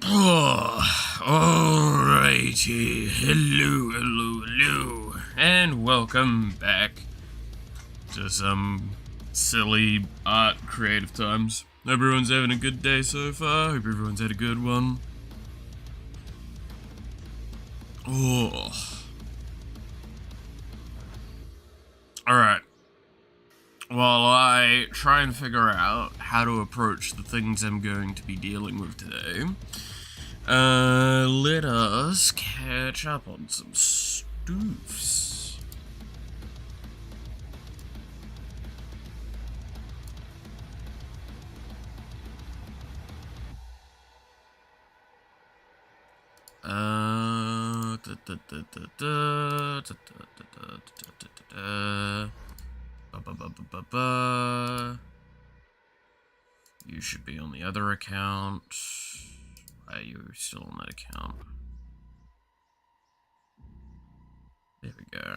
Alrighty, hello, and welcome back to some silly art creative times. Hope everyone's having a good day so far. Hope everyone's had a good one. Alright. While I try and figure out how to approach the things I'm going to be dealing with today, let us catch up on some stoofs. You should be on the other account. Why are you still on that account? There we go.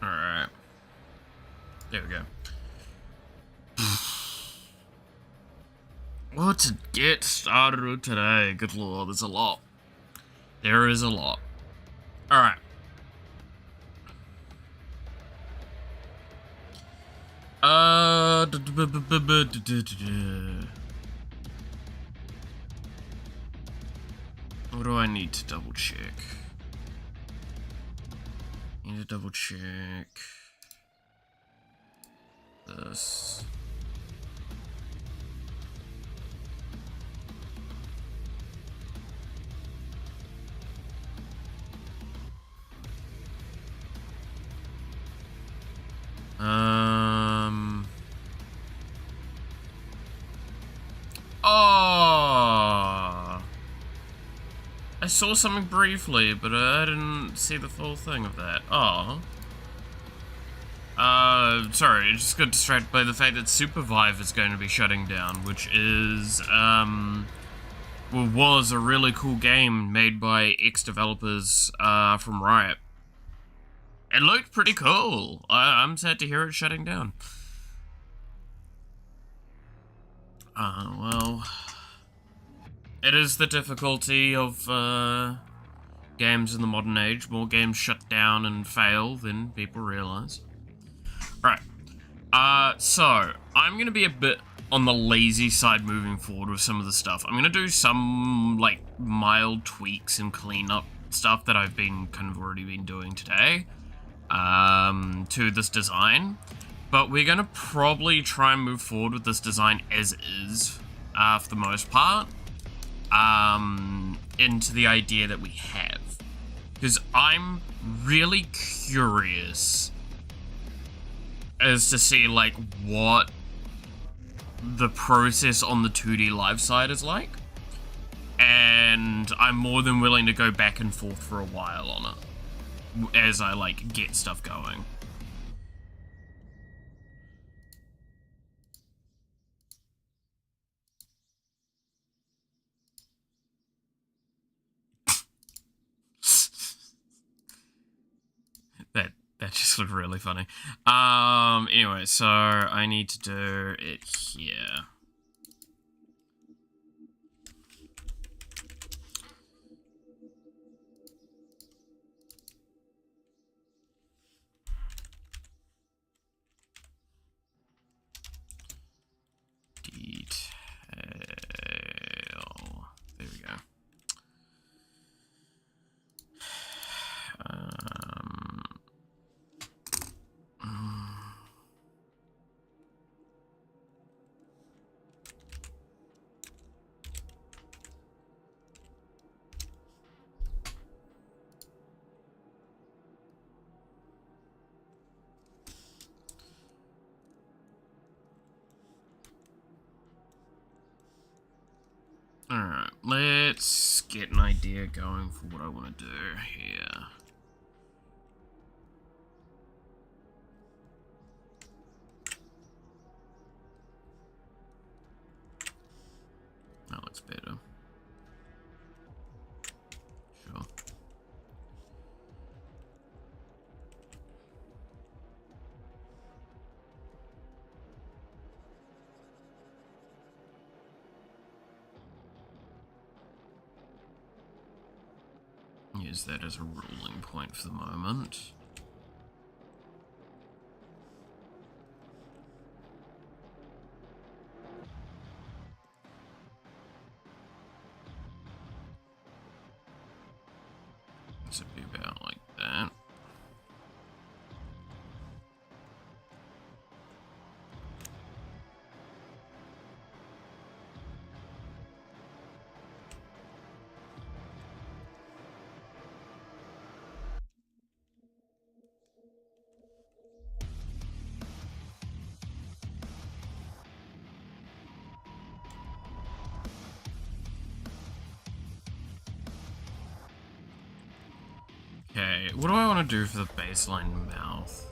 Alright. There we go. What to get started with today? Good lord, there's a lot. There is a lot. Alright. What do I need to double check? Need to double check this. Oh, I saw something briefly, but I didn't see the full thing of that. Oh. Sorry, I just got distracted by the fact that Supervive is going to be shutting down, which is, well, was a really cool game made by ex-developers, from Riot. It looked pretty cool. I'm sad to hear it shutting down. Well, it is the difficulty of, games in the modern age. More games shut down and fail than people realize. Right. So, I'm gonna be a bit on the lazy side moving forward with some of the stuff. I'm gonna do some, like, mild tweaks and cleanup stuff that I've been kind of already been doing today, to this design. But we're gonna probably try and move forward with this design as is, for the most part, into the idea that we have. Because I'm really curious as to see, like, what the process on the 2D live side is like. And I'm more than willing to go back and forth for a while on it, as I, like, get stuff going. That just looked really funny. Anyway, so I need to do it here. Detail. There we go. let's get an idea going for what I want to do here. That looks better. Sure. Use that as a ruling point for the moment. This would be about like that. Okay, what do I want to do for the baseline mouth?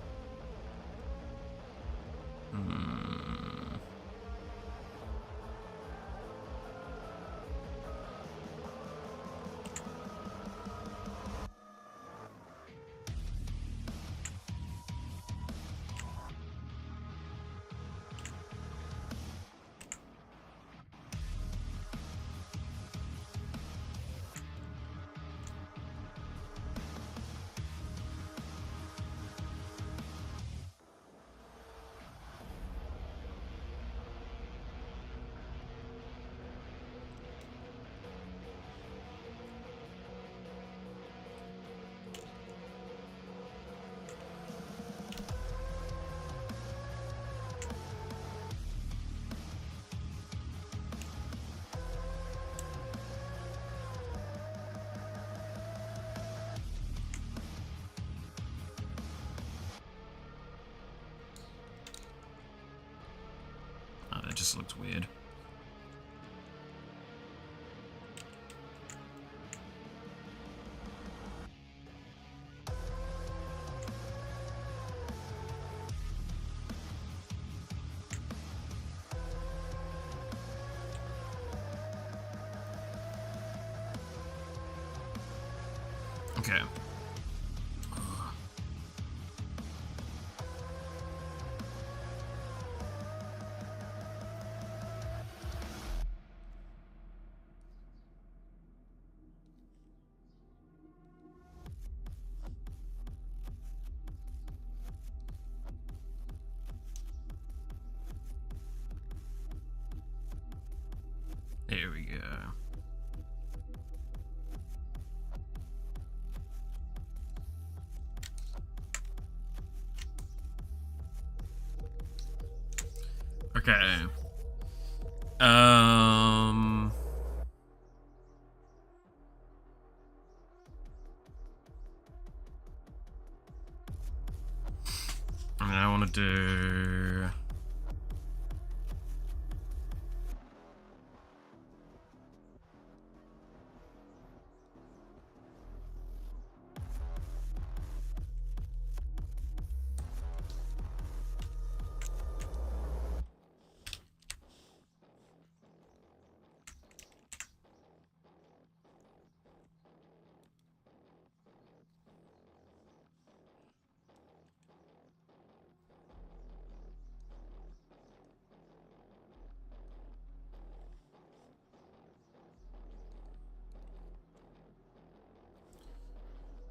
Oh, that just looks weird. Okay. There we go. Okay. I mean, I want to do...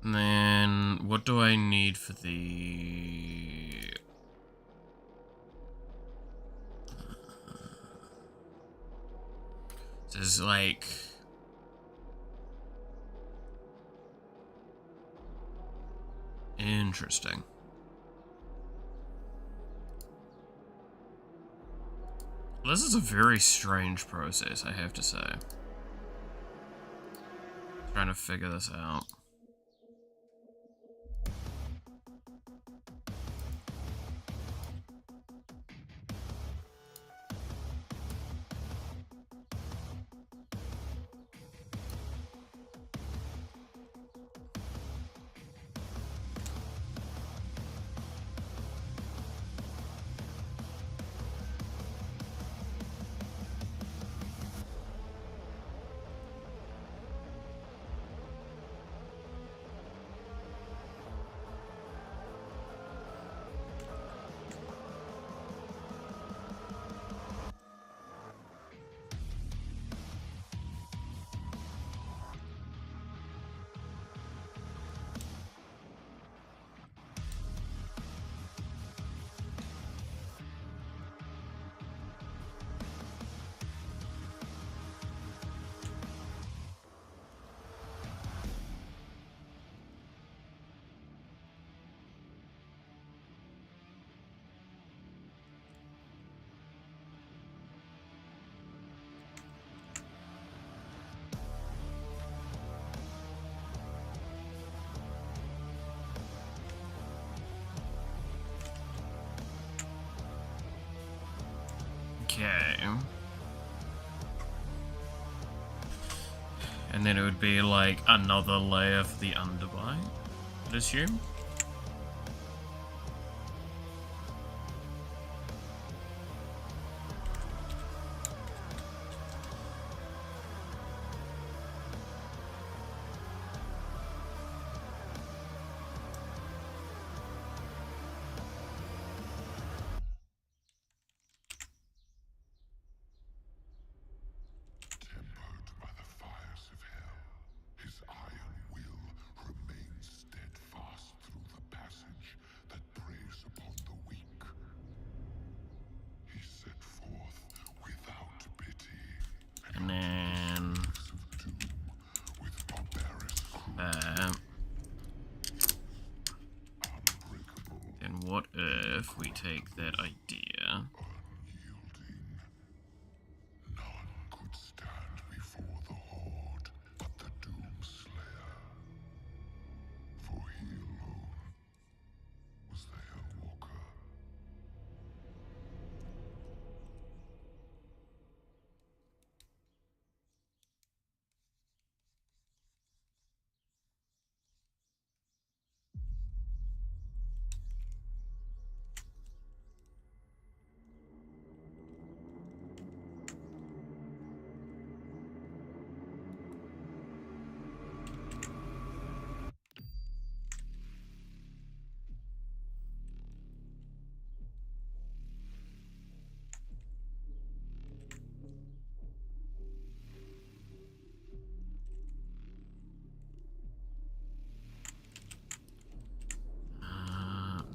And then, what do I need for the... This is like... Interesting. This is a very strange process, I have to say. Trying to figure this out. And then it would be like another layer for the underbite, I'd assume. And then then what if we take that idea? None could stand before the Horde but the Doomslayer. For he alone was the Hellwalker.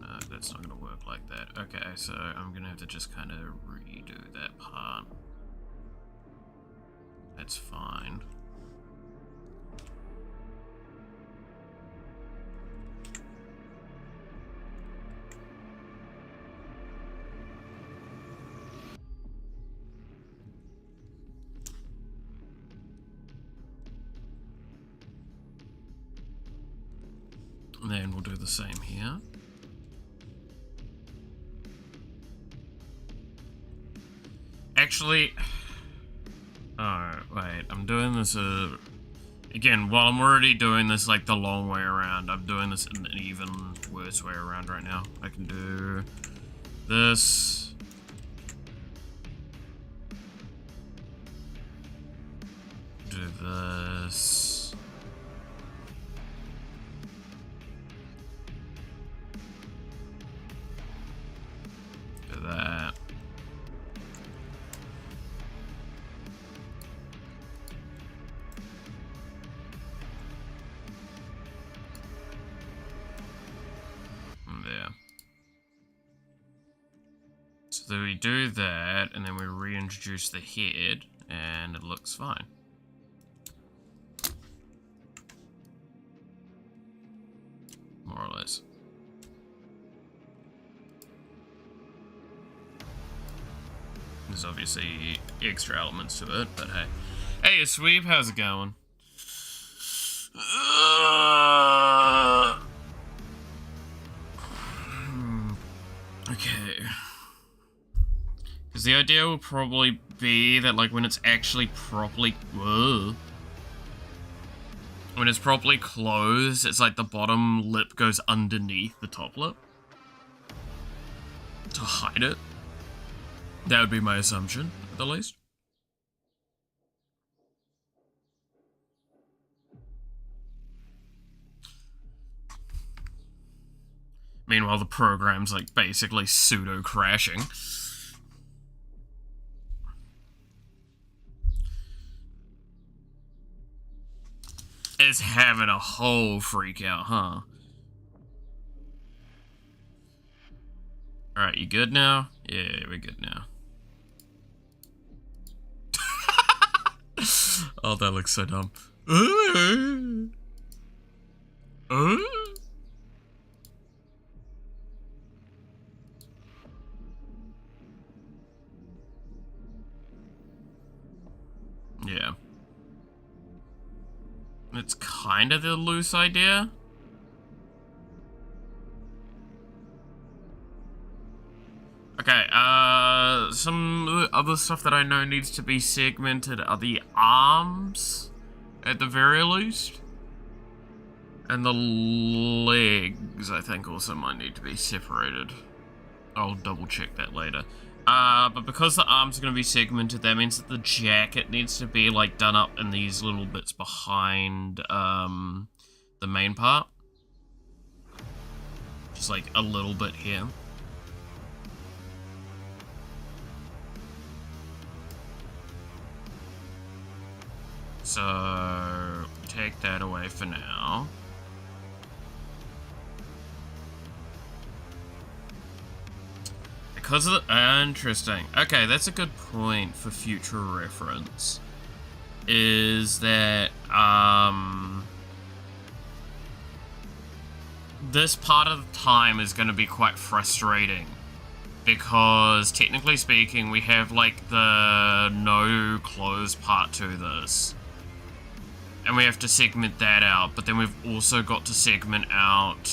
No, that's not gonna work like that. Okay, so I'm gonna have to just kind of redo that part. That's fine. And then we'll do the same here. Actually, oh, wait, I'm doing this, again, while I'm already doing this, like, the long way around, I'm doing this in an even worse way around right now. I can do this. Do this. Do that. There. So we do that, and then we reintroduce the head, and it looks fine. More or less. There's obviously extra elements to it, but hey. Hey, Sweep, how's it going? Okay. Because the idea will probably be that, like, when it's actually properly... Whoa. When it's properly closed, it's like the bottom lip goes underneath the top lip. To hide it. That would be my assumption, at the least. Meanwhile, the program's, like, basically pseudo-crashing. It's having a whole freak out, huh? Alright, you good now? Yeah, we're good now. Oh, that looks so dumb. Yeah. It's kind of the loose idea. Okay, some other stuff that I know needs to be segmented are the arms. at the very least. And the legs, I think, also might need to be separated. I'll double check that later. But because the arms are going to be segmented, that means that the jacket needs to be, like, done up in these little bits behind, the main part. Just, like, a little bit here. So, take that away for now. Because of the... Interesting. Okay, that's a good point for future reference. Is that, this part of the time is going to be quite frustrating. Because, technically speaking, we have, like, the no clothes part to this. And we have to segment that out, but then we've also got to segment out,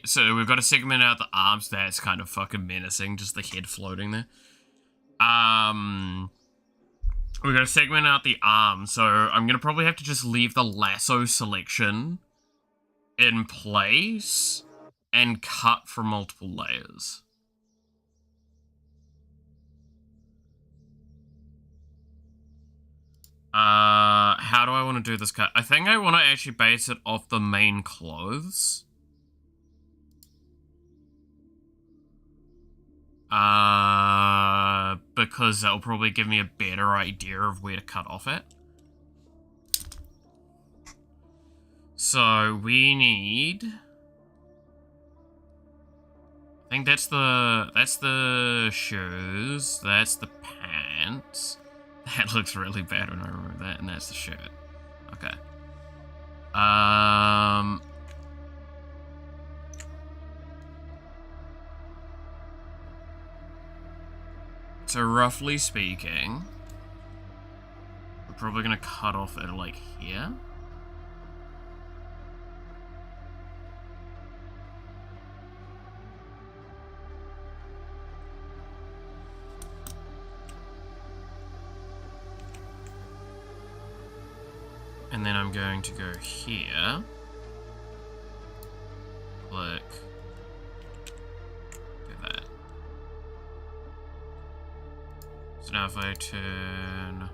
so we've got to segment out the arms. That's kind of fucking menacing, just the head floating there. We've got to segment out the arms, so I'm gonna probably have to just leave the lasso selection in place and cut from multiple layers. How do I want to do this cut? I think I want to actually base it off the main clothes. Because that'll probably give me a better idea of where to cut off at. So we need... I think that's the shoes, that's the pants. That looks really bad when I remove that, and that's the shirt. Okay. So roughly speaking, we're probably gonna cut off at like here. And then I'm going to go here. Click. Do that. So now if I turn...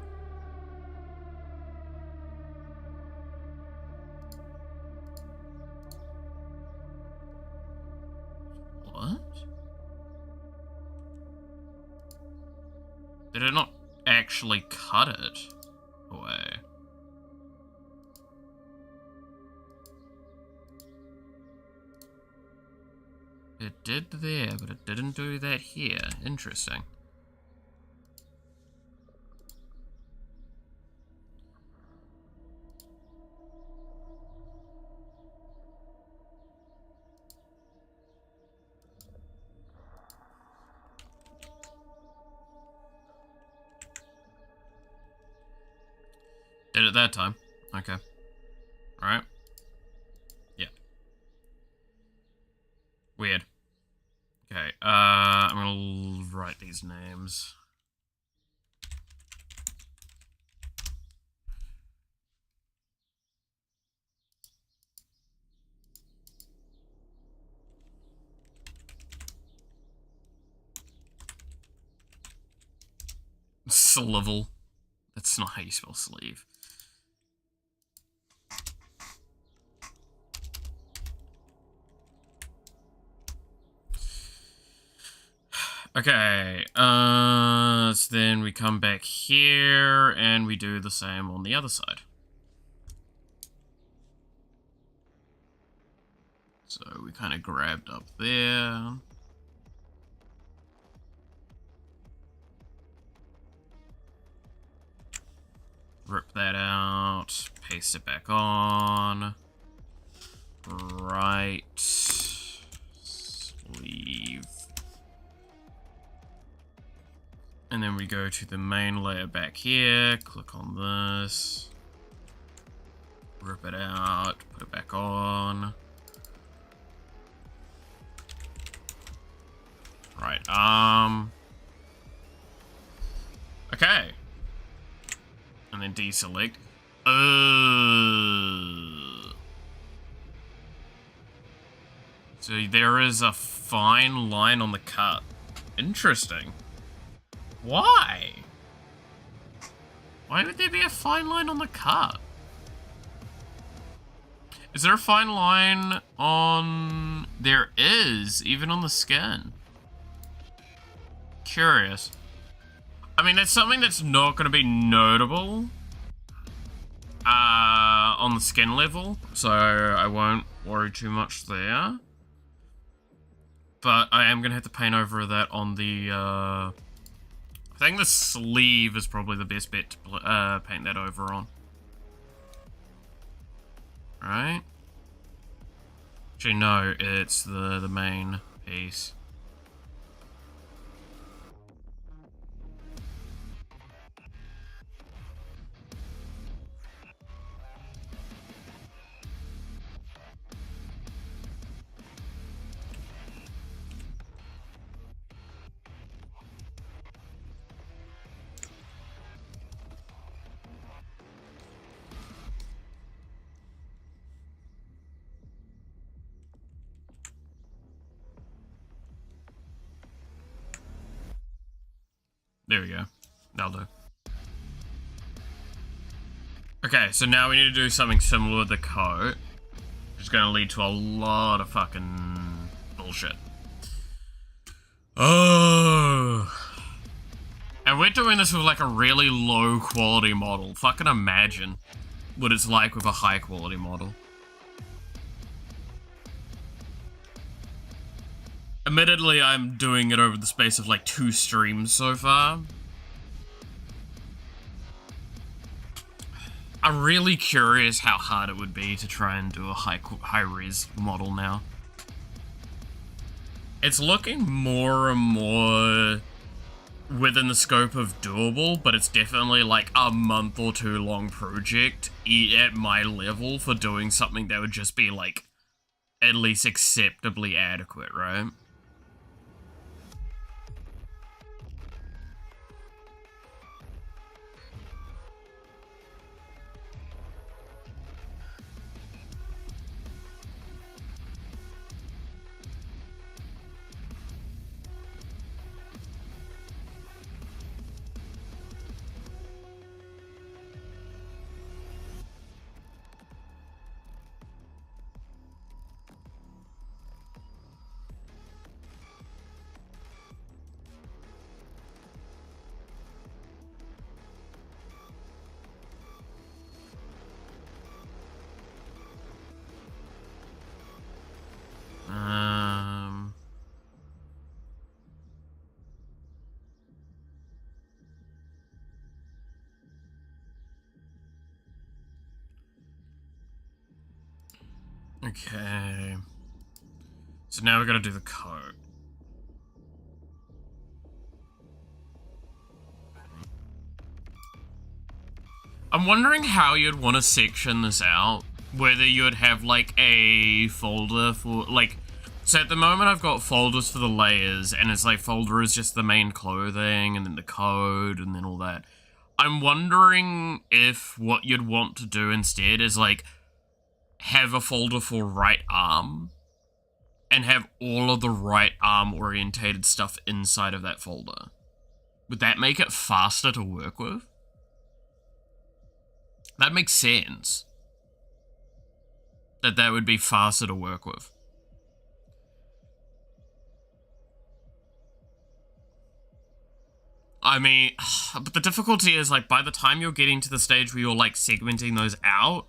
What? Did it not actually cut it away? It did there, but it didn't do that here. Interesting. Did it that time. Okay. Alright. Yeah. Weird. Okay, I'm gonna write these names. Slivel. That's not how you spell sleeve. Okay, so then we come back here and we do the same on the other side. So we kind of grabbed up there. Rip that out, paste it back on. Right sleeve. And then we go to the main layer back here, click on this, rip it out, put it back on. Right arm. deselect. So there is a fine line on the cut. Interesting. Why? Why would there be a fine line on the cut? Is there a fine line on... There is, even on the skin. Curious. I mean, that's something that's not going to be notable on the skin level, so I won't worry too much there. But I am going to have to paint over that on the... I think the sleeve is probably the best bet to paint that over on. Right? Actually, no, it's the main piece. There we go. That'll do. Okay, so now we need to do something similar with the coat. Which is going to lead to a lot of fucking bullshit. Oh. And we're doing this with like a really low quality model. Fucking imagine what it's like with a high quality model. Admittedly, I'm doing it over the space of like 2 streams so far. I'm really curious how hard it would be to try and do a high-res model now. It's looking more and more within the scope of doable, but it's definitely like a month or 2 long project at my level for doing something that would just be like at least acceptably adequate, right? Okay. So now we gotta do the coat. I'm wondering how you'd want to section this out. Whether you'd have like a folder for like... So at the moment I've got folders for the layers, and it's like folder is just the main clothing, and then the code, and then all that. I'm wondering if what you'd want to do instead is like have a folder for right arm and have all of the right arm orientated stuff inside of that folder. Would that make it faster to work with? That makes sense. That would be faster to work with. I mean, but the difficulty is, like, by the time you're getting to the stage where you're, like, segmenting those out,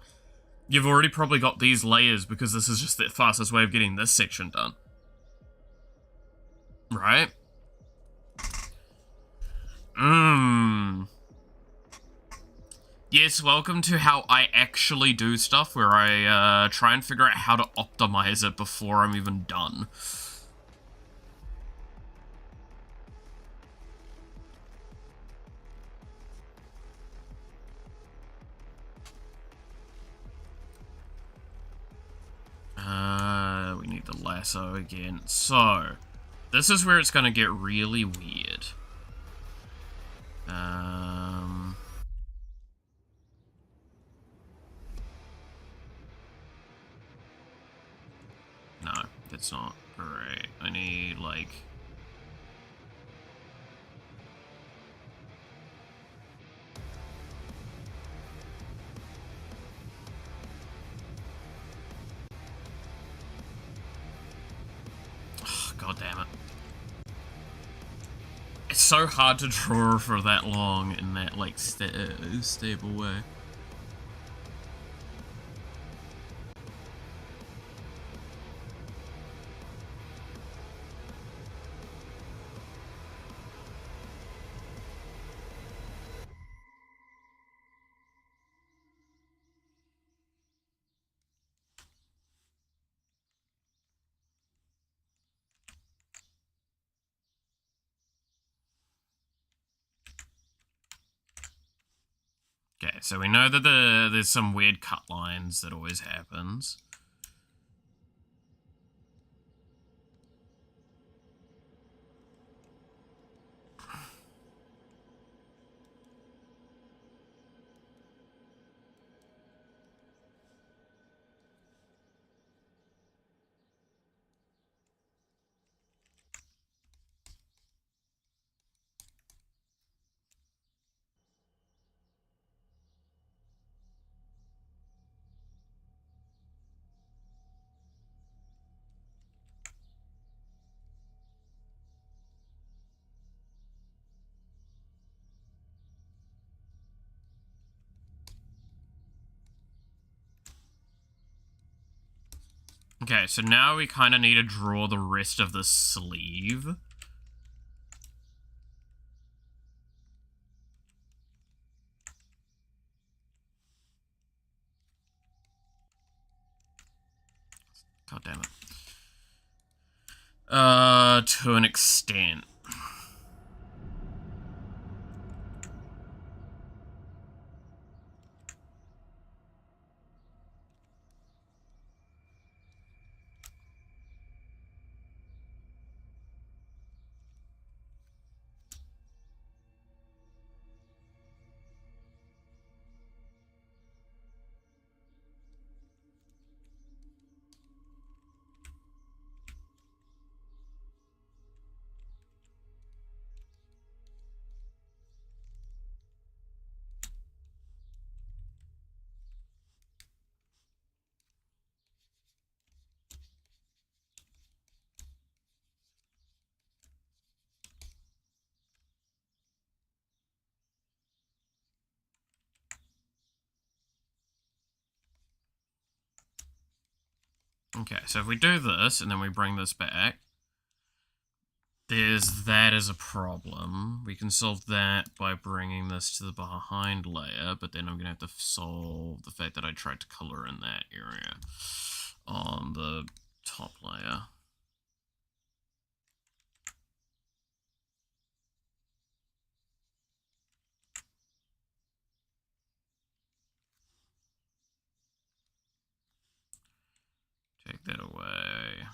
you've already probably got these layers because this is just the fastest way of getting this section done. Right? Yes, welcome to how I actually do stuff, where I try and figure out how to optimize it before I'm even done. We need the lasso again. So, this is where it's gonna get really weird. That's not great. I need, like... Oh, God damn it. It's so hard to draw for that long in that, like, stable way. Okay, so we know that there's some weird cut lines that always happens. Okay, so now we kind of need to draw the rest of the sleeve. God damn it. To an extent. Okay, so if we do this and then we bring this back, there's that as a problem. We can solve that by bringing this to the behind layer, but then I'm going to have to solve the fact that I tried to color in that area on the top layer. Take that away.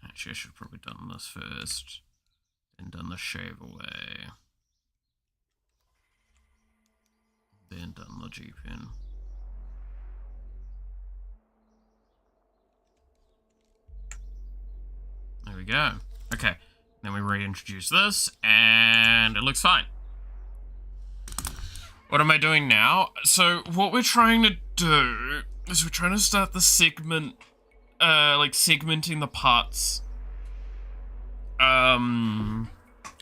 Actually, I should have probably done this first, then done the shave away, then done the G-pin. There we go. Okay, then we reintroduce this, and it looks fine. What am I doing now? So what we're trying to do is we're trying to start the segment, like segmenting the parts,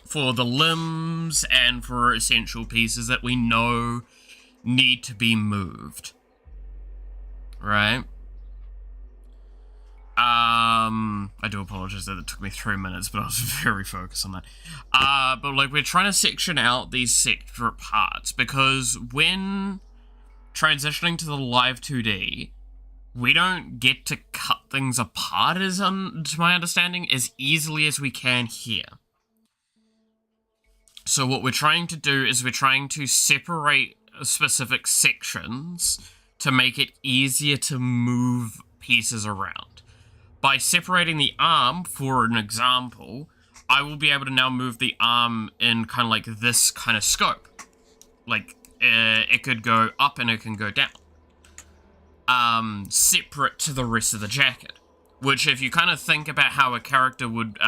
for the limbs and for essential pieces that we know need to be moved. Right? I do apologize that it took me 3 minutes, but I was very focused on that. But like we're trying to section out these separate parts because when transitioning to the live 2D, we don't get to cut things apart, to my understanding, as easily as we can here. So what we're trying to do is we're trying to separate specific sections to make it easier to move pieces around. by separating the arm, for an example, I will be able to now move the arm in kind of like this kind of scope. Like, it could go up and it can go down. Separate to the rest of the jacket. Which, if you kind of think about how a character would,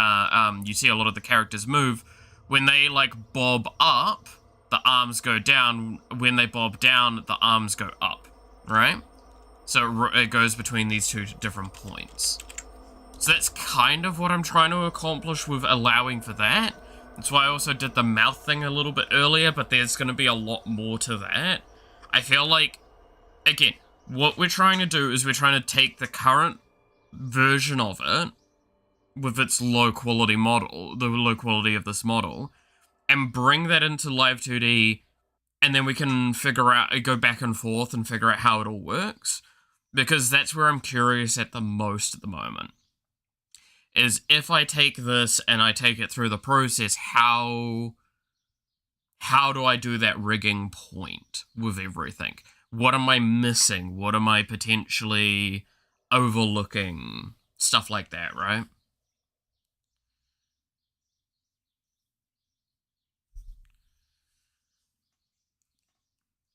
you see a lot of the characters move, when they, like, bob up, the arms go down. When they bob down, the arms go up, right? So it goes between these two different points. So that's kind of what I'm trying to accomplish with allowing for that. That's why I also did the mouth thing a little bit earlier, but there's going to be a lot more to that. I feel like, again, what we're trying to do is we're trying to take the current version of it, with its low quality model, the low quality of this model, and bring that into Live 2D, and then we can figure out, go back and forth and figure out how it all works. Because that's where I'm curious at the most at the moment. Is if I take this and I take it through the process, how do I do that rigging point with everything? What am I missing? What am I potentially overlooking? Stuff like that, right?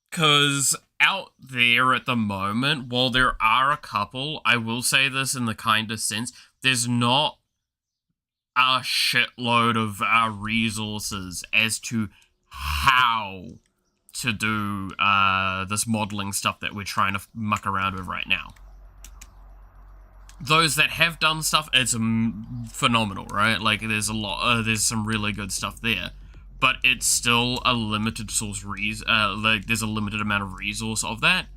Because out there at the moment, while there are a couple, I will say this in the kind of sense, there's not a shitload of resources as to how to do this modeling stuff that we're trying to muck around with right now. Those that have done stuff, it's phenomenal, right? Like, there's a lot, there's some really good stuff there. But it's still a limited source like, there's a limited amount of resource of that.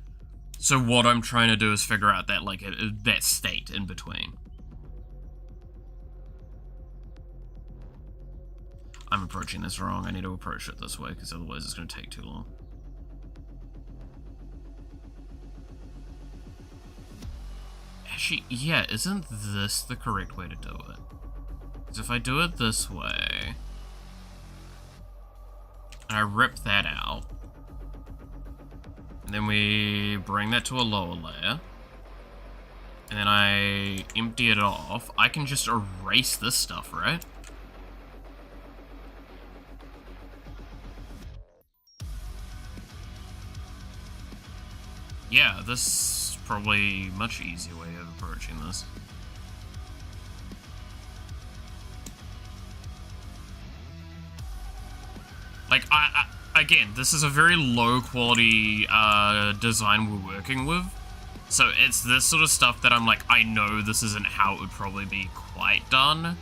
So what I'm trying to do is figure out that, like, that state in between. I'm approaching this wrong. I need to approach it this way, because otherwise it's going to take too long. Actually, yeah, isn't this the correct way to do it? Because if I do it this way, and I rip that out, and then we bring that to a lower layer, and then I empty it off, I can just erase this stuff, right? Yeah, this is probably a much easier way of approaching this. Like, again, this is a very low quality design we're working with. So it's this sort of stuff that I'm like, I know this isn't how it would probably be quite done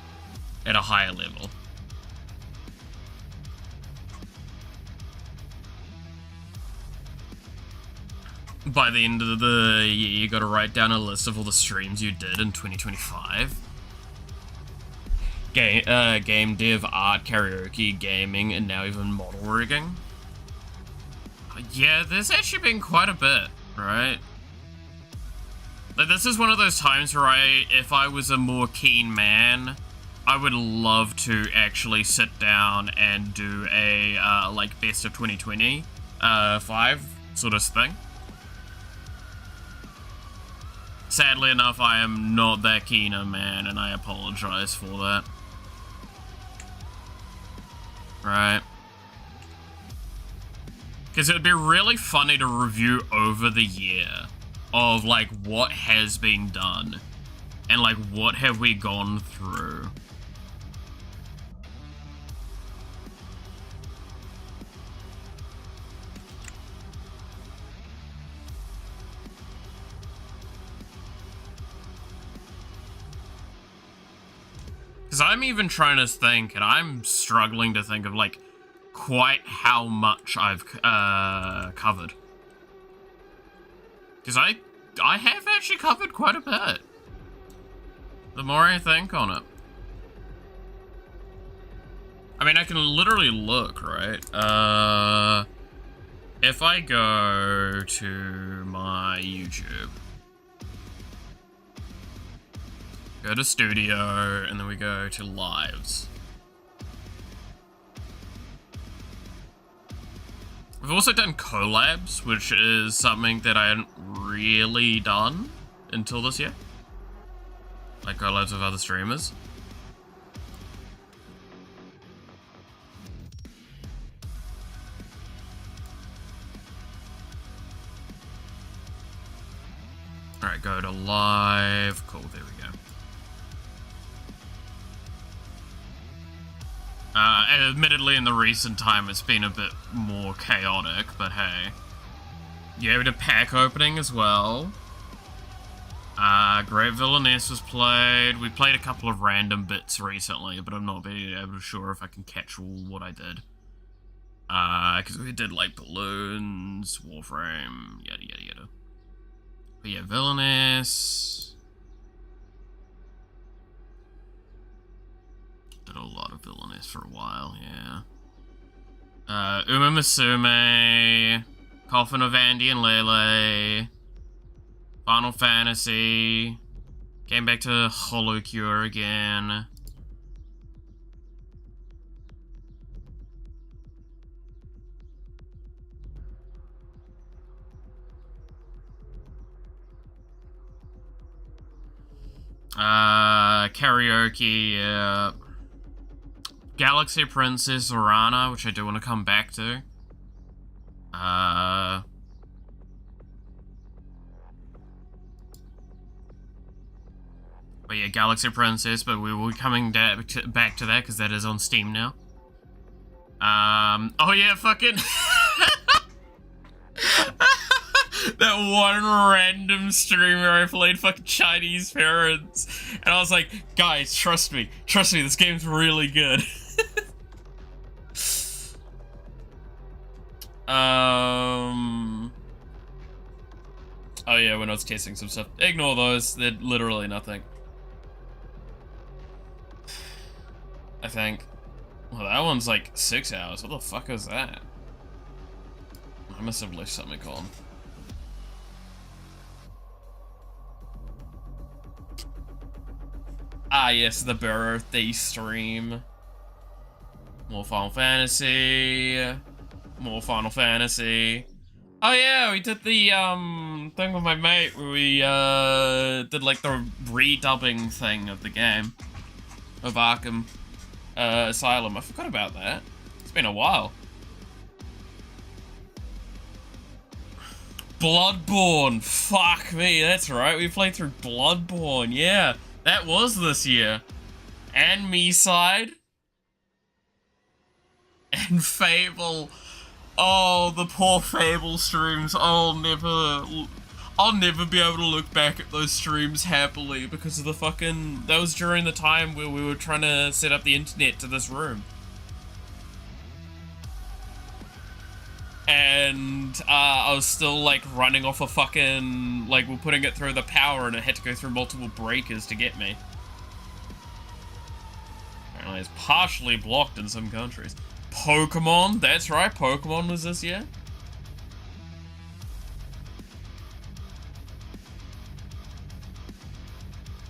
at a higher level. By the end of the year, you gotta write down a list of all the streams you did in 2025. Game dev, art, karaoke, gaming, and now even model rigging. Yeah, there's actually been quite a bit, right? Like, this is one of those times where if I was a more keen man, I would love to actually sit down and do a, like, best of 2020, 5 sort of thing. Sadly enough, I am not that keen a man, and I apologize for that. Right. Because it would be really funny to review over the year of, like, what has been done, and, like, what have we gone through. Because I'm even trying to think, and I'm struggling to think of, like, quite how much I've covered. Because I have actually covered quite a bit. The more I think on it. I mean, I can literally look, right? If I go to my YouTube, go to studio, and then we go to lives. We've also done collabs, which is something that I hadn't really done until this year. like loads of other streamers. Alright, go to live. Cool, there we go. Admittedly, in the recent time, it's been a bit more chaotic, but hey. Yeah, we did pack opening as well. Great Villainess was played. We played a couple of random bits recently, but I'm not being able to sure if I can catch all what I did. Because we did, like, balloons, Warframe, yada yada yada. But yeah, Villainous. Did a lot of Villainous for a while, yeah. Uma Musume, Coffin of Andy and Lele, Final Fantasy, came back to Holocure again. Karaoke, yeah. Galaxy Princess Orana, which I do want to come back to. But yeah, Galaxy Princess, but we will be coming back to that because that is on Steam now. Oh yeah, fucking that one random streamer I played fucking Chinese parents, and I was like, guys, trust me, this game's really good. Oh yeah, when I was testing some stuff. Ignore those, they're literally nothing. I think. Well, that one's like 6 hours. What the fuck is that? I must have left something on. Ah yes, the birthday stream. More Final Fantasy. More Final Fantasy. Oh yeah, we did the thing with my mate where we did like the redubbing thing of the game of Arkham Asylum. I forgot about that. It's been a while. Bloodborne. Fuck me, that's right. We played through Bloodborne. Yeah, that was this year. And Me-Side. And Fable. Oh, the poor Fable streams. I'll never be able to look back at those streams happily because of the fucking... That was during the time where we were trying to set up the internet to this room. And I was still like running off a fucking... Like, we're putting it through the power and it had to go through multiple breakers to get me. Apparently it's partially blocked in some countries. Pokemon, that's right, Pokemon was this year.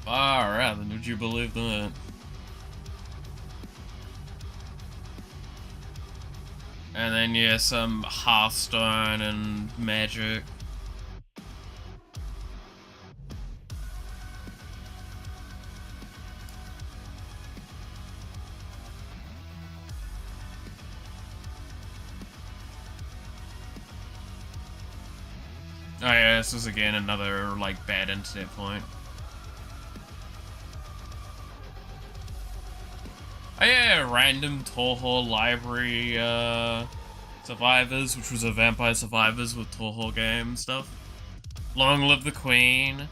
Far out, then would you believe that? And then yeah, some Hearthstone and Magic. Oh yeah, this was again another, like, bad internet point. Oh yeah, random Toho library, Survivors, which was a Vampire Survivors with Toho game stuff. Long Live the Queen.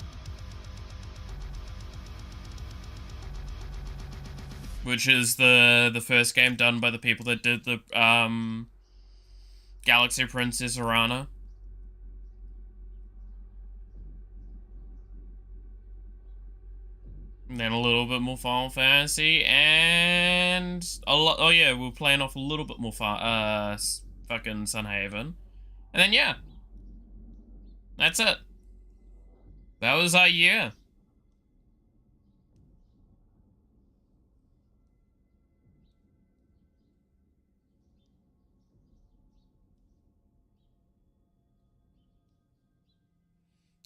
Which is the first game done by the people that did the, Galaxy Princess Orana. And then a little bit more Final Fantasy, and a lot. Oh yeah, we're playing off a little bit more fucking Sunhaven, and then yeah, that's it. That was our year.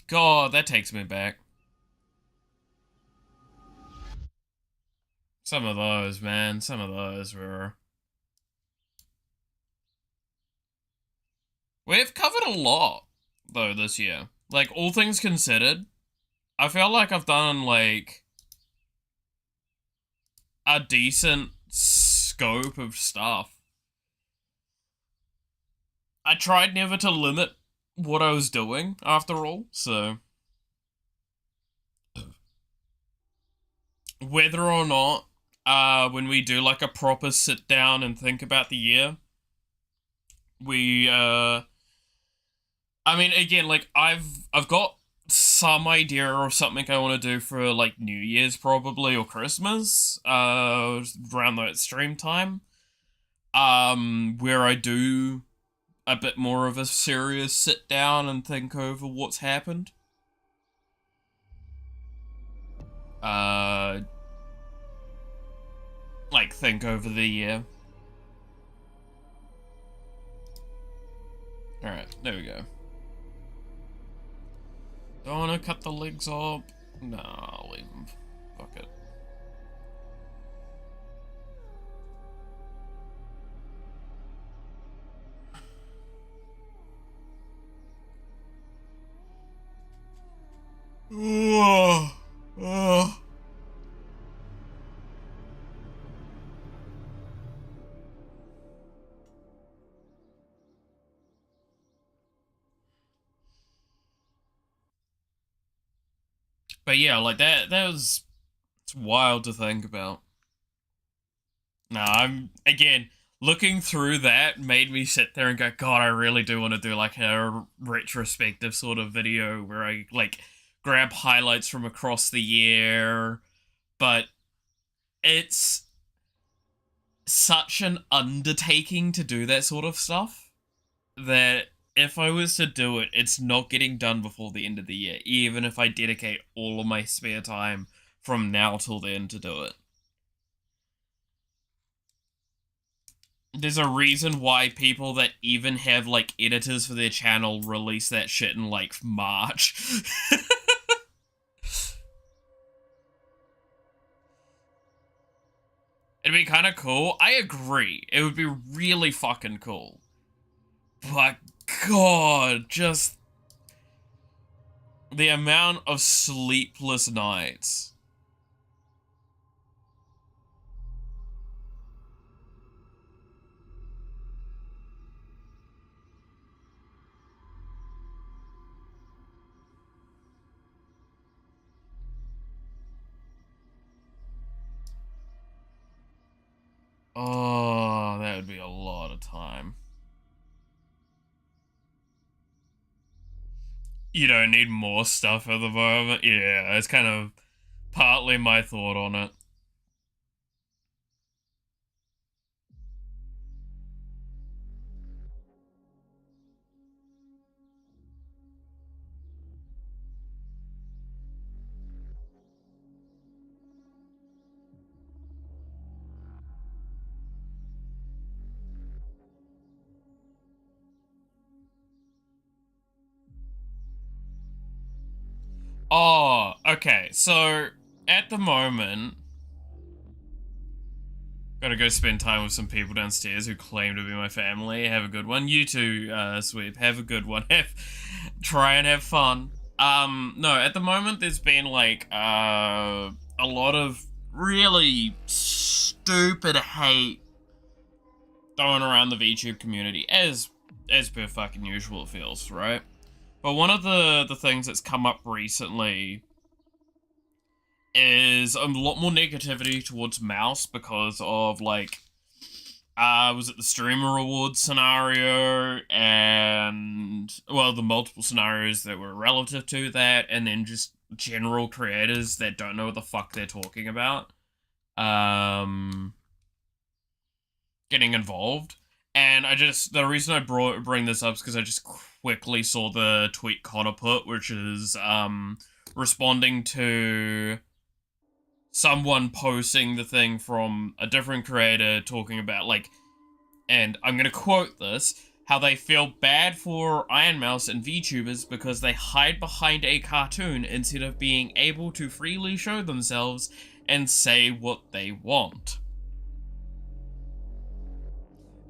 God, that takes me back. Some of those, man. Some of those were... We've covered a lot, though, this year. Like, all things considered, I feel like I've done, like, a decent scope of stuff. I tried never to limit what I was doing, after all, so... Whether or not, when we do, like, a proper sit-down and think about the year, we, I mean, again, like, I've got some idea of something I want to do for, like, New Year's, probably, or Christmas, around that stream time, where I do a bit more of a serious sit down and think over what's happened. Like, think over the year. Alright, there we go. Don't wanna cut the legs up. No, I'll leave them. Fuck it. But yeah, like that was, it's wild to think about. No, I'm, again, looking through that made me sit there and go, God, I really do want to do like a retrospective sort of video where I like grab highlights from across the year, but it's such an undertaking to do that sort of stuff that if I was to do it, it's not getting done before the end of the year, even if I dedicate all of my spare time from now till then to do it. There's a reason why people that even have, like, editors for their channel release that shit in, like, March. It'd be kind of cool. I agree. It would be really fucking cool. But, God, just... the amount of sleepless nights. Oh, that would be a lot of time. You don't need more stuff at the moment? Yeah, it's kind of partly my thought on it. Oh, okay, so at the moment, gotta go spend time with some people downstairs who claim to be my family. Have a good one. You too, Sweep. Have a good one. Try and have fun. No, at the moment there's been like, a lot of really stupid hate thrown around the VTube community, as per fucking usual it feels, right? But one of the things that's come up recently is a lot more negativity towards Mouse because of, like, was it the Streamer Awards scenario, and, well, the multiple scenarios that were relative to that, and then just general creators that don't know what the fuck they're talking about, getting involved. And the reason I bring this up is because I just quickly saw the tweet Connor put, which is, responding to someone posting the thing from a different creator talking about, like, and I'm gonna quote this, how they feel bad for Iron Mouse and VTubers because they hide behind a cartoon instead of being able to freely show themselves and say what they want.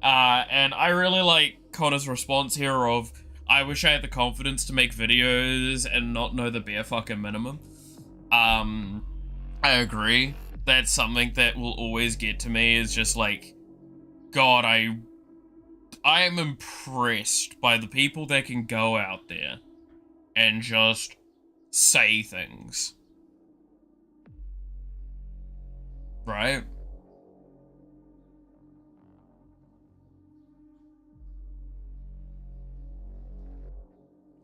And I really like Connor's response here of, I wish I had the confidence to make videos and not know the bare fucking minimum. I agree. That's something that will always get to me, is just like, God, I am impressed by the people that can go out there and just say things. Right?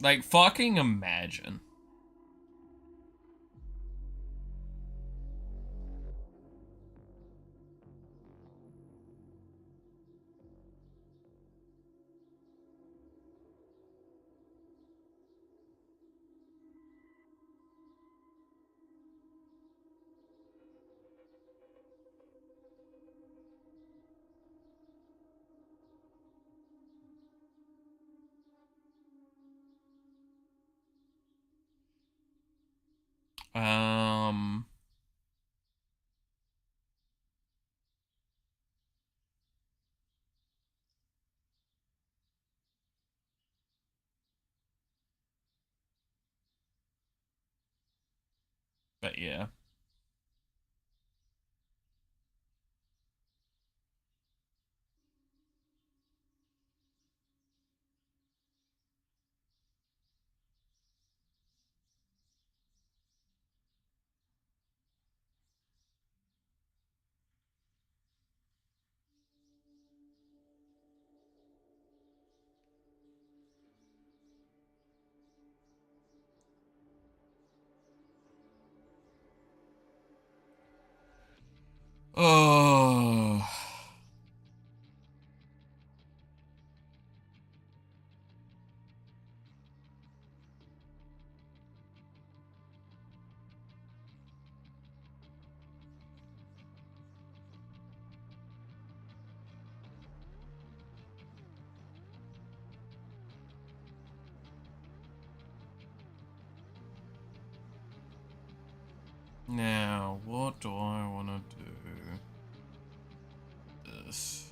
Like, fucking imagine. Um... But yeah. Oh... Now, what do I want to do? This.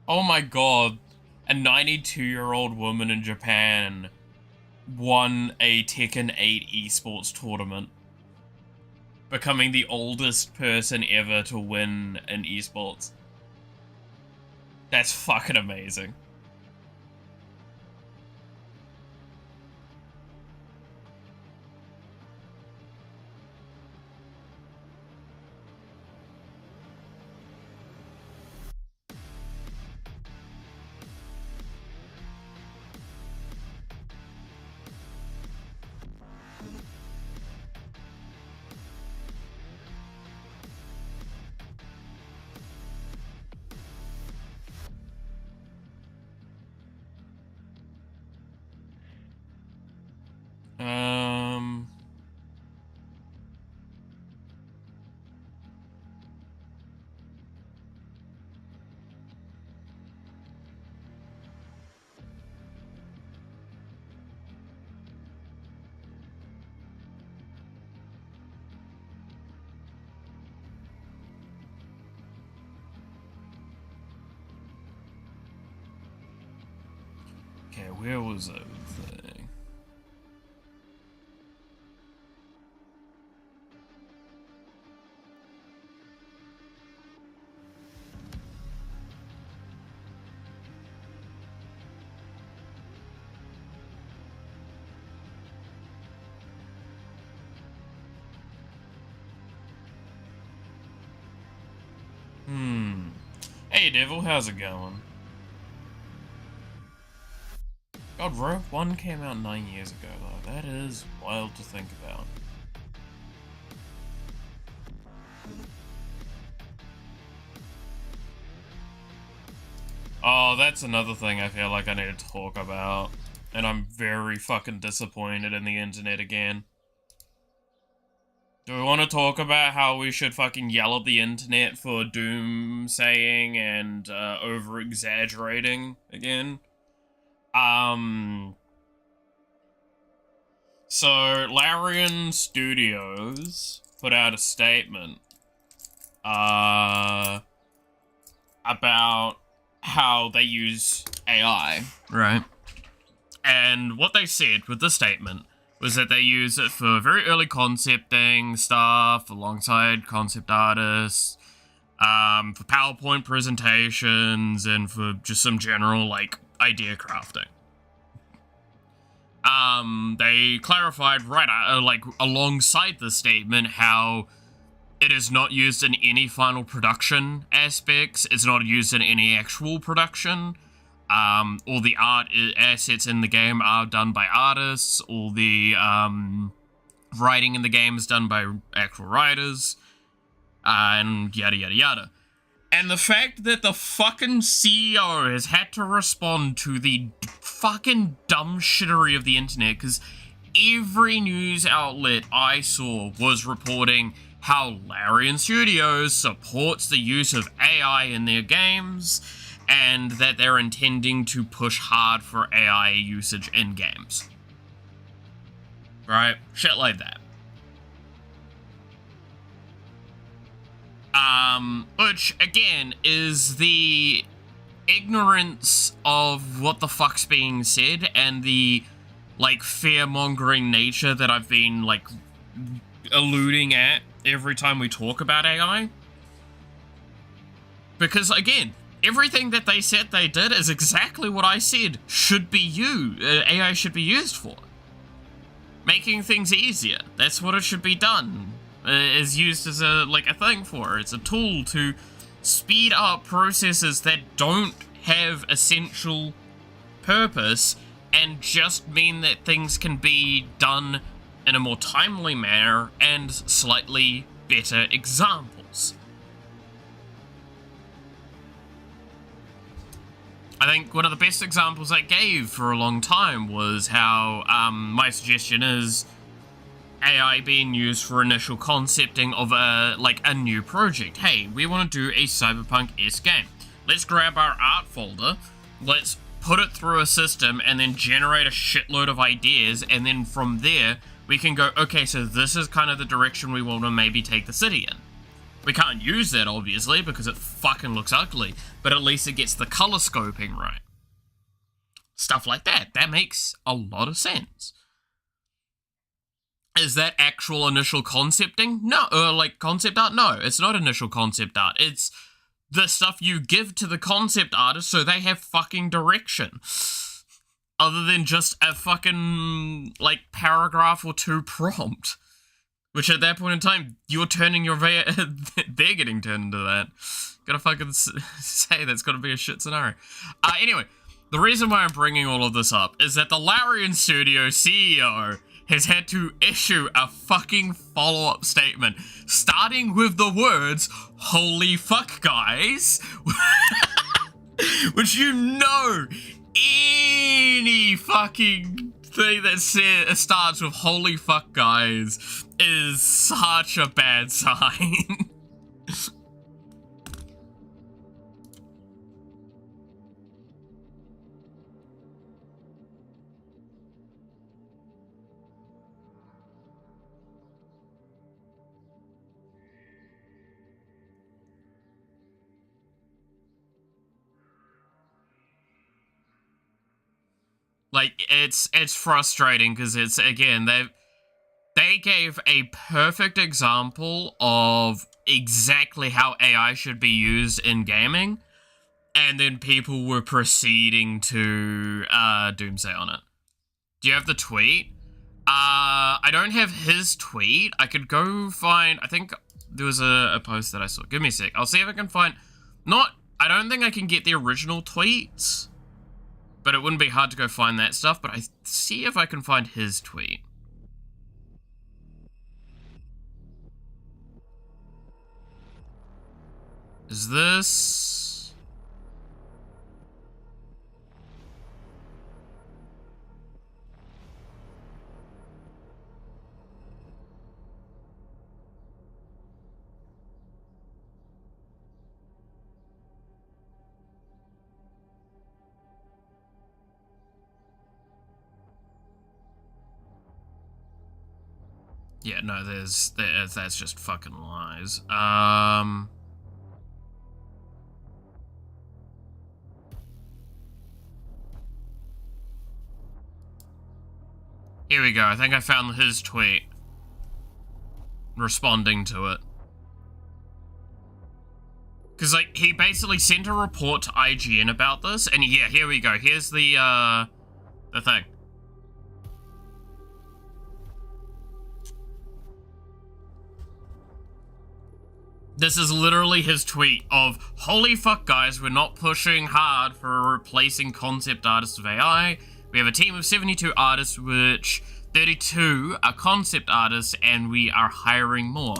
Oh my god. A 92-year-old woman in Japan won a Tekken 8 esports tournament, becoming the oldest person ever to win an esports. That's fucking amazing. Um... Okay, where was everything? Hey Devil, how's it going? God, Rogue One came out 9 years ago though. That is wild to think about. Oh, that's another thing I feel like I need to talk about. And I'm very fucking disappointed in the internet again. Do we want to talk about how we should fucking yell at the internet for doomsaying and over-exaggerating again? So Larian Studios put out a statement about how they use AI, right? And what they said with the statement was that they use it for very early concepting stuff alongside concept artists, for PowerPoint presentations, and for just some general, like, idea crafting. They clarified right, alongside the statement how it is not used in any final production aspects. It's not used in any actual production. All the art assets in the game are done by artists. All the writing in the game is done by actual writers. And yada yada yada. And the fact that the fucking CEO has had to respond to the fucking dumb shittery of the internet, because every news outlet I saw was reporting how Larian Studios supports the use of AI in their games, and that they're intending to push hard for AI usage in games. Right? Shit like that. Which, again, is the ignorance of what the fuck's being said and the, like, fear-mongering nature that I've been, like, alluding at every time we talk about AI. Because, again, everything that they said they did is exactly what I said should be AI should be used for. Making things easier. That's what it should be done. Is used as a thing for. It's a tool to speed up processes that don't have essential purpose and just mean that things can be done in a more timely manner and slightly better examples. I think one of the best examples I gave for a long time was how my suggestion is AI being used for initial concepting of a new project. Hey, we want to do a cyberpunk-esque game. Let's grab our art folder, let's put it through a system, and then generate a shitload of ideas, and then from there, we can go, okay, so this is kind of the direction we want to maybe take the city in. We can't use that, obviously, because it fucking looks ugly, but at least it gets the color scoping right. Stuff like that. That makes a lot of sense. Is that actual initial concepting? No, concept art? No, it's not initial concept art. It's the stuff you give to the concept artist so they have fucking direction. Other than just a fucking, paragraph or two prompt. Which at that point in time, you're turning your they're getting turned into that. Gotta fucking say that's gotta be a shit scenario. Anyway, the reason why I'm bringing all of this up is that the Larian Studio CEO has had to issue a fucking follow-up statement, starting with the words, "Holy fuck, guys," which any fucking thing that starts with "Holy fuck, guys" is such a bad sign. It's frustrating because it's, again, they gave a perfect example of exactly how AI should be used in gaming, and then people were proceeding to doomsay on it. Do you have the tweet? I don't have his tweet. I could go find, I think there was a post that I saw. Give me a sec. I'll see if I can find, I don't think I can get the original tweets, but it wouldn't be hard to go find that stuff, but I see if I can find his tweet. Is this... Yeah, no, that's just fucking lies. Here we go. I think I found his tweet. Responding to it. Because, like, he basically sent a report to IGN about this, and yeah, here we go. Here's the thing. This is literally his tweet of, "Holy fuck, guys, we're not pushing hard for replacing concept artists with AI. We have a team of 72 artists, which 32 are concept artists, and we are hiring more.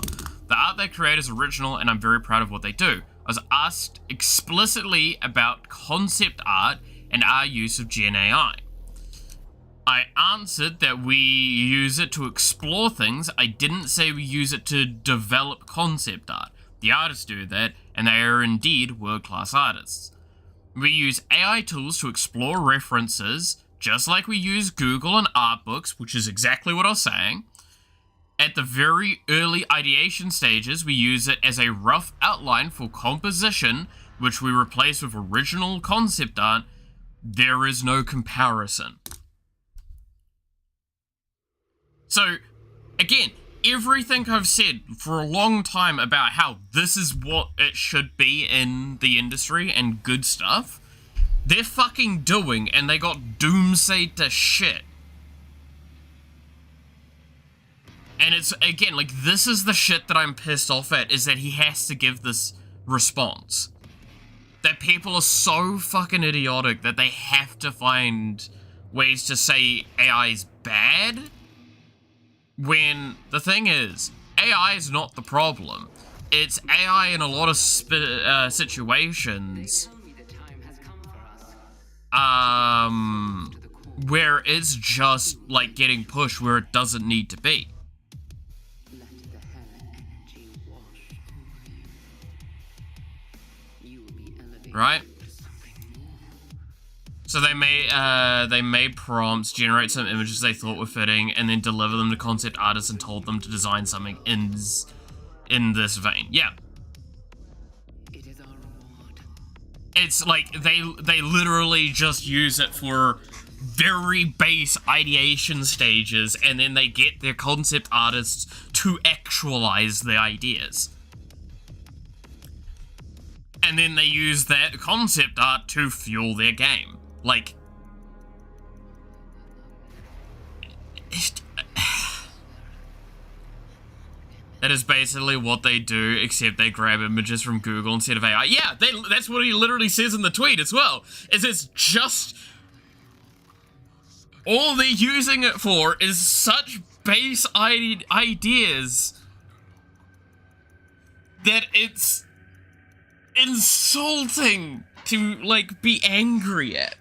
The art they create is original, and I'm very proud of what they do. I was asked explicitly about concept art and our use of Gen AI. I answered that we use it to explore things. I didn't say we use it to develop concept art. The artists do that, and they are indeed world-class artists. We use AI tools to explore references, just like we use Google and art books, which is exactly what I was saying. At the very early ideation stages, we use it as a rough outline for composition, which we replace with original concept art. There is no comparison." So, again, everything I've said for a long time about how this is what it should be in the industry and good stuff, they're fucking doing, and they got doomsayed to shit. And it's, again, like, this is the shit that I'm pissed off at, is that he has to give this response. That people are so fucking idiotic that they have to find ways to say AI is bad, when the thing is, AI is not the problem. It's AI in a lot of situations where it's just, like, getting pushed where it doesn't need to be. Right? So they made prompts, generate some images they thought were fitting, and then deliver them to concept artists and told them to design something in this vein. Yeah. It's like they literally just use it for very base ideation stages, and then they get their concept artists to actualize the ideas. And then they use that concept art to fuel their game. Like, that is basically what they do, except they grab images from Google instead of AI. Yeah, that's what he literally says in the tweet as well. It's just, all they're using it for is such base ideas that it's insulting to, like, be angry at.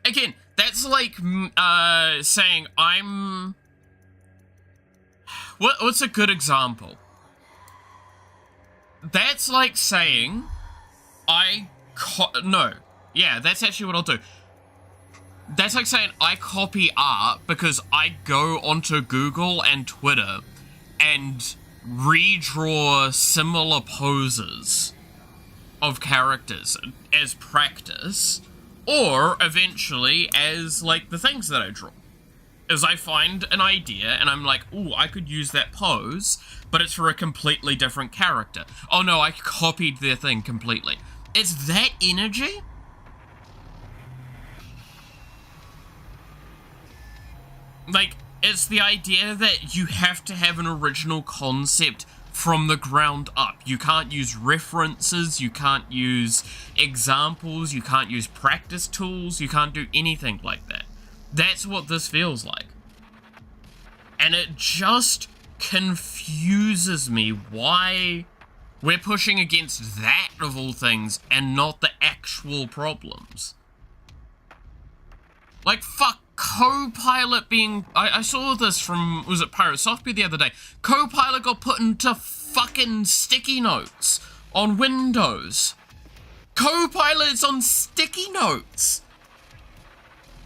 Again, that's like saying I'm... What's a good example? That's like saying no. Yeah, that's actually what I'll do. That's like saying I copy art because I go onto Google and Twitter and redraw similar poses of characters as practice, or eventually as, like, the things that I draw. As I find an idea and I'm like, ooh, I could use that pose, but it's for a completely different character. Oh no, I copied their thing completely. It's that energy? Like, it's the idea that you have to have an original concept from the ground up. You can't use references, you can't use examples, you can't use practice tools, you can't do anything like that. That's what this feels like. And it just confuses me why we're pushing against that of all things and not the actual problems. Like, fuck, Copilot being... I saw this from, was it Pirate Software the other day? Copilot got put into fucking sticky notes on Windows. Copilot's on sticky notes.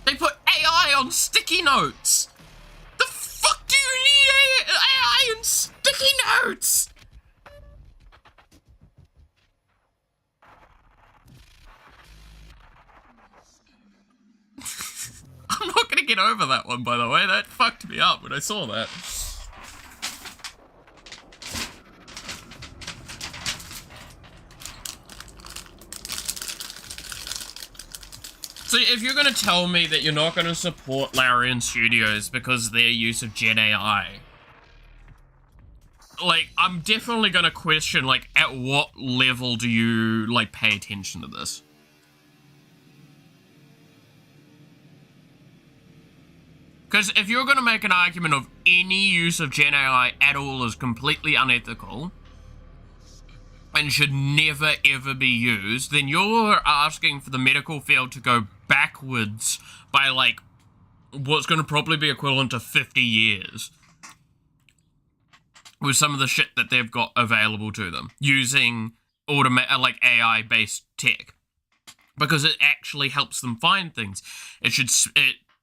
They put AI on sticky notes. you need AI and sticky notes? I'm not gonna get over that one, by the way. That fucked me up when I saw that. So if you're gonna tell me that you're not gonna support Larian Studios because of their use of Gen AI, like, I'm definitely gonna question, like, at what level do you, like, pay attention to this? Because if you're gonna make an argument of any use of Gen AI at all is completely unethical and should never ever be used, then you're asking for the medical field to go backwards by, like, what's going to probably be equivalent to 50 years with some of the shit that they've got available to them using like AI-based tech, because it actually helps them find things. It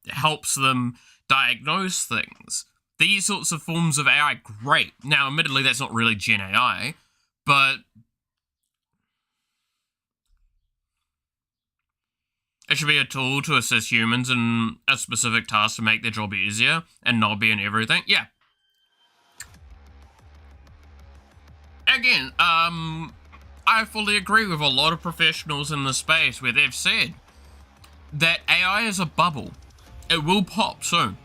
helps them diagnose things. These sorts of forms of AI, great. Now, admittedly, that's not really Gen AI, but it should be a tool to assist humans in a specific task to make their job easier and not be in everything. Yeah. Again, I fully agree with a lot of professionals in the space where they've said that AI is a bubble. It will pop soon.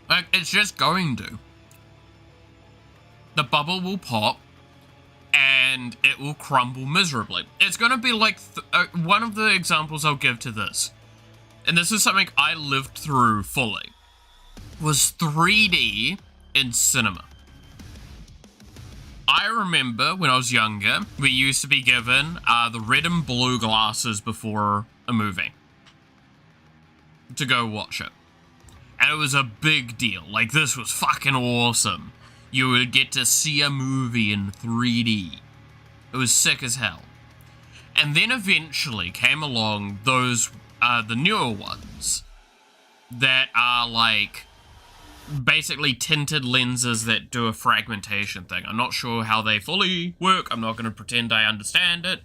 Like, it's just going to. The bubble will pop, and it will crumble miserably. It's going to be like, one of the examples I'll give to this, and this is something I lived through fully, was 3D in cinema. I remember when I was younger, we used to be given the red and blue glasses before a movie to go watch it. And it was a big deal. Like, this was fucking awesome. You would get to see a movie in 3D. It was sick as hell. And then eventually came along those, the newer ones that are like basically tinted lenses that do a fragmentation thing. I'm not sure how they fully work. I'm not going to pretend I understand it.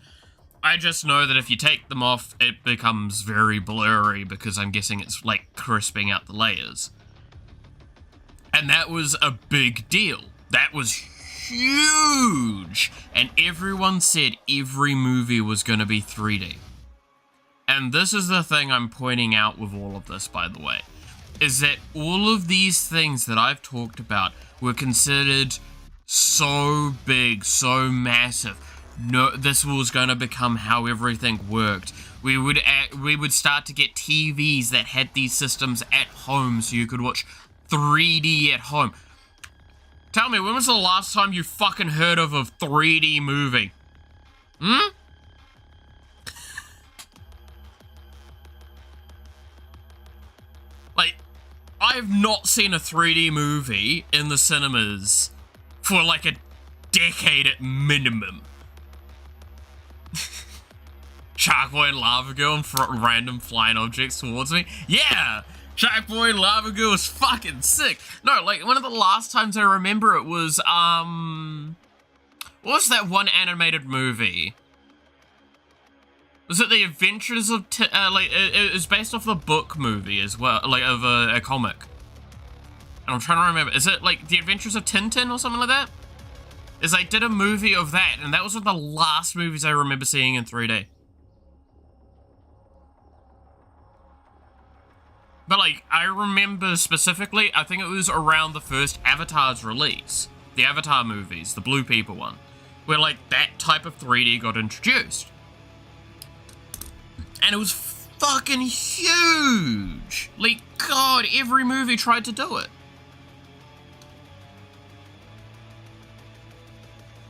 I just know that if you take them off, it becomes very blurry because I'm guessing it's like crisping out the layers. And that was a big deal. That was huge. And everyone said every movie was going to be 3D. And this is the thing I'm pointing out with all of this, by the way, is that all of these things that I've talked about were considered so big, so massive. No, this was going to become how everything worked. We would start to get TVs that had these systems at home so you could watch 3D at home. Tell me, when was the last time you fucking heard of a 3D movie? Hmm? Like, I've not seen a 3D movie in the cinemas for like a decade at minimum. Shark Boy and Lava Girl and random flying objects towards me. Yeah! Shark Boy and Lava Girl was fucking sick. No, like, one of the last times I remember it was, what was that one animated movie? Was it The Adventures of, it was based off the book movie as well, like, of a comic. And I'm trying to remember, is it, like, The Adventures of Tintin or something like that? Is they did a movie of that, and that was one of the last movies I remember seeing in 3D. But, like, I remember specifically, I think it was around the first Avatar's release. The Avatar movies, the Blue People one. Where, like, that type of 3D got introduced. And it was fucking huge! Like, God, every movie tried to do it.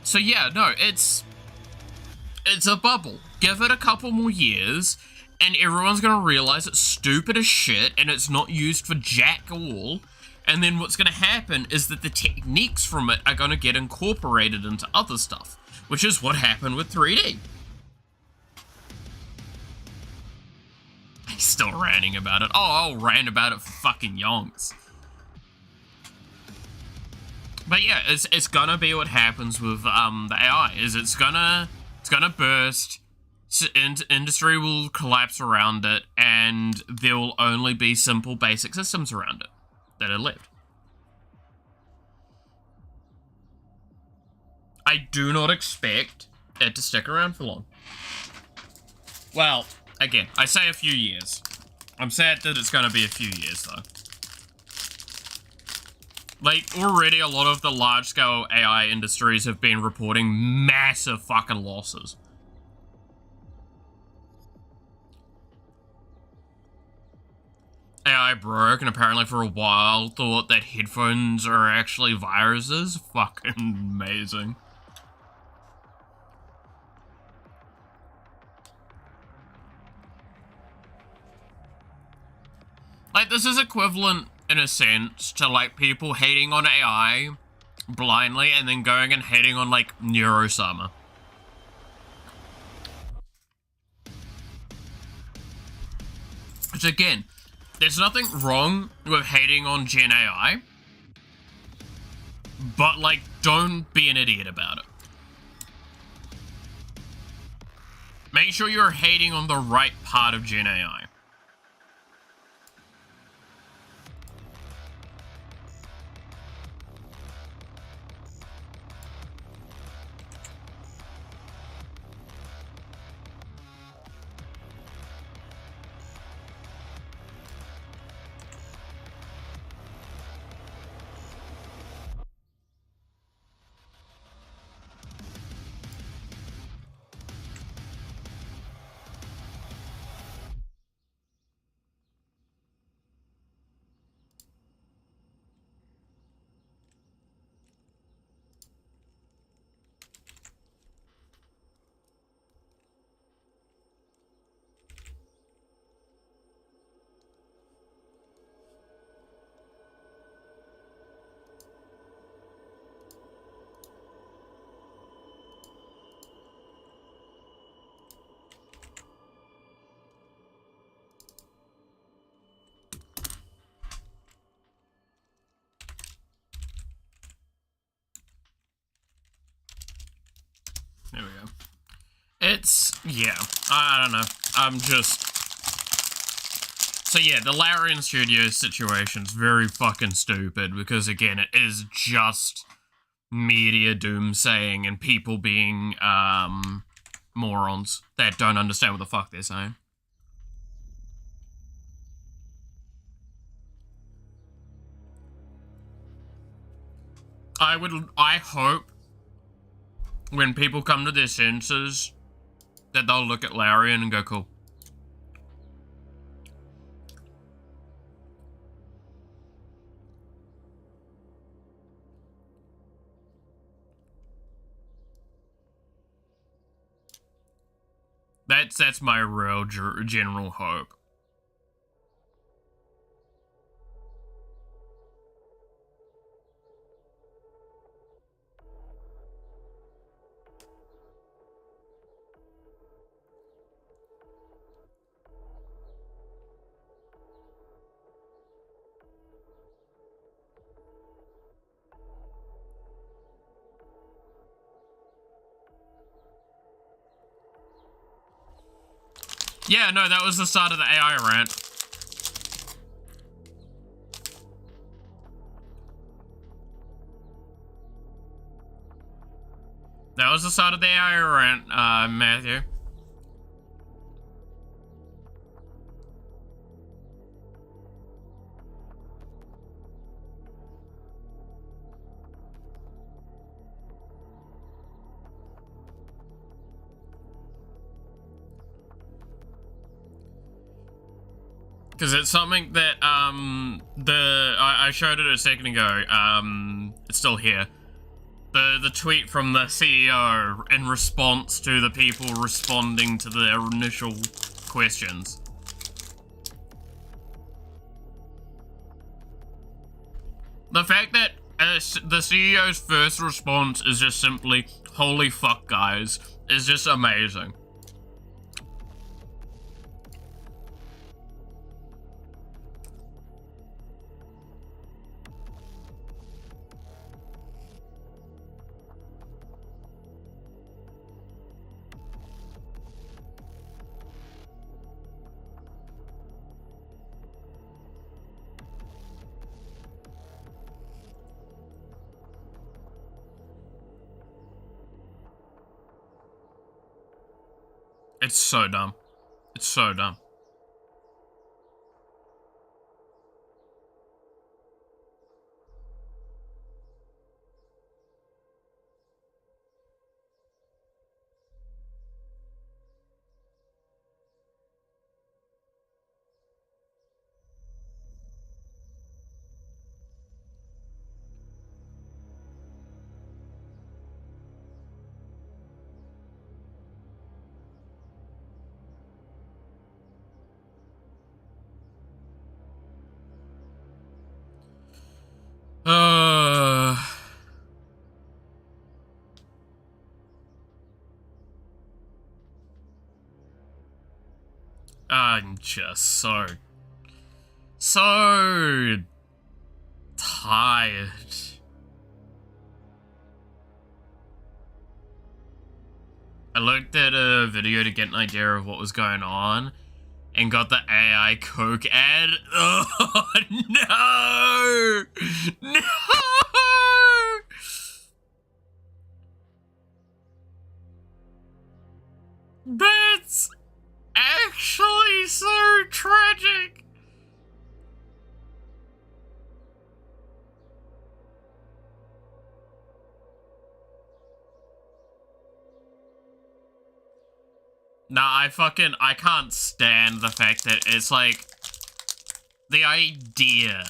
So, yeah, no, it's a bubble. Give it a couple more years, and everyone's gonna realize it's stupid as shit and it's not used for jack all. And then what's gonna happen is that the techniques from it are gonna get incorporated into other stuff, which is what happened with 3D. still ranting about it. Oh, I'll rant about it for fucking yonks. But yeah, it's gonna be what happens with the AI. It's gonna burst. Industry will collapse around it, and there will only be simple, basic systems around it that are left. I do not expect it to stick around for long. Well, again, I say a few years. I'm sad that it's gonna be a few years, though. Like, already a lot of the large-scale AI industries have been reporting massive fucking losses. AI broke, and apparently for a while thought that headphones are actually viruses. Fucking amazing. Like, this is equivalent, in a sense, to, like, people hating on AI blindly and then going and hating on, like, Neurosummer. Which, again, there's nothing wrong with hating on Gen AI, but, like, don't be an idiot about it. Make sure you're hating on the right part of Gen AI. There we go. It's, yeah, I don't know. I'm just... So yeah, the Larian Studios situation's very fucking stupid because, again, it is just media doomsaying and people being, morons that don't understand what the fuck they're saying. I hope when people come to their senses that they'll look at Larian and go, cool. That's my real general hope. Yeah, no, that was the start of the AI rant. That was the start of the AI rant, Matthew. Because it's something that, I showed it a second ago, it's still here. The tweet from the CEO in response to the people responding to the initial questions. The fact that the CEO's first response is just simply, "Holy fuck, guys," is just amazing. It's so dumb. It's so dumb. I'm just so tired. I looked at a video to get an idea of what was going on and got the AI Coke ad. Oh, no! No! That's actually so tragic. Nah, I can't stand the fact that it's like, the idea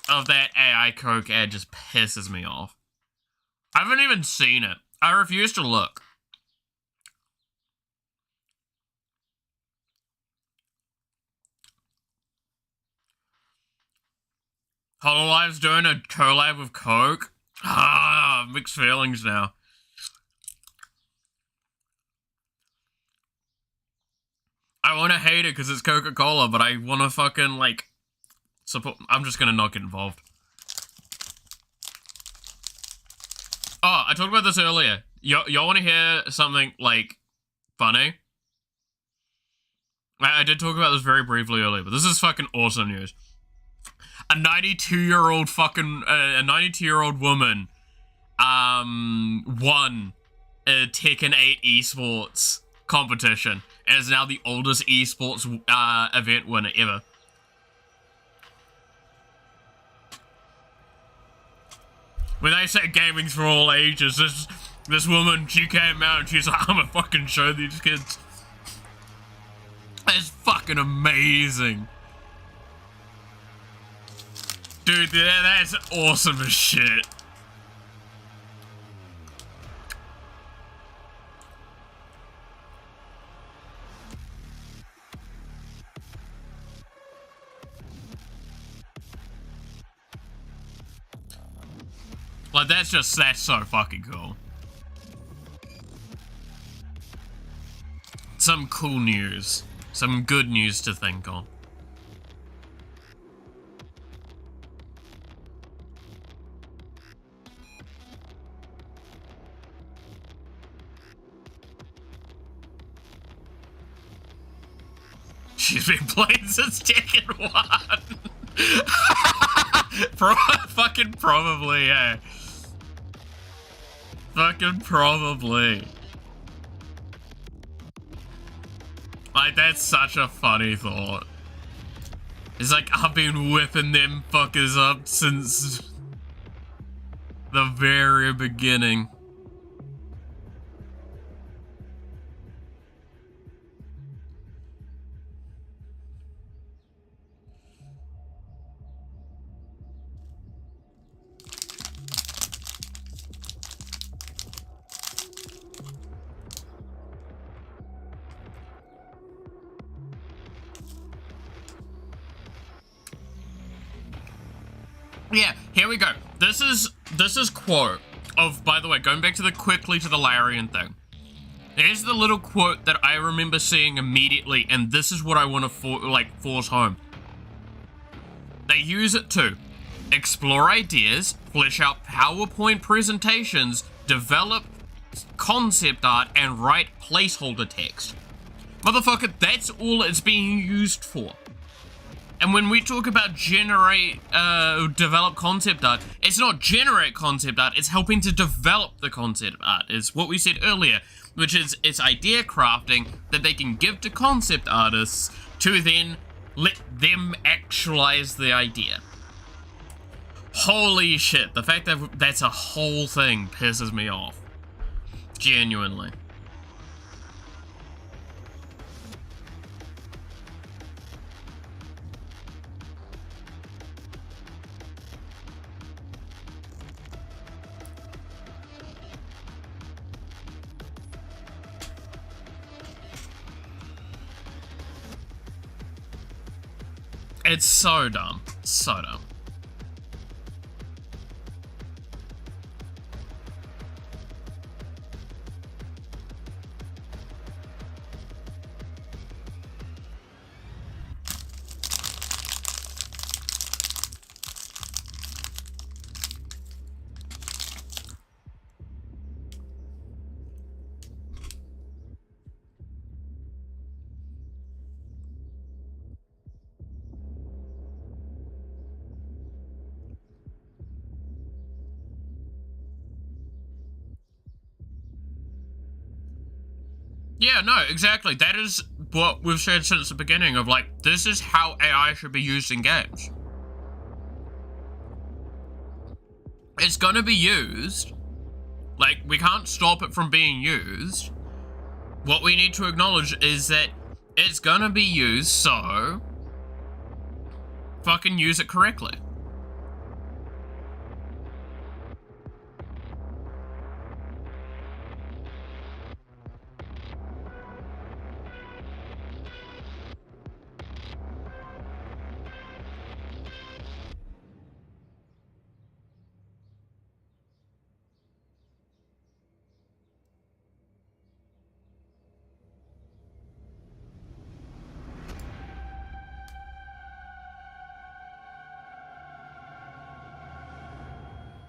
of that AI Coke ad just pisses me off. I haven't even seen it. I refuse to look. Hololive's doing a collab with Coke? Ah, mixed feelings now. I want to hate it because it's Coca-Cola, but I want to fucking, like, support. I'm just gonna not get involved. Oh, I talked about this earlier. Y'all want to hear something, like, funny? I did talk about this very briefly earlier, but this is fucking awesome news. A 92-year-old fucking, a 92-year-old woman, won a Tekken 8 esports competition and is now the oldest esports event winner ever. When they say gaming's for all ages, this woman, she came out and she's like, I'm gonna fucking show these kids. It's fucking amazing. Dude, that's awesome as shit. Like, that's so fucking cool. Some cool news. Some good news to think on. She's been playing since Tekken 1. Fucking probably, yeah. Fucking probably. Like, that's such a funny thought. It's like, I've been whipping them fuckers up since the very beginning. Yeah, here we go. This is quote of, by the way, going back to quickly to the Larian thing. Here's the little quote that I remember seeing immediately, and this is what I want to force home. They use it to explore ideas, flesh out PowerPoint presentations, develop concept art, and write placeholder text. Motherfucker, that's all it's being used for. And when we talk about develop concept art, it's not generate concept art, it's helping to develop the concept art, is what we said earlier. which is it's idea crafting that they can give to concept artists to then let them actualize the idea. Holy shit, the fact that that's a whole thing pisses me off. Genuinely. It's so dumb. So dumb. Yeah, no, exactly. That is what we've said since the beginning of, like, this is how AI should be used in games. It's gonna be used. Like, we can't stop it from being used. What we need to acknowledge is that it's gonna be used, so fucking use it correctly.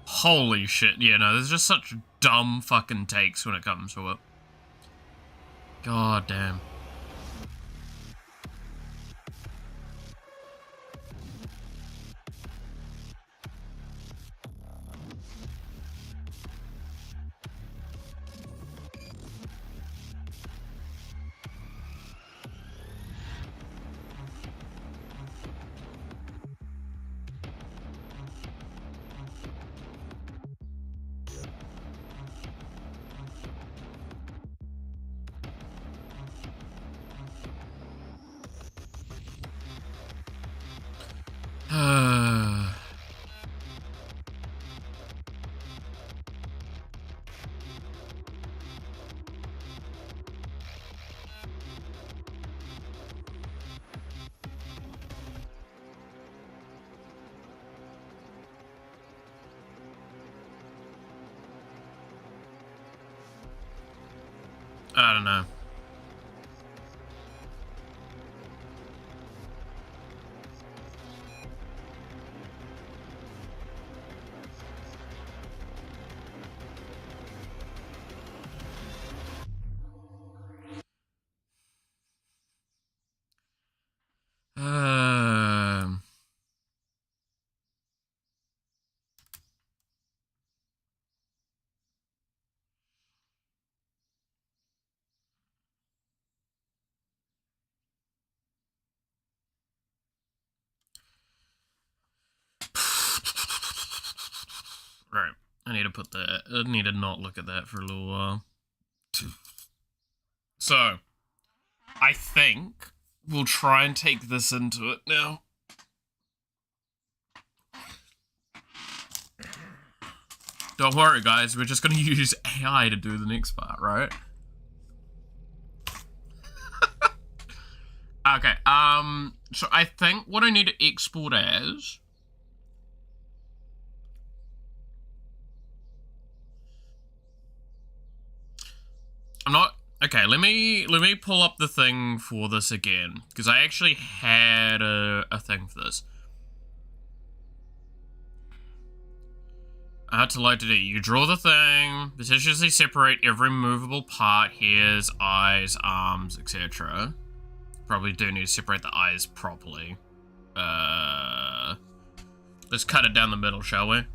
Holy shit, yeah, no, there's just such dumb fucking takes when it comes to it. God damn. I don't know. Right. I need to put that. I need to not look at that for a little while. So, I think we'll try and take this into it now. Don't worry, guys. We're just going to use AI to do the next part, right? Okay, so I think what I need to export as... I'm not... Okay, let me pull up the thing for this again, because I actually had a thing for this. I had to load it. You draw the thing, meticulously separate every movable part, hairs, eyes, arms, etc. Probably do need to separate the eyes properly. Let's cut it down the middle, shall we?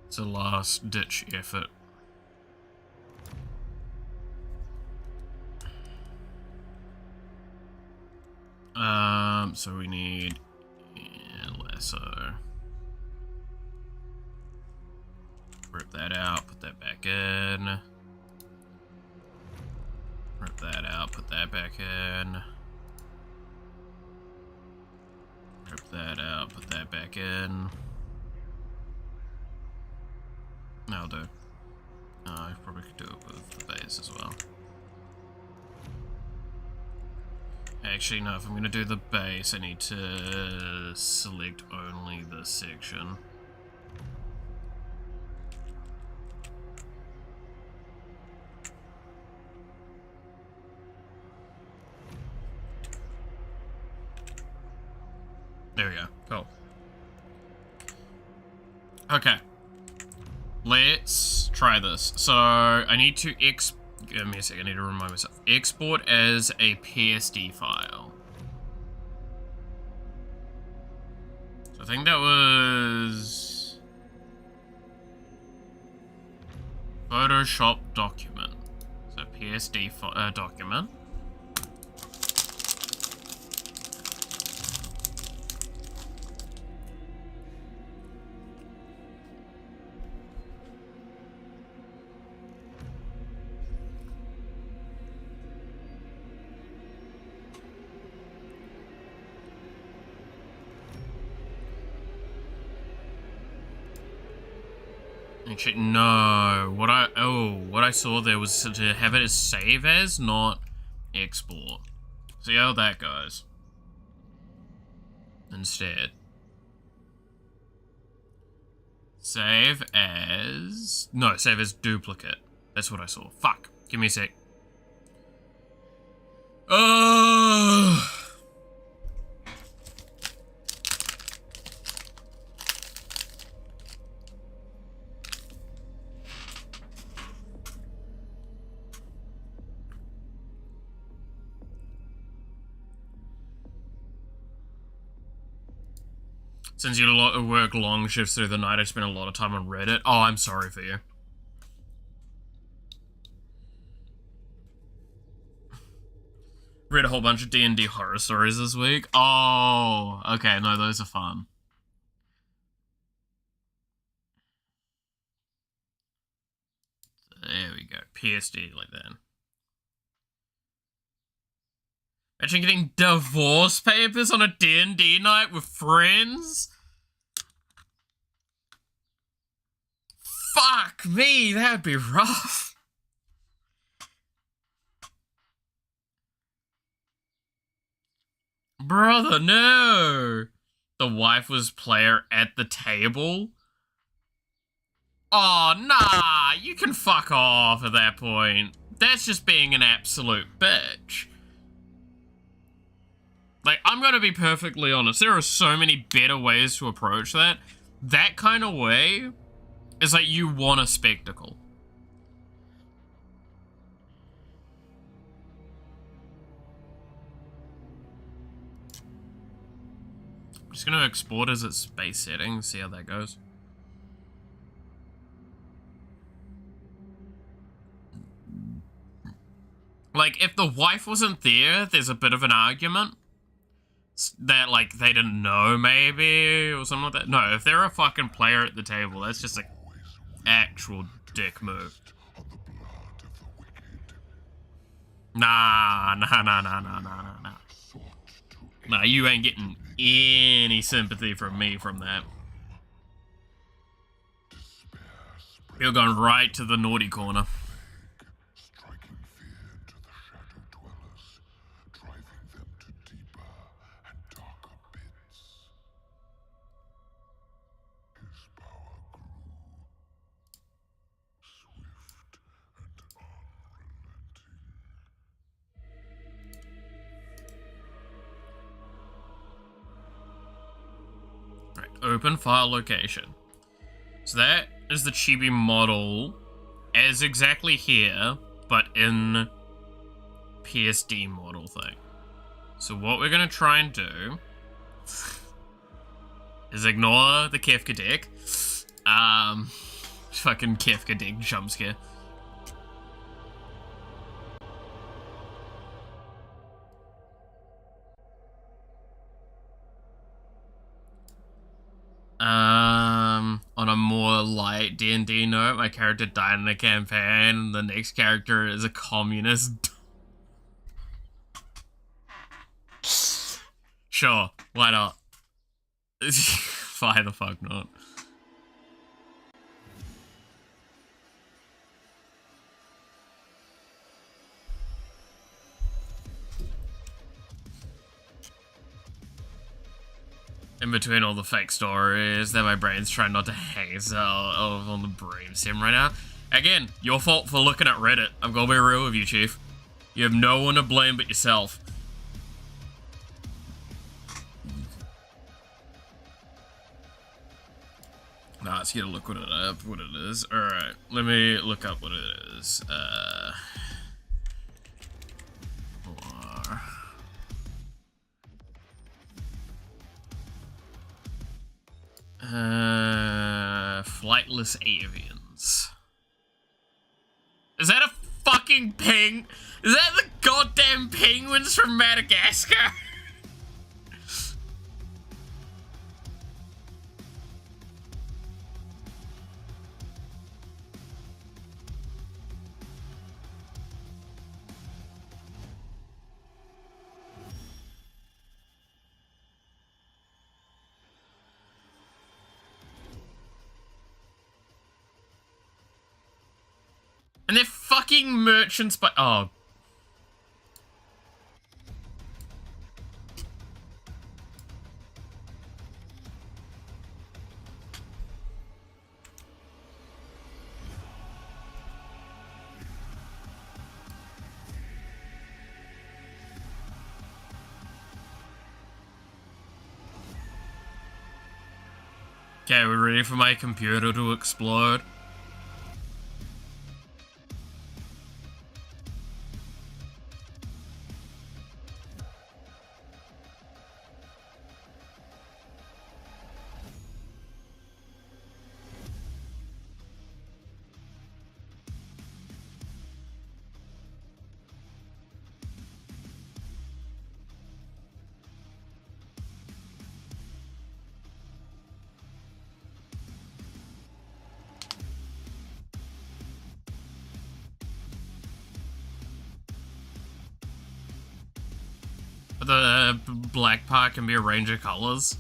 It's a last ditch effort. So we need lasso. Rip that out, put that back in. Rip that out, put that back in. Rip that out, put that back in. That'll do. I probably could do it with the base as well. Actually, no, if I'm gonna do the base, I need to select only this section. There we go. Cool. Okay. Let's try this. So, I need to give me a second, I need to remind myself. Export as a PSD file. So I think that was Photoshop document. So PSD document. Actually, no. What I saw there was to have it as save as, not export. See how that goes. Instead. Save as... No, save as duplicate. That's what I saw. Fuck. Give me a sec. Since you work long shifts through the night, I spend a lot of time on Reddit. Oh, I'm sorry for you. Read a whole bunch of D&D horror stories this week. Oh, okay, no, those are fun. There we go, PSD like that. Imagine getting divorce papers on a D&D night with friends? Fuck me, that'd be rough. Brother, no. The wife was player at the table? Oh, nah, you can fuck off at that point. That's just being an absolute bitch. Like, I'm gonna be perfectly honest, there are so many better ways to approach that. That kind of way is like you want a spectacle. I'm just gonna export as its base settings, see how that goes. Like, if the wife wasn't there, there's a bit of an argument. That, like, they didn't know, maybe, or something like that. No, if they're a fucking player at the table, that's just, like, actual dick move. Nah. Nah, you ain't getting any sympathy from me from that. You're going right to the naughty corner. Open file location. So that is the chibi model as exactly here, but in PSD model thing. So what we're gonna try and do is ignore the Kefka deck. Fucking Kefka deck jump scare. On a more light D&D note, my character died in a campaign, and the next character is a communist. Sure, why not? Why the fuck not? In between all the fake stories that my brain's trying not to hang itself on the brain sim right now. Again, your fault for looking at Reddit. I'm gonna be real with you, Chief. You have no one to blame but yourself. Nah, let's get a look what it is. Alright, let me look up what it is. Flightless avians. Is that a fucking ping? Is that the goddamn penguins from Madagascar? And they're fucking merchants by— oh. Okay, we're ready for my computer to explode. The black part can be a range of colors.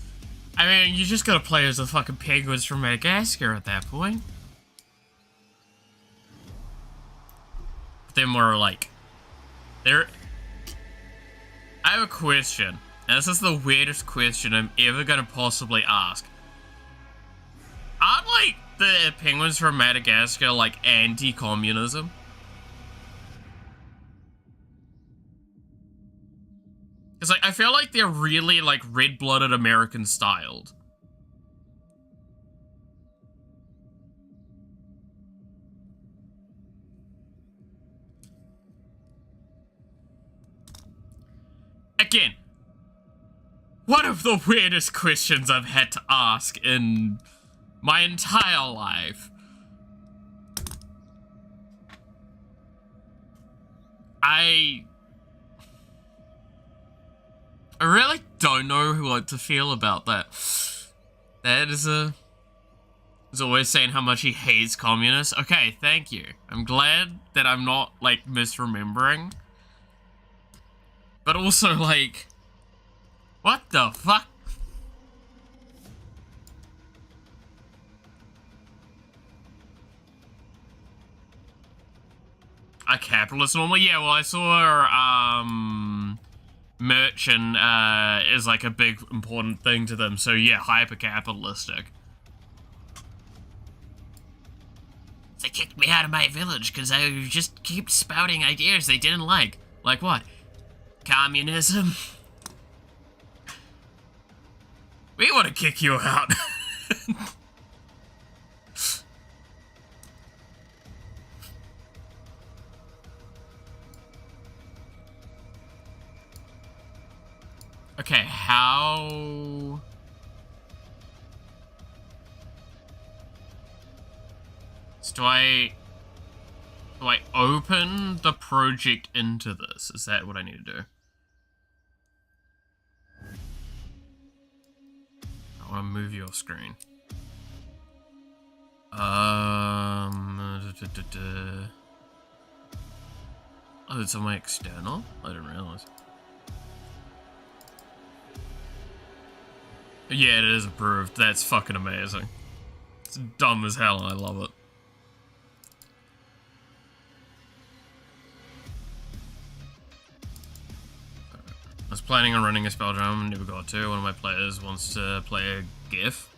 I mean, you just gotta play as the fucking penguins from Madagascar at that point. But they're more like... I have a question, and this is the weirdest question I'm ever gonna possibly ask. Aren't, like, the penguins from Madagascar, like, anti-communism? Because, like, I feel like they're really, like, red-blooded American styled. Again, one of the weirdest questions I've had to ask in my entire life. I really don't know what to feel about that. That is he's always saying how much he hates communists. Okay, thank you. I'm glad that I'm not, like, misremembering. But also, like, what the fuck? A capitalist normally? Yeah, well, I saw, merchant is like a big important thing to them, so yeah, hyper-capitalistic. They kicked me out of my village because I just keep spouting ideas they didn't like. Like what? Communism? We want to kick you out. Okay, how... So do I open the project into this? Is that what I need to do? I want to move your screen. Oh, it's on my external? I didn't realize. Yeah, it is approved. That's fucking amazing. It's dumb as hell and I love it. I was planning on running a spell drum, never got to. One of my players wants to play a GIF.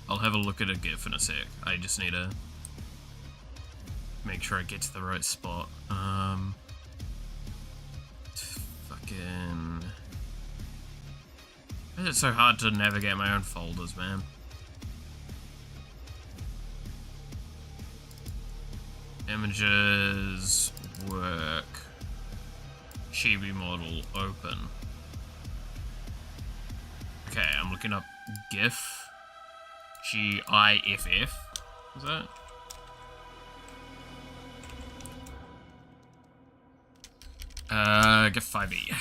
I'll have a look at a GIF in a sec. I just need to make sure I get to the right spot. Fucking... Why is it so hard to navigate my own folders, man? Images, work, chibi model, open. Okay, I'm looking up GIF. G-I-F-F. Is that? GIF 5e.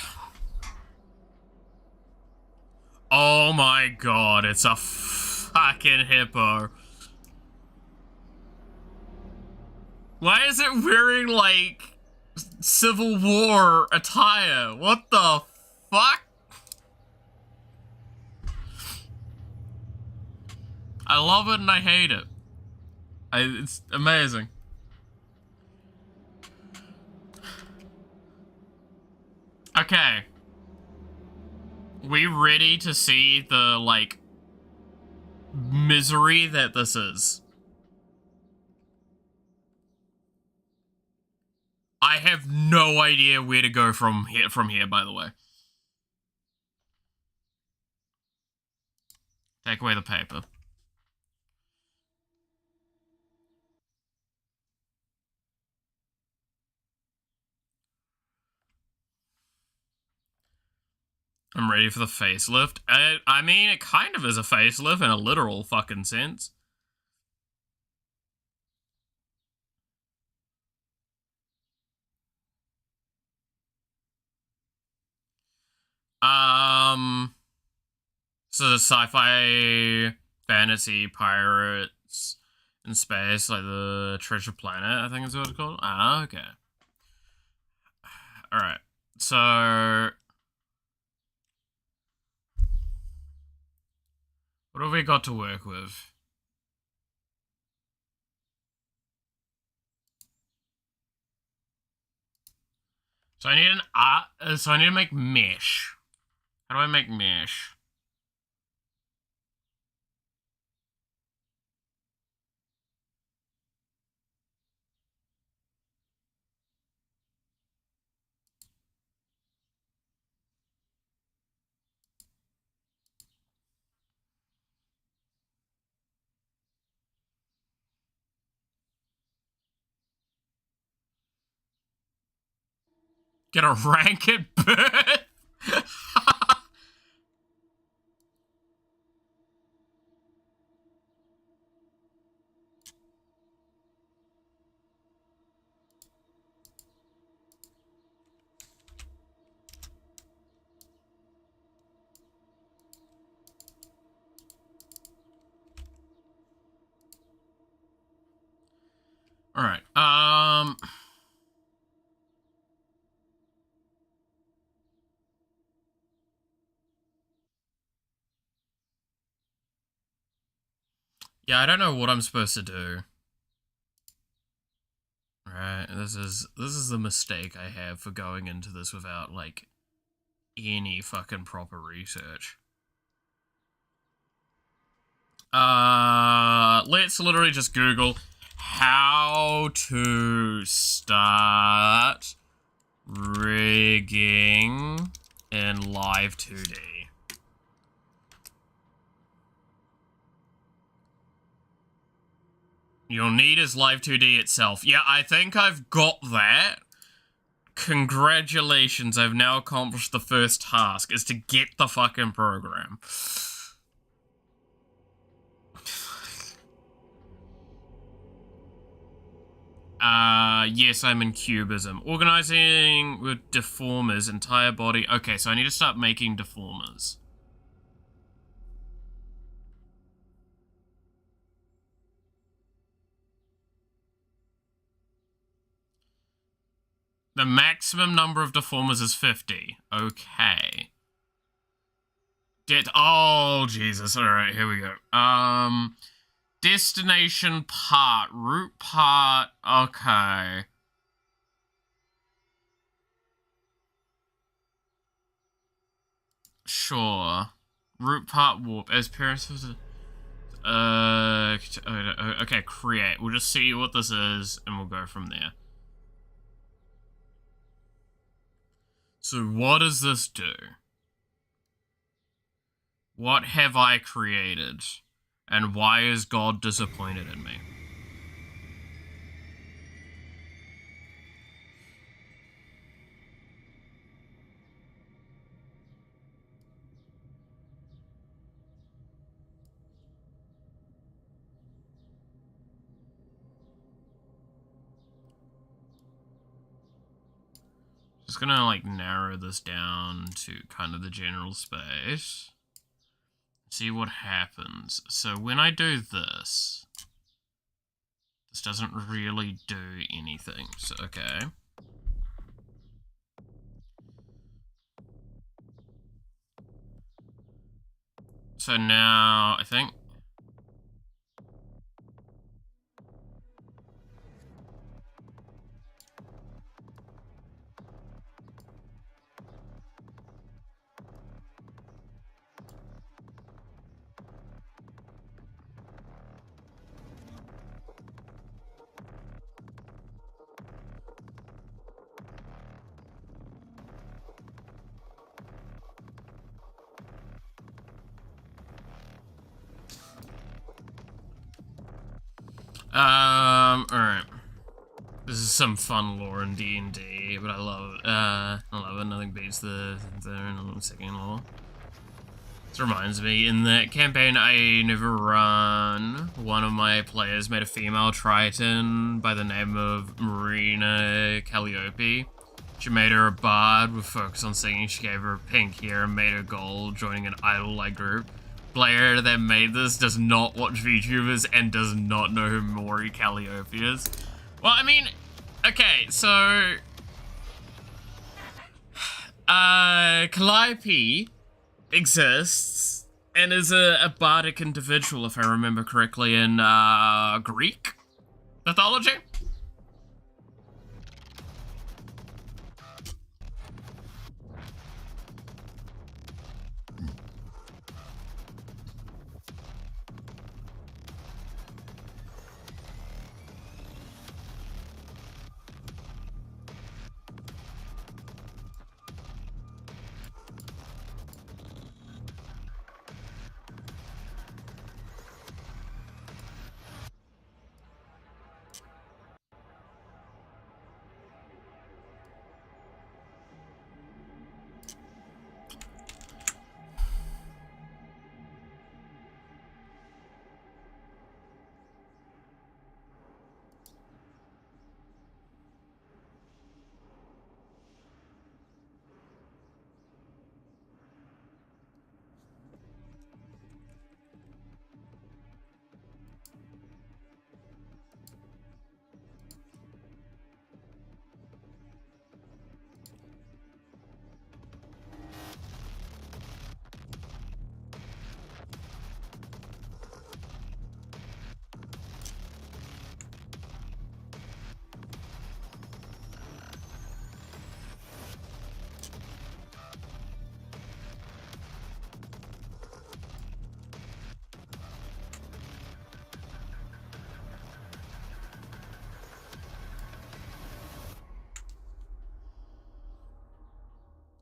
Oh my god, it's a fucking hippo. Why is it wearing, like, Civil War attire? What the fuck? I love it and I hate it. It's amazing. Okay. We ready to see the, like, misery that this is? I have no idea where to go from here, by the way. Take away the paper. I'm ready for the facelift. I mean, it kind of is a facelift in a literal fucking sense. So the sci-fi fantasy pirates in space, like the Treasure Planet, I think is what it's called. Ah, okay. Alright, so... what have we got to work with? So I need so I need to make mesh. How do I make mesh? Get a rank at birth? Alright, yeah, I don't know what I'm supposed to do. Right, this is the mistake I have for going into this without, like, any fucking proper research. Let's literally just Google how to start rigging in Live 2D. You'll need is Live 2D itself. Yeah, I think I've got that. Congratulations, I've now accomplished the first task, is to get the fucking program. Yes, I'm in cubism. Organizing with deformers, entire body. Okay, so I need to start making deformers. The maximum number of deformers is 50. Okay. Oh, Jesus. Alright, here we go. Destination part. Route part. Okay. Sure. Route part warp. As parents... okay, create. We'll just see what this is, and we'll go from there. So what does this do? What have I created? And why is God disappointed in me? Just gonna like narrow this down to kind of the general space. See what happens. So when I do this, this doesn't really do anything. So okay. So now I think alright. This is some fun lore in D&D, but I love it. I love it. Nothing beats the second level. This reminds me, in that campaign I never run, one of my players made a female Triton by the name of Marina Calliope. She made her a bard with focus on singing. She gave her pink hair and made her gold, joining an idol-like group. Player that made this does not watch VTubers and does not know who Mori Calliope is. Well, I mean, okay, so... Calliope exists and is a bardic individual, if I remember correctly, in Greek mythology.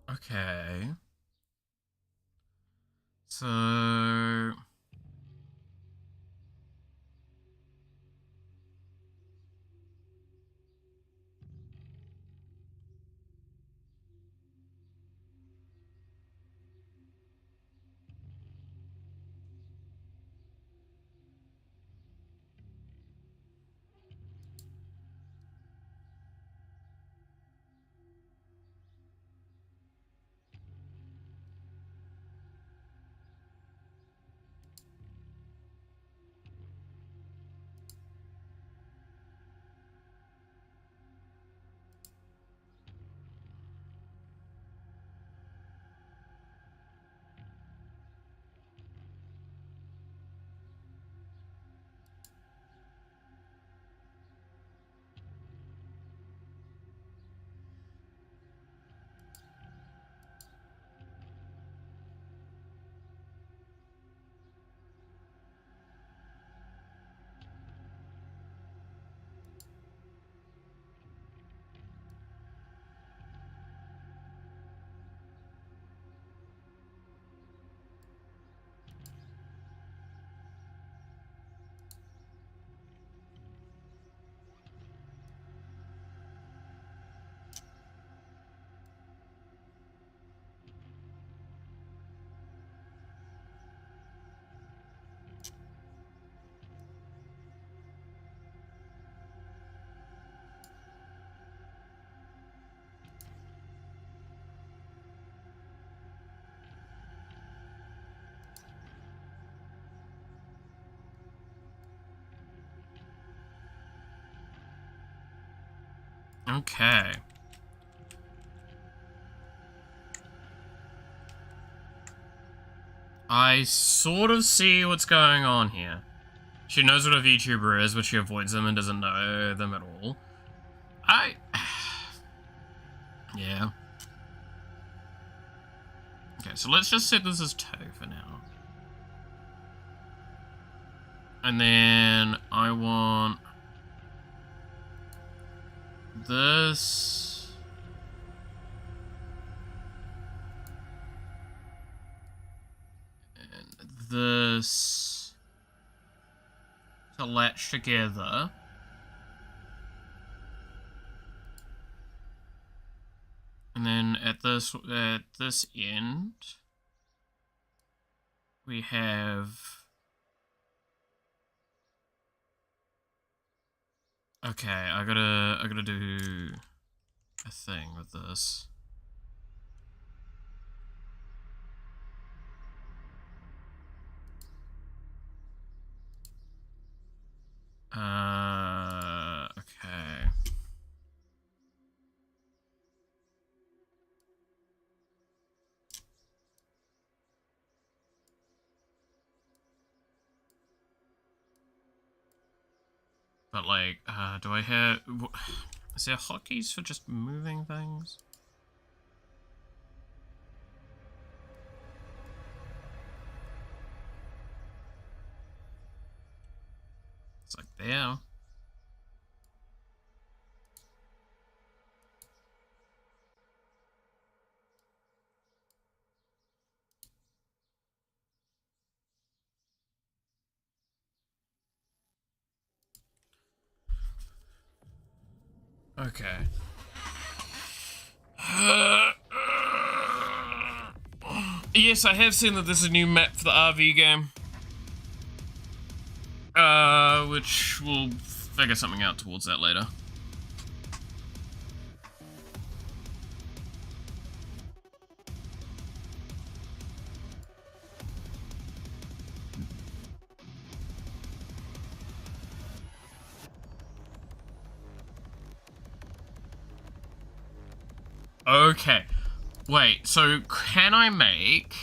Okay. So... Okay. I sort of see what's going on here. She knows what a VTuber is, but she avoids them and doesn't know them at all. Yeah. Okay, so let's just set this as 2 for now. And then I want this. And this to latch together. And then at this end, we have. Okay, I gotta do a thing with this. Okay. But like, do I have... Is there hotkeys for just moving things? It's like there. Okay. Yes, I have seen that there's a new map for the RV game. Which we'll figure something out towards that later. Okay. Wait, so can I make...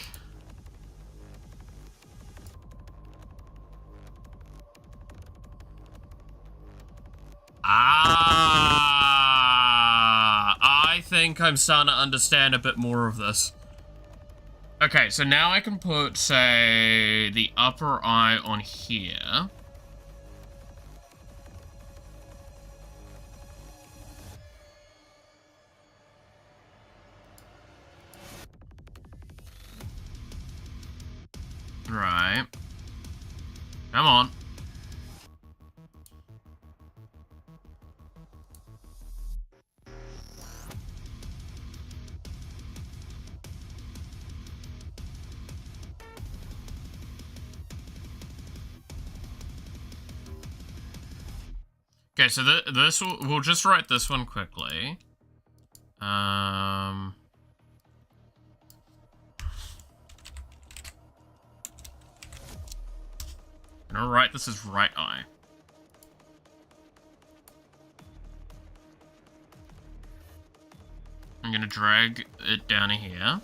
I think I'm starting to understand a bit more of this. Okay, so now I can put, say, the upper eye on here. Right. Come on. Okay, so this we'll just write this one quickly. I'm gonna write this as right eye. I'm gonna drag it down to here.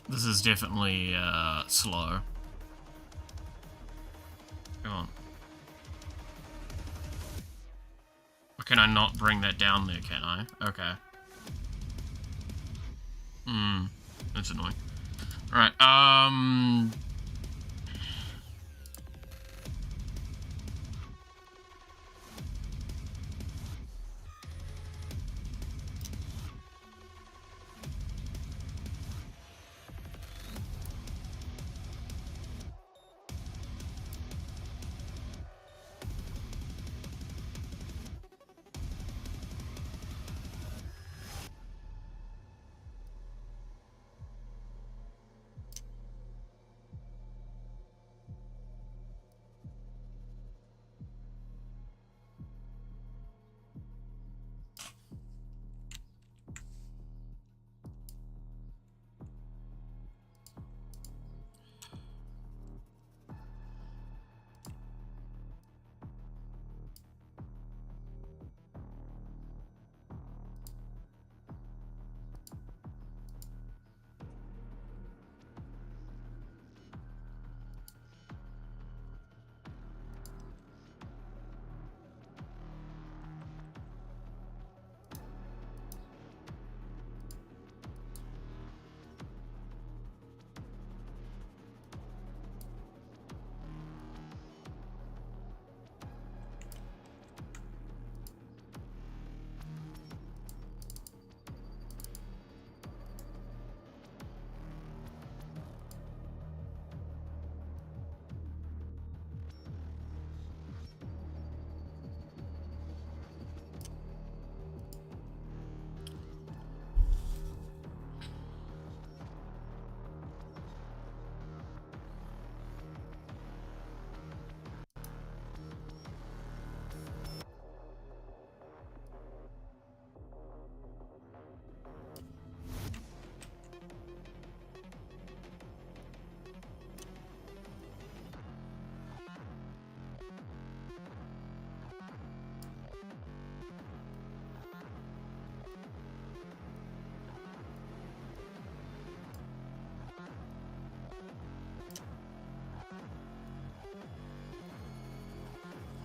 This is definitely slow. Come on. Or can I not bring that down there, can I? Okay. That's annoying. Alright,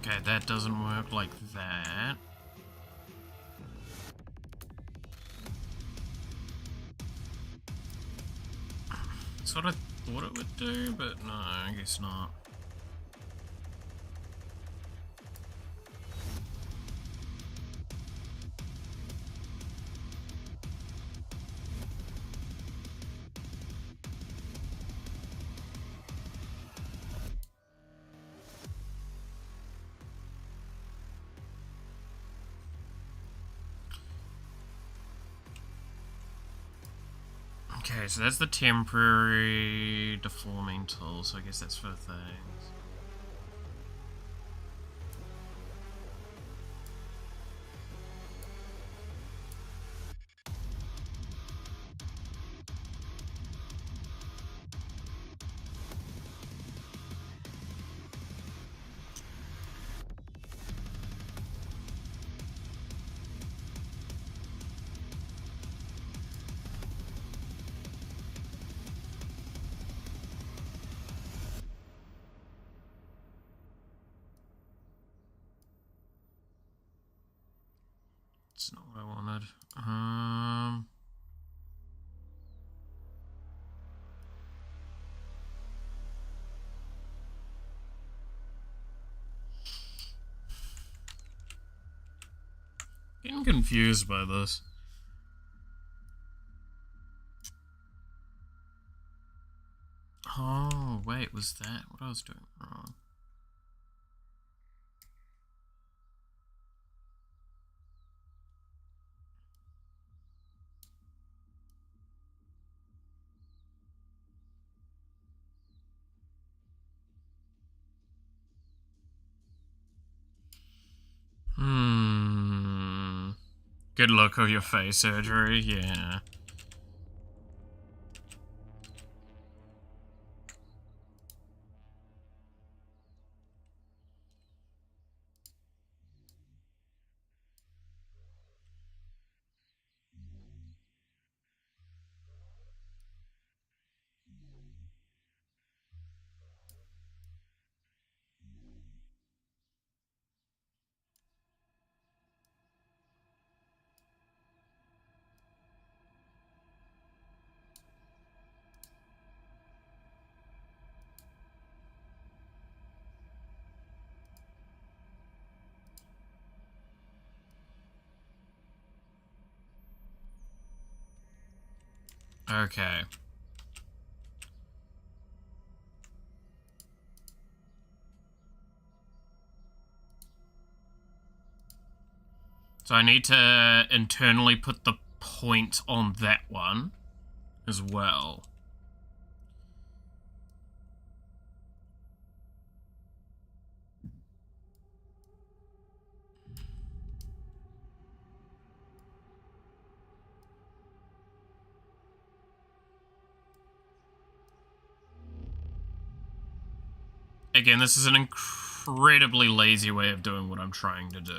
Okay, that doesn't work like that. That's what I thought it would do, but no, I guess not. Okay, so that's the temporary deforming tool, so I guess that's for things. That's not what I wanted. Getting confused by this. Oh, wait, was that what I was doing wrong? Good luck with your face surgery, yeah. Okay. So I need to internally put the point on that one as well. Again, this is an incredibly lazy way of doing what I'm trying to do.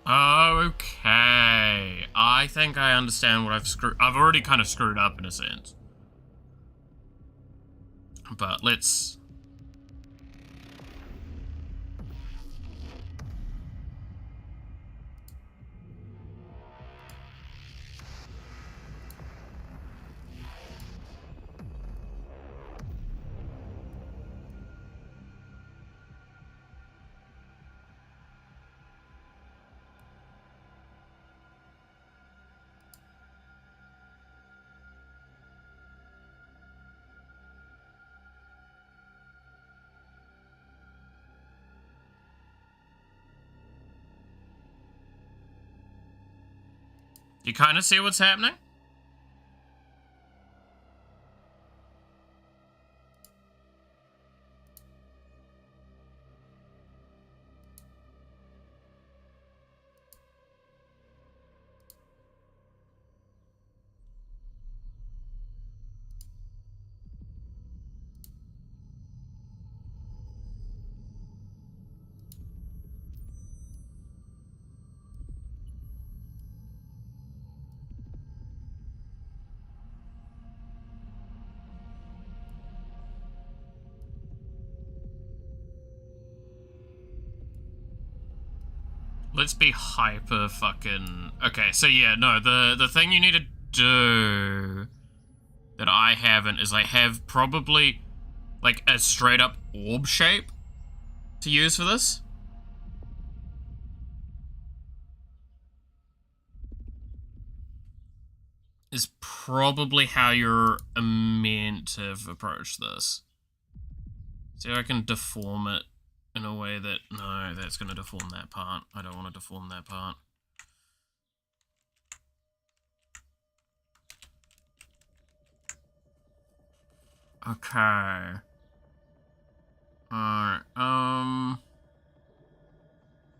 Okay. I think I understand what I've already kind of screwed up in a sense. But let's... You kind of see what's happening? let's be hyper fucking... Okay, so yeah, no, the thing you need to do that I haven't is I have probably, like, a straight up orb shape to use for this. Is probably how you're meant to have approached this. See, I can deform it in a way that... No, that's going to deform that part. I don't want to deform that part. Okay. Alright, am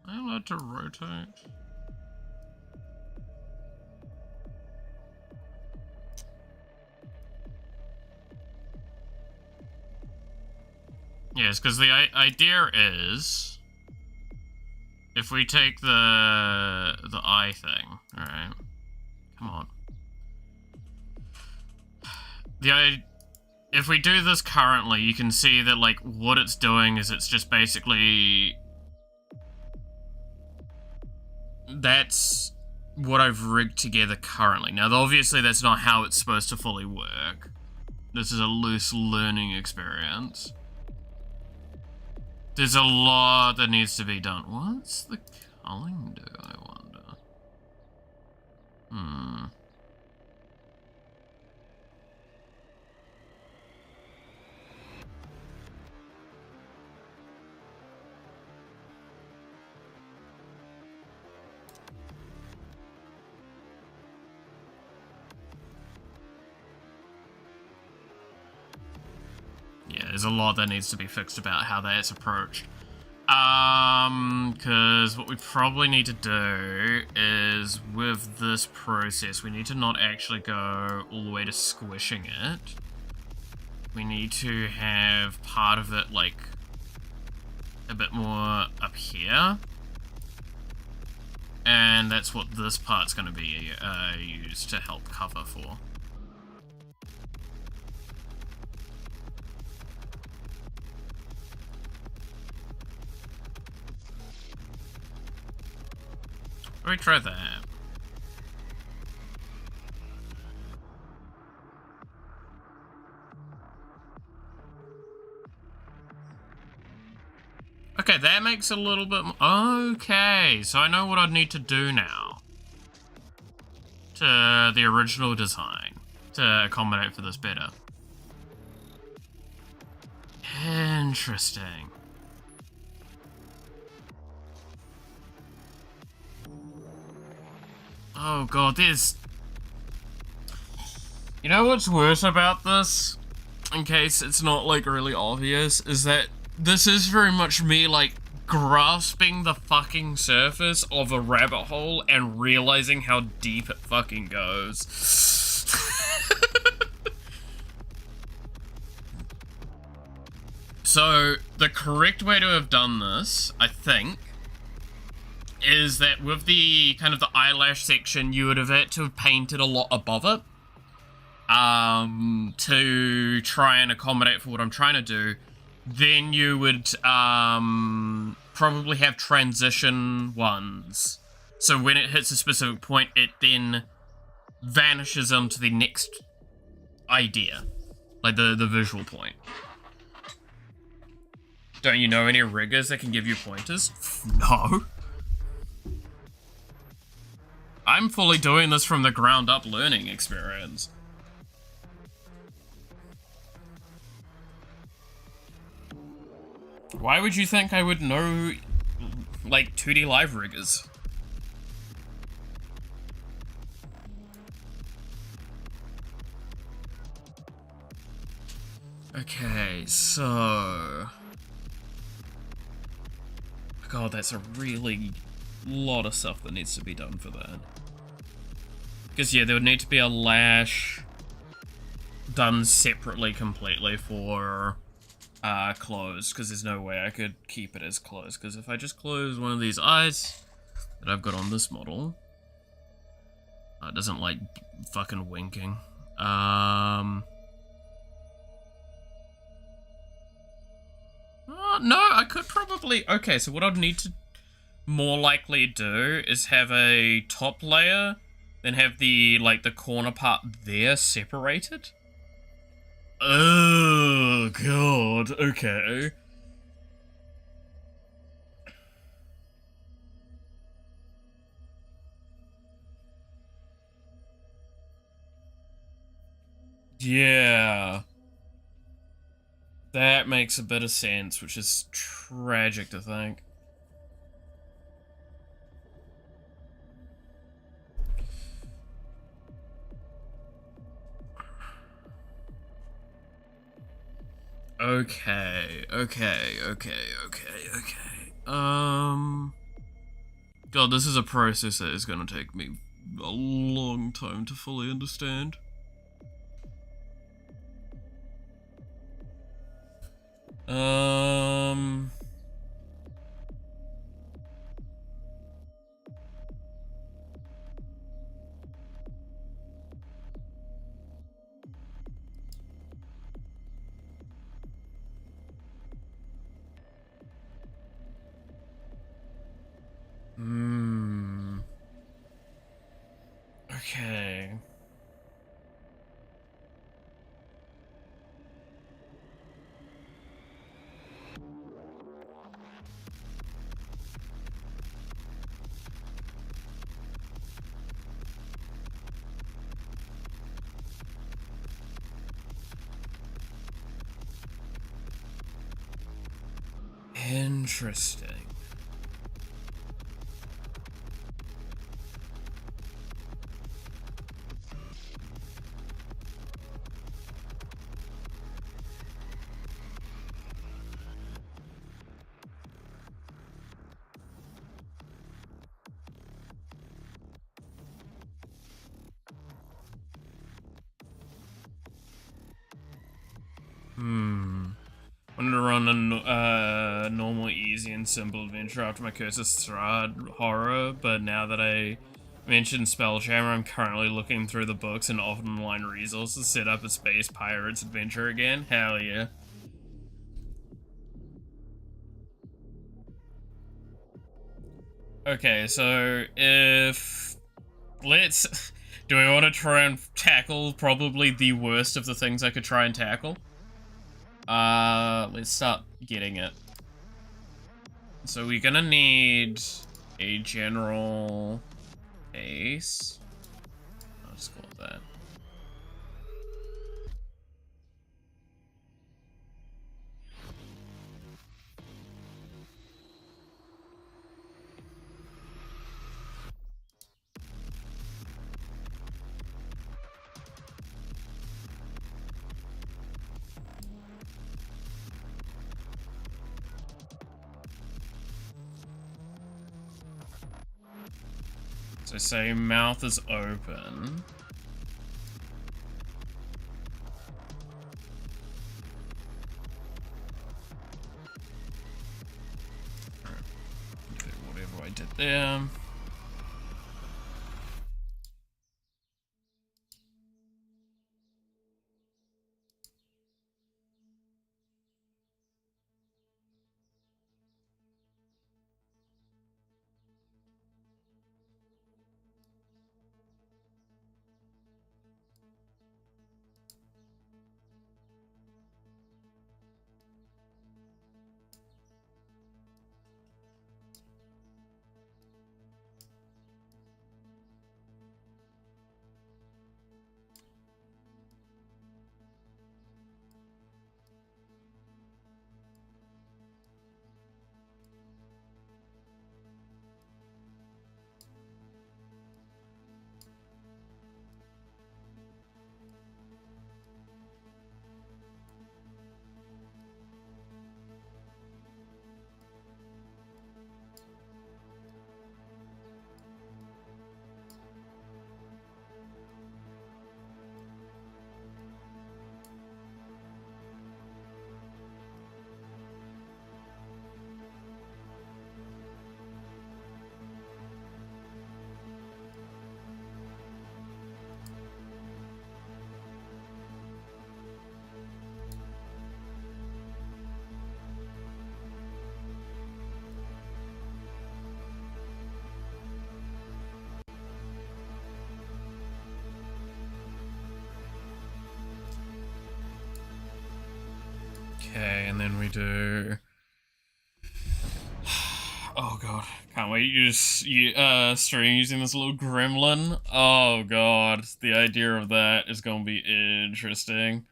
I allowed to rotate? Yes, because the idea is, if we take the eye thing, alright, come on. If we do this currently, you can see that, like, what it's doing is it's just basically... That's what I've rigged together currently. Now, obviously, that's not how it's supposed to fully work. This is a loose learning experience. There's a lot that needs to be done. What's the culling do, I wonder? Yeah, there's a lot that needs to be fixed about how that's approached. Because what we probably need to do is, with this process, we need to not actually go all the way to squishing it. We need to have part of it, like, a bit more up here. And that's what this part's going to be used to help cover for. Let me try that. Okay, that makes a little bit more... Okay, so I know what I'd need to do now to the original design to accommodate for this better. Interesting. Oh god, there's... You know what's worse about this? In case it's not, like, really obvious, is that this is very much me, like, grasping the fucking surface of a rabbit hole and realizing how deep it fucking goes. So, the correct way to have done this, I think, is that with the kind of the eyelash section, you would have had to have painted a lot above it to try and accommodate for what I'm trying to do. Then you would probably have transition ones. So when it hits a specific point, it then vanishes onto the next idea, like the visual point. Don't you know any riggers that can give you pointers? No. I'm fully doing this from the ground up learning experience. Why would you think I would know, like, 2D live riggers? Okay, so... God, that's a really lot of stuff that needs to be done for that. Because, yeah, there would need to be a lash done separately completely for closed, because there's no way I could keep it as closed. Because if I just close one of these eyes that I've got on this model, it doesn't like fucking winking. No, I could probably... Okay, so what I'd need to more likely do is have a top layer, then have the, like, the corner part there separated. Oh, God, okay. Yeah. That makes a bit of sense, which is tragic to think. Okay. God, this is a process that is gonna take me a long time to fully understand. Um... Hmm. Okay. Interesting. Wanted to run a normal, easy, and simple adventure after my Curses Strahd horror, but now that I mentioned Spelljammer, I'm currently looking through the books and offline resources to set up a Space Pirates adventure again. Hell yeah. Okay, so if... Let's... Do we want to try and tackle probably the worst of the things I could try and tackle? Let's start getting it. So we're gonna need a general base. I'll just call it that. So say mouth is open. Do whatever I did there. Okay, and then we do... Oh god, can't wait. You stream using this little gremlin. Oh god, the idea of that is gonna be interesting.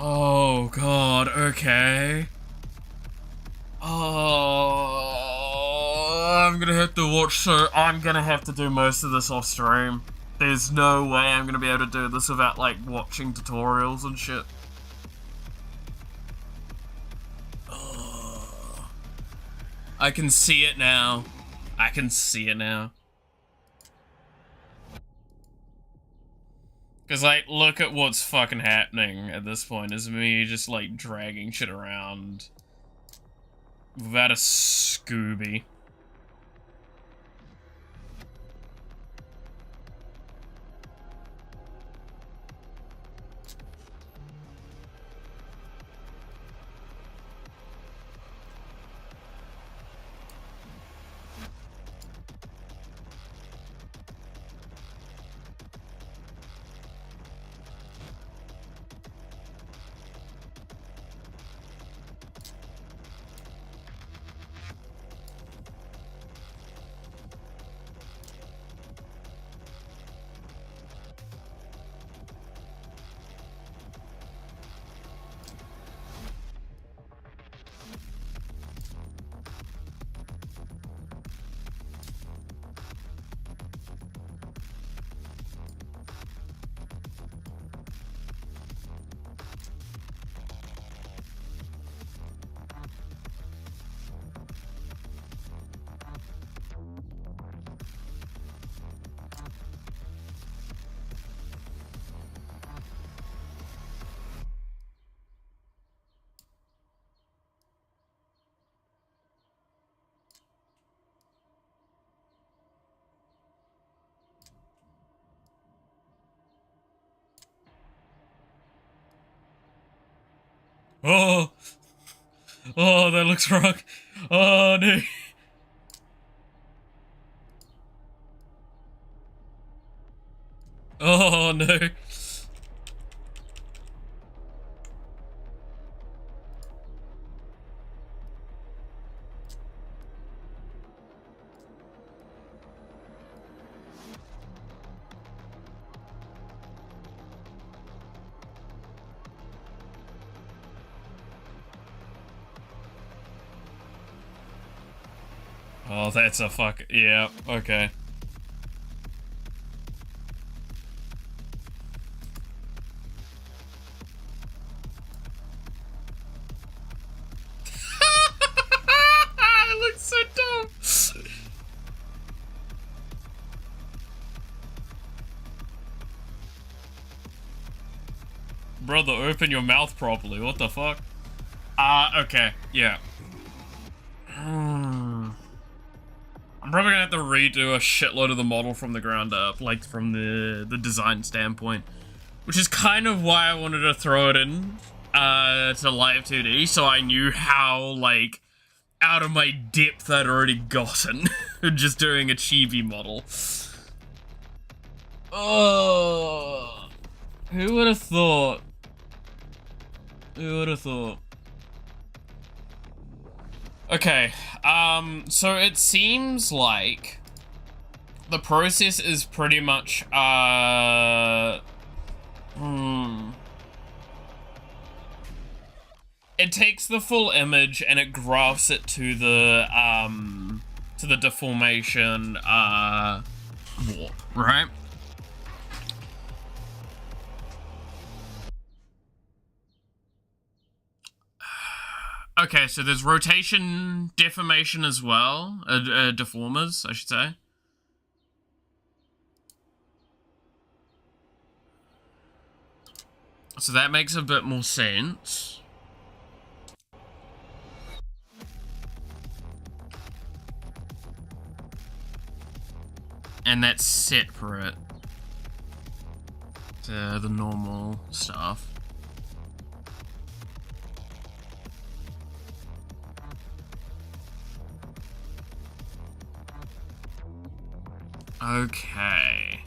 Oh god, okay. Oh, I'm gonna have to watch, so I'm gonna have to do most of this off stream. There's no way I'm gonna be able to do this without, like, watching tutorials and shit. Oh, I can see it now. I can see it now. Because, like, look at what's fucking happening at this point, is me just, like, dragging shit around without a Scooby. Oh! Oh, that looks wrong. Oh, no. Oh, no. Oh, that's a fuck. Yeah, okay. It looks so dumb. Brother, open your mouth properly. What the fuck? Okay. Yeah. I'm probably gonna have to redo a shitload of the model from the ground up, like from the design standpoint, which is kind of why I wanted to throw it in to Live 2D, so I knew how, like, out of my depth I'd already gotten just doing a chibi model. Oh, who would have thought Who would have thought? Okay, so it seems like the process is pretty much, it takes the full image and it grafts it to the deformation, warp, right? Okay, so there's rotation deformation as well, deformers, I should say. So that makes a bit more sense. And that's separate to the normal stuff. Okay.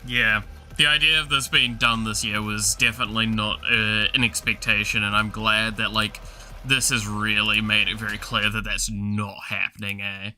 Yeah, the idea of this being done this year was definitely not an expectation, and I'm glad that, like, this has really made it very clear that that's not happening, eh?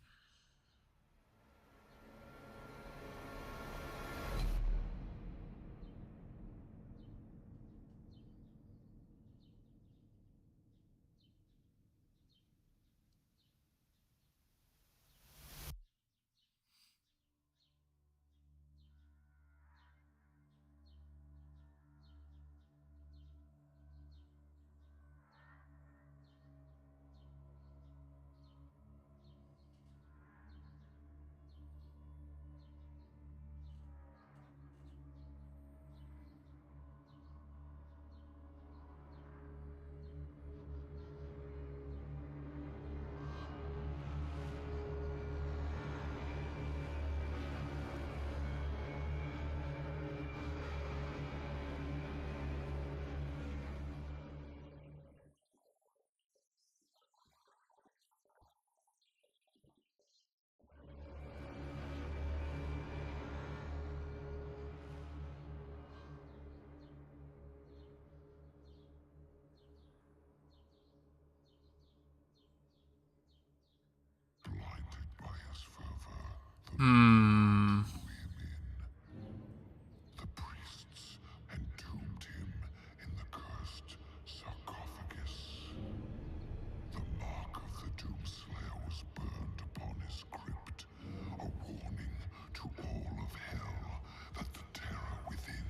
The priests entombed him in the cursed sarcophagus. The mark of the Doomslayer was burned upon his crypt, a warning to all of hell that the terror within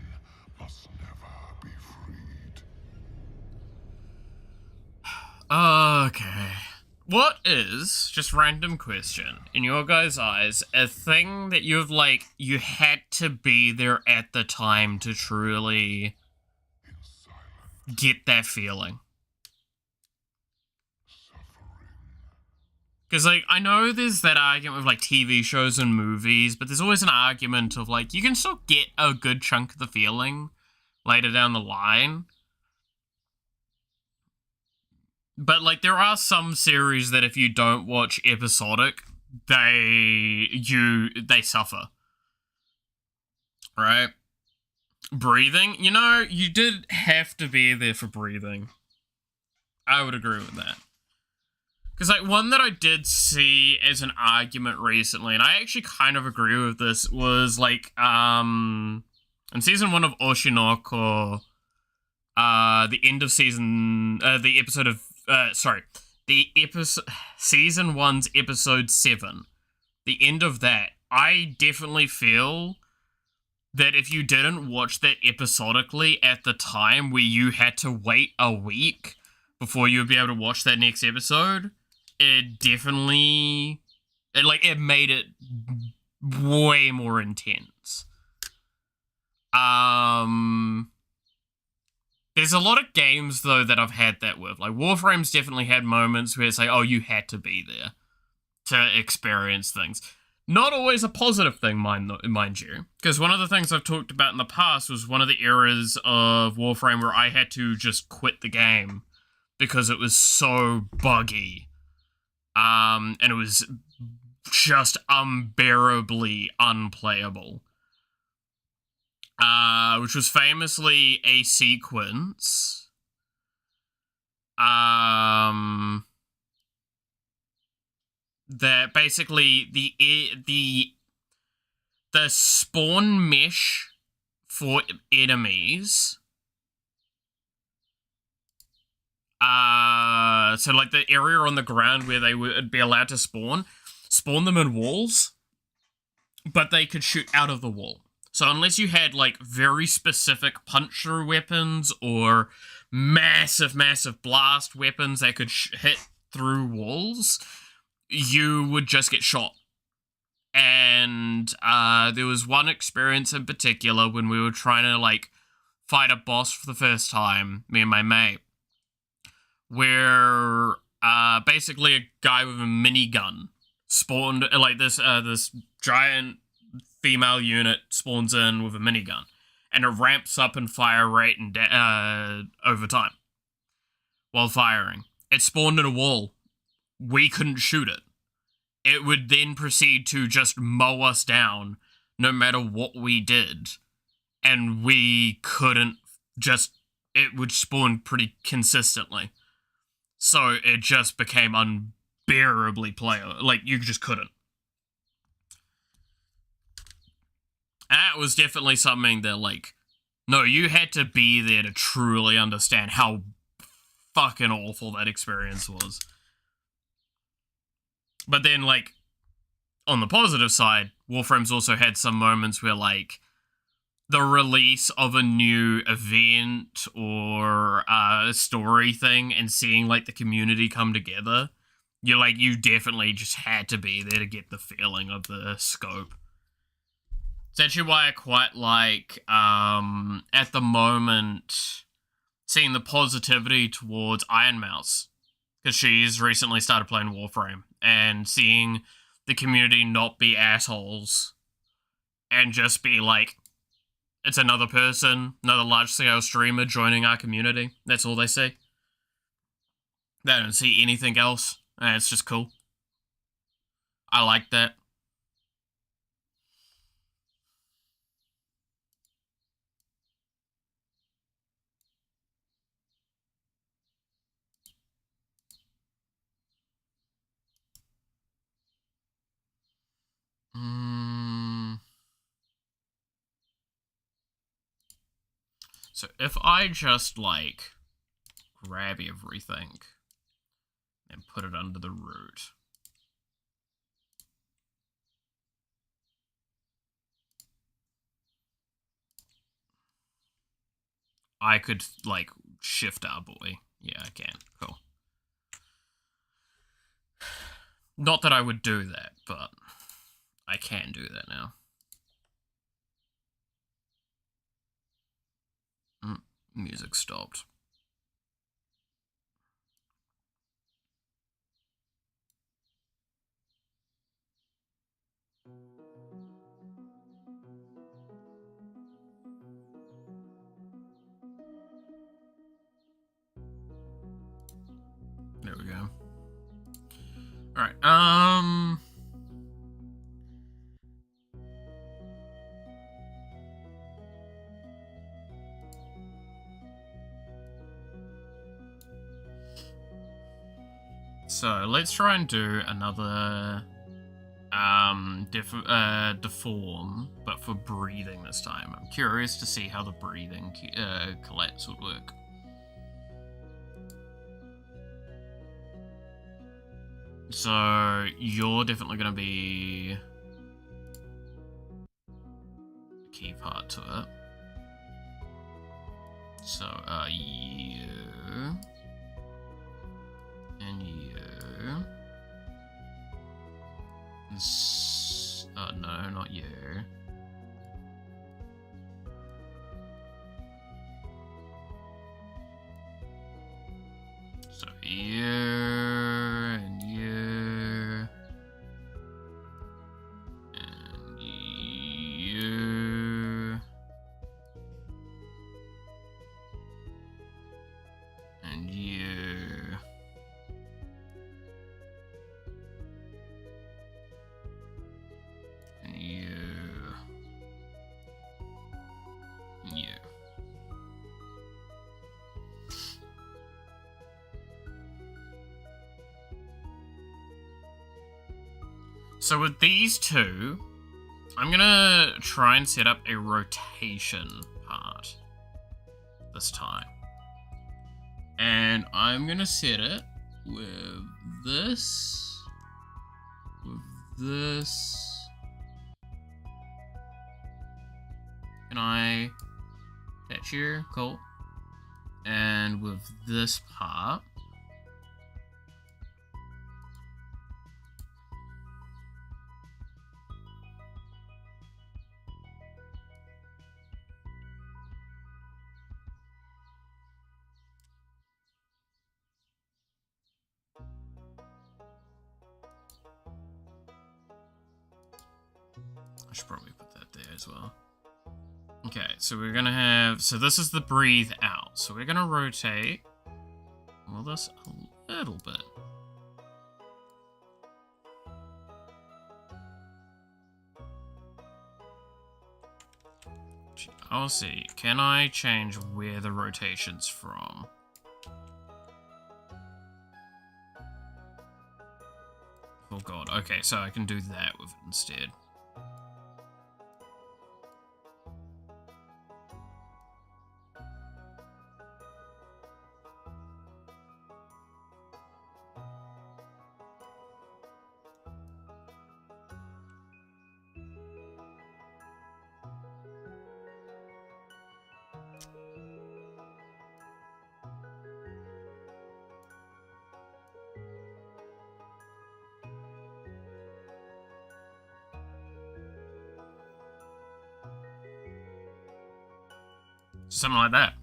must never be freed. Okay. What is, just random question, in your guys' eyes, a thing that you've, like, you had to be there at the time to truly get that feeling? Because, like, I know there's that argument with, like, TV shows and movies, but there's always an argument of, like, you can still get a good chunk of the feeling later down the line. But, like, there are some series that if you don't watch episodic, they suffer. Right? Breathing? You know, you did have to be there for breathing. I would agree with that. Because, like, one that I did see as an argument recently, and I actually kind of agree with this, was, like, in season 1 of Oshinoko, the end of season, the episode of, season 1's episode 7, the end of that, I definitely feel that if you didn't watch that episodically at the time where you had to wait a week before you would be able to watch that next episode, it definitely, it made it way more intense. There's a lot of games, though, that I've had that with. Like, Warframe's definitely had moments where it's like, oh, you had to be there to experience things. Not always a positive thing, mind you. Because one of the things I've talked about in the past was one of the eras of Warframe where I had to just quit the game because it was so buggy. And it was just unbearably unplayable. which was famously a sequence. That basically the spawn mesh for enemies. So like the area on the ground where they would be allowed to spawn them in walls, but they could shoot out of the wall. So unless you had like very specific punch-through weapons or massive blast weapons that could hit through walls, you would just get shot. And there was one experience in particular when we were trying to like fight a boss for the first time, me and my mate, where basically a guy with a minigun spawned, like this giant female unit spawns in with a minigun, and it ramps up in fire rate and over time while firing. It spawned in a wall. We couldn't shoot it. It would then proceed to just mow us down no matter what we did, and we couldn't just, it would spawn pretty consistently. So it just became unbearably playable. Like, you just couldn't. And that was definitely something that, like, no, you had to be there to truly understand how fucking awful that experience was. But then, like, on the positive side, Warframe's also had some moments where, like, the release of a new event or a story thing and seeing, like, the community come together, you definitely just had to be there to get the feeling of the scope. It's actually why I quite like, at the moment, seeing the positivity towards Iron Mouse, because she's recently started playing Warframe, and seeing the community not be assholes and just be like, it's another person, another large-scale streamer joining our community. That's all they see. They don't see anything else, and it's just cool. I like that. So if I just, like, grab everything and put it under the root, I could, like, shift our boy. Yeah, I can. Cool. Not that I would do that, but I can do that now. Music stopped. There we go. Alright, so let's try and do another deform, but for breathing this time. I'm curious to see how the breathing collapse would work. So you're definitely going to be a key part to it. So you and you. No, not you. So you and you and you and you. And you. So with these two, I'm gonna try and set up a rotation part this time. And I'm gonna set it with this, Can I attach here? Cool. And with this part. I should probably put that there as well. Okay, so we're gonna have, so this is the breathe out. So we're gonna rotate all this a little bit. I'll see. Can I change where the rotation's from? Oh god, okay, so I can do that with it instead. Something like that.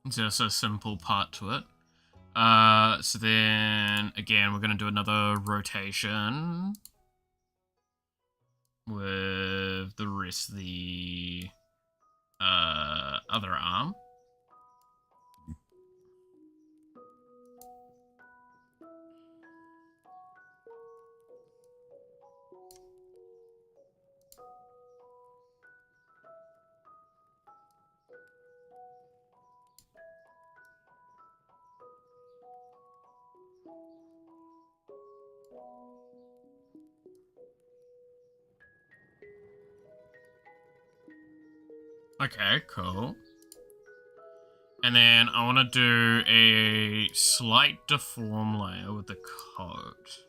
Just a simple part to it. So then, again, we're going to do another rotation with the rest of the other arm. Okay, cool. And then I want to do a slight deform layer with the coat.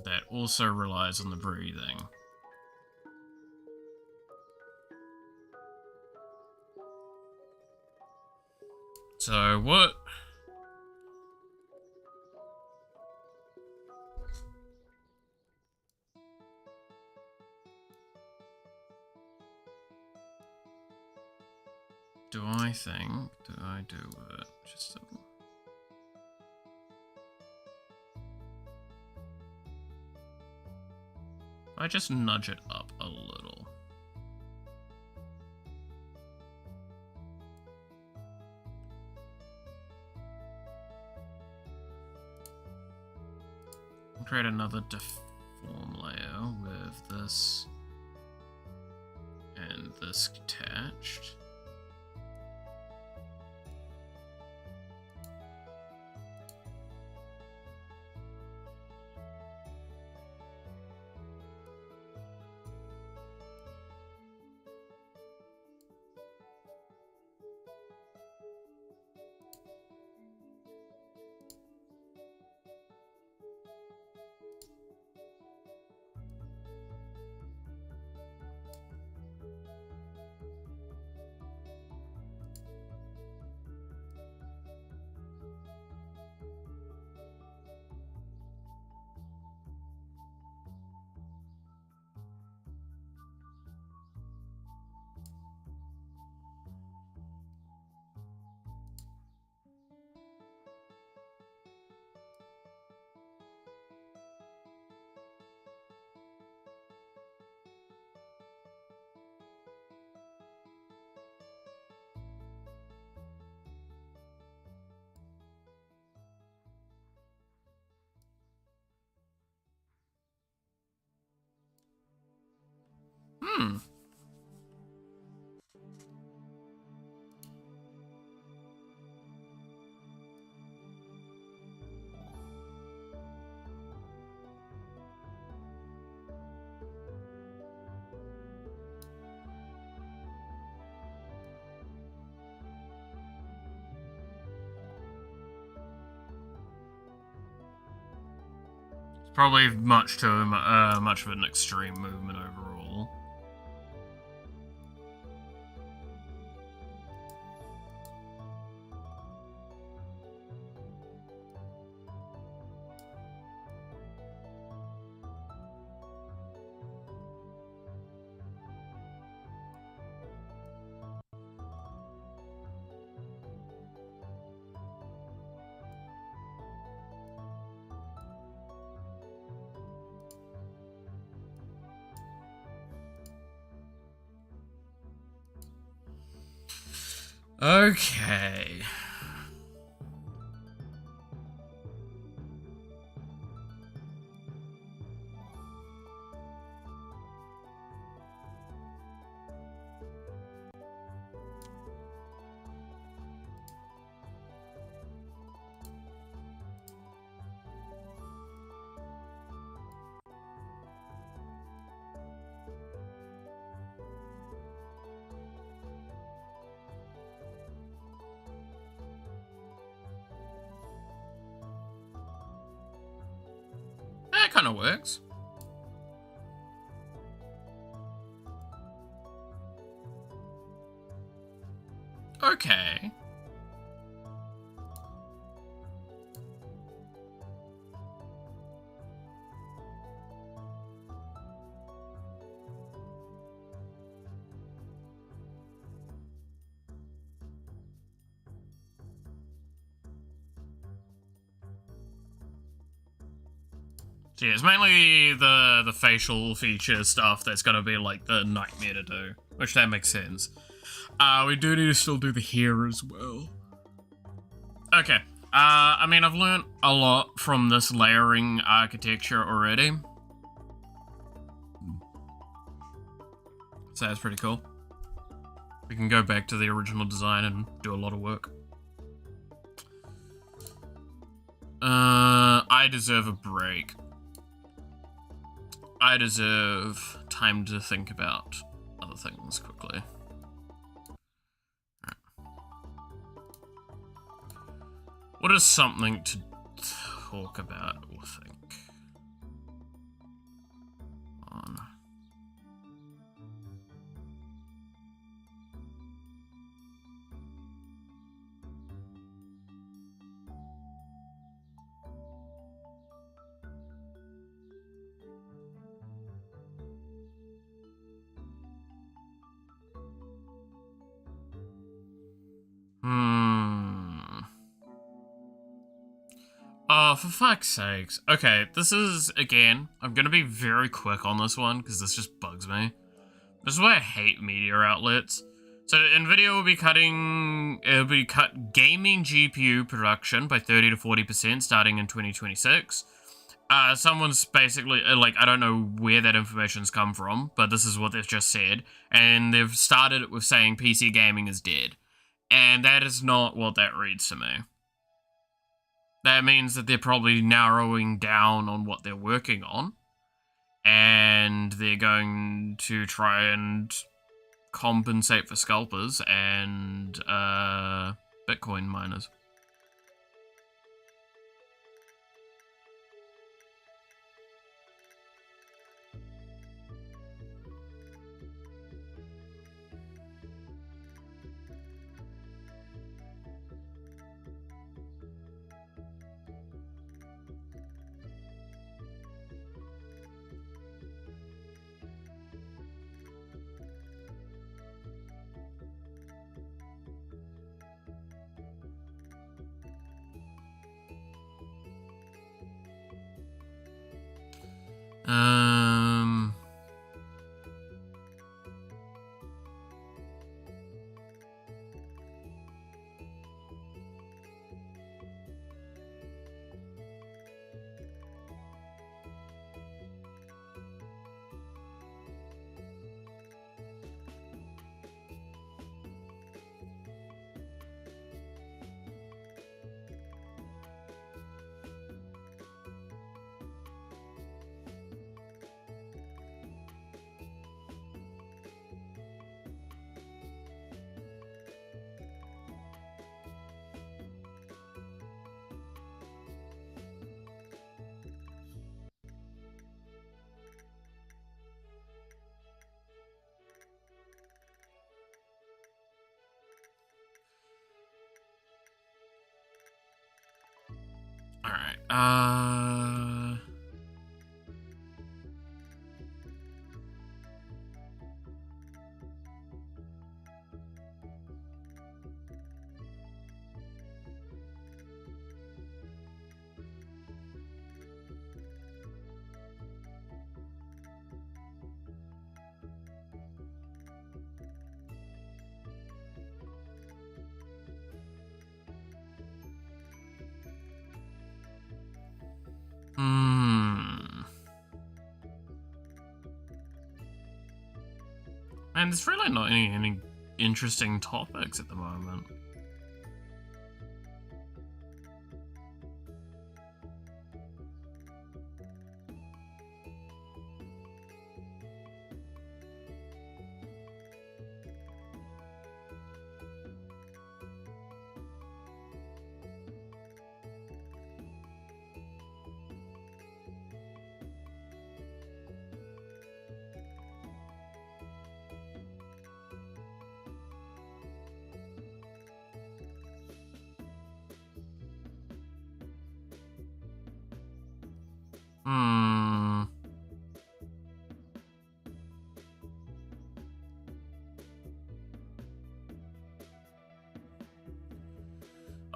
That also relies on the breathing. So what? Do I do it? Just a... I just nudge it up a little. Create another deform layer with this and this attached. Probably much of an extreme movement overall. Okay. That kind of works. Okay. So yeah, it's mainly the facial feature stuff that's gonna be like the nightmare to do, which that makes sense. We do need to still do the hair as well. Okay. I mean, I've learned a lot from this layering architecture already. So that's pretty cool. We can go back to the original design and do a lot of work. I deserve a break. I deserve time to think about other things quickly. Right. What is something to talk about or think on? Oh, for fuck's sakes. Okay, this is, again, I'm gonna be very quick on this one, because this just bugs me. This is why I hate media outlets. So, NVIDIA will be cut gaming GPU production by 30 to 40% starting in 2026. Someone's basically, like, I don't know where that information's come from, but this is what they've just said. And they've started it with saying PC gaming is dead. And that is not what that reads to me. That means that they're probably narrowing down on what they're working on. And they're going to try and compensate for scalpers and Bitcoin miners. Alright, And there's really not any interesting topics at the moment.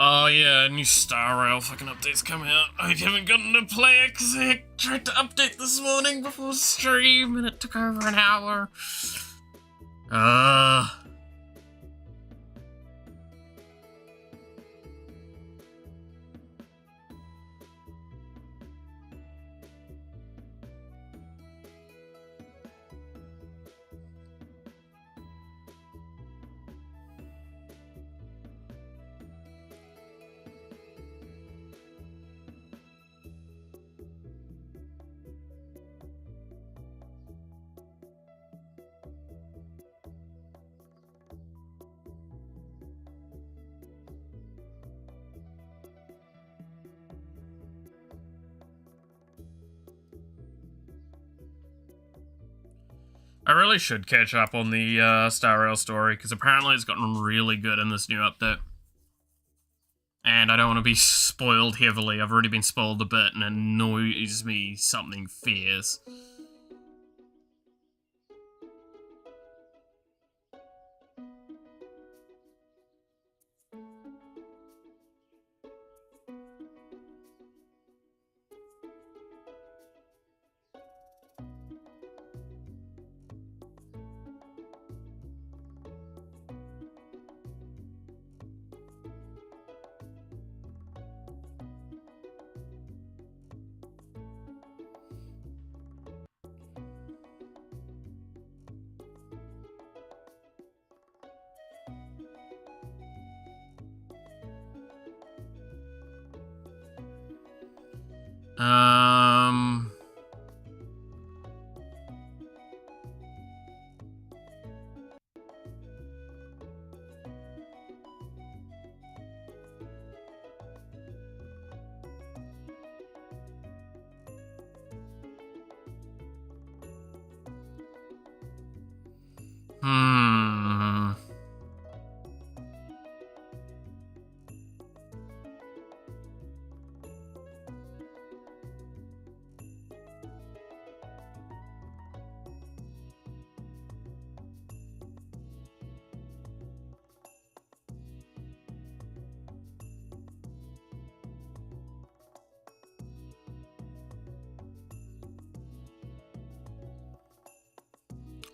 Oh yeah, new Star Rail fucking updates come out. I haven't gotten to play it because I tried to update this morning before stream and it took over an hour. I really should catch up on the Star Rail story, because apparently it's gotten really good in this new update. And I don't want to be spoiled heavily. I've already been spoiled a bit, and it annoys me something fierce.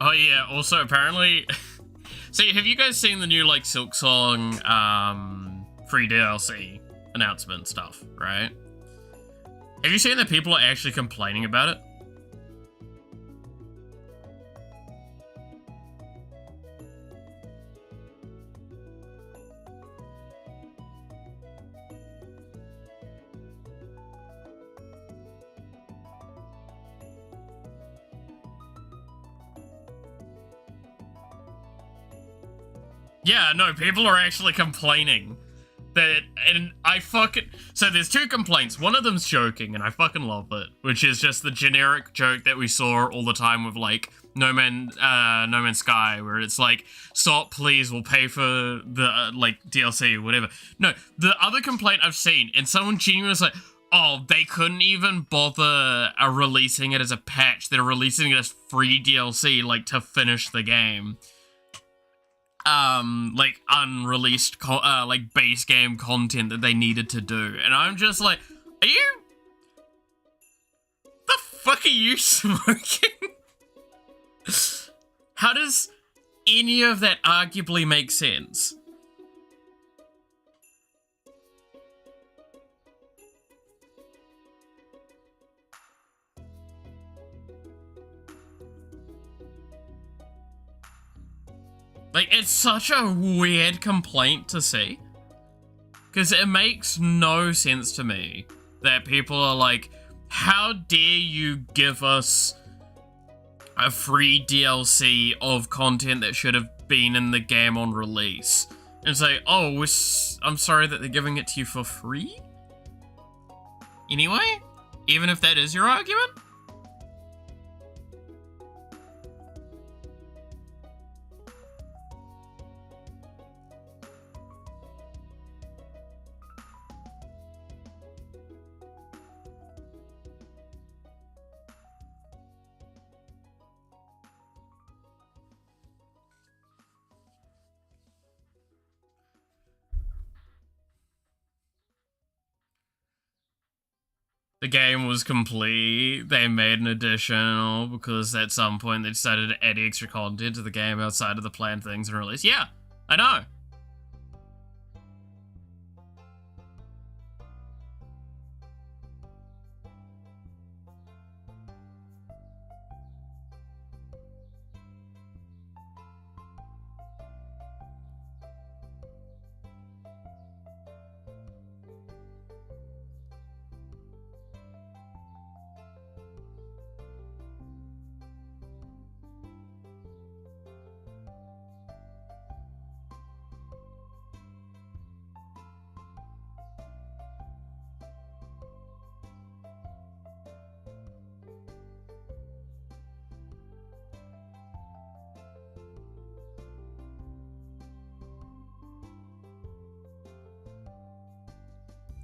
Oh yeah, also apparently... See, have you guys seen the new, like, Silk Song, free DLC announcement stuff, right? Have you seen that people are actually complaining about it? Yeah, no, people are actually complaining that, and I fucking... So there's two complaints. One of them's joking, and I fucking love it, which is just the generic joke that we saw all the time with, like, No Man's Sky, where it's like, stop, please, we'll pay for the, like, DLC or whatever. No, the other complaint I've seen, and someone genuinely was like, Oh, they couldn't even bother releasing it as a patch. They're releasing it as free DLC, like, to finish the game. Like, unreleased, like, base game content that they needed to do. And I'm just like, are you... The fuck are you smoking? How does any of that arguably make sense? Like, it's such a weird complaint to see. Because it makes no sense to me that people are like, how dare you give us a free DLC of content that should have been in the game on release? And say, oh, I'm sorry that they're giving it to you for free? Anyway, even if that is your argument? The game was complete, they made an additional because at some point they decided to add extra content to the game outside of the planned things and release. Yeah, I know.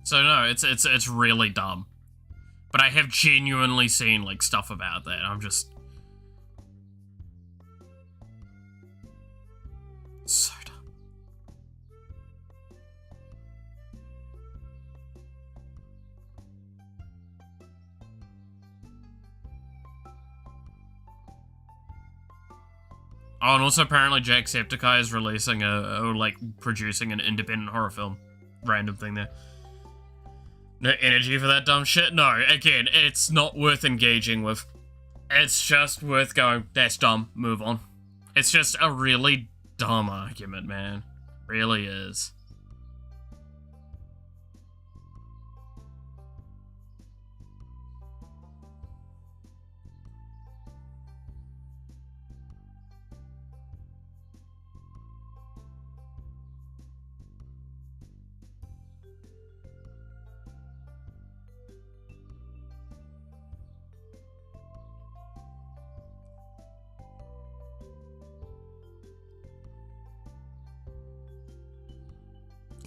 So no, it's really dumb. But I have genuinely seen like stuff about that. I'm just so dumb. Oh, and also apparently Jacksepticeye is releasing like producing an independent horror film. Random thing there. No energy for that dumb shit? No, again, it's not worth engaging with. It's just worth going, that's dumb, move on. It's just a really dumb argument, man. Really is.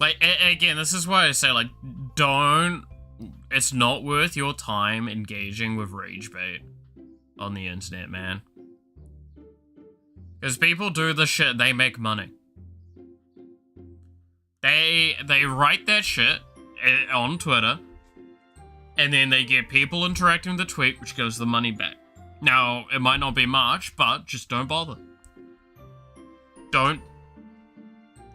Like, again, this is why I say, like, it's not worth your time engaging with rage bait on the internet, man. Because people do the shit, they make money. They write that shit on Twitter, and then they get people interacting with the tweet, which goes the money back. Now, it might not be much, but just don't bother. Don't,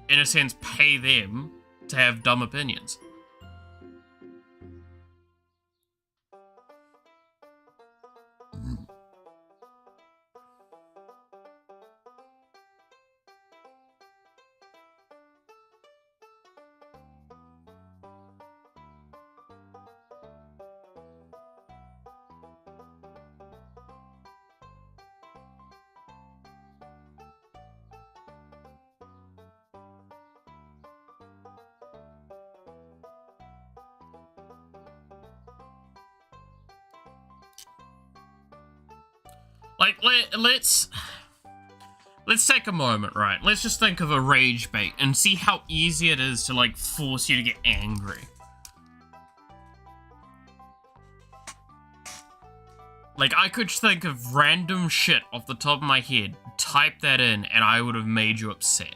in a sense, pay them to have dumb opinions. Like, let's take a moment, right? Let's just think of a rage bait and see how easy it is to, like, force you to get angry. Like, I could think of random shit off the top of my head, type that in, and I would have made you upset.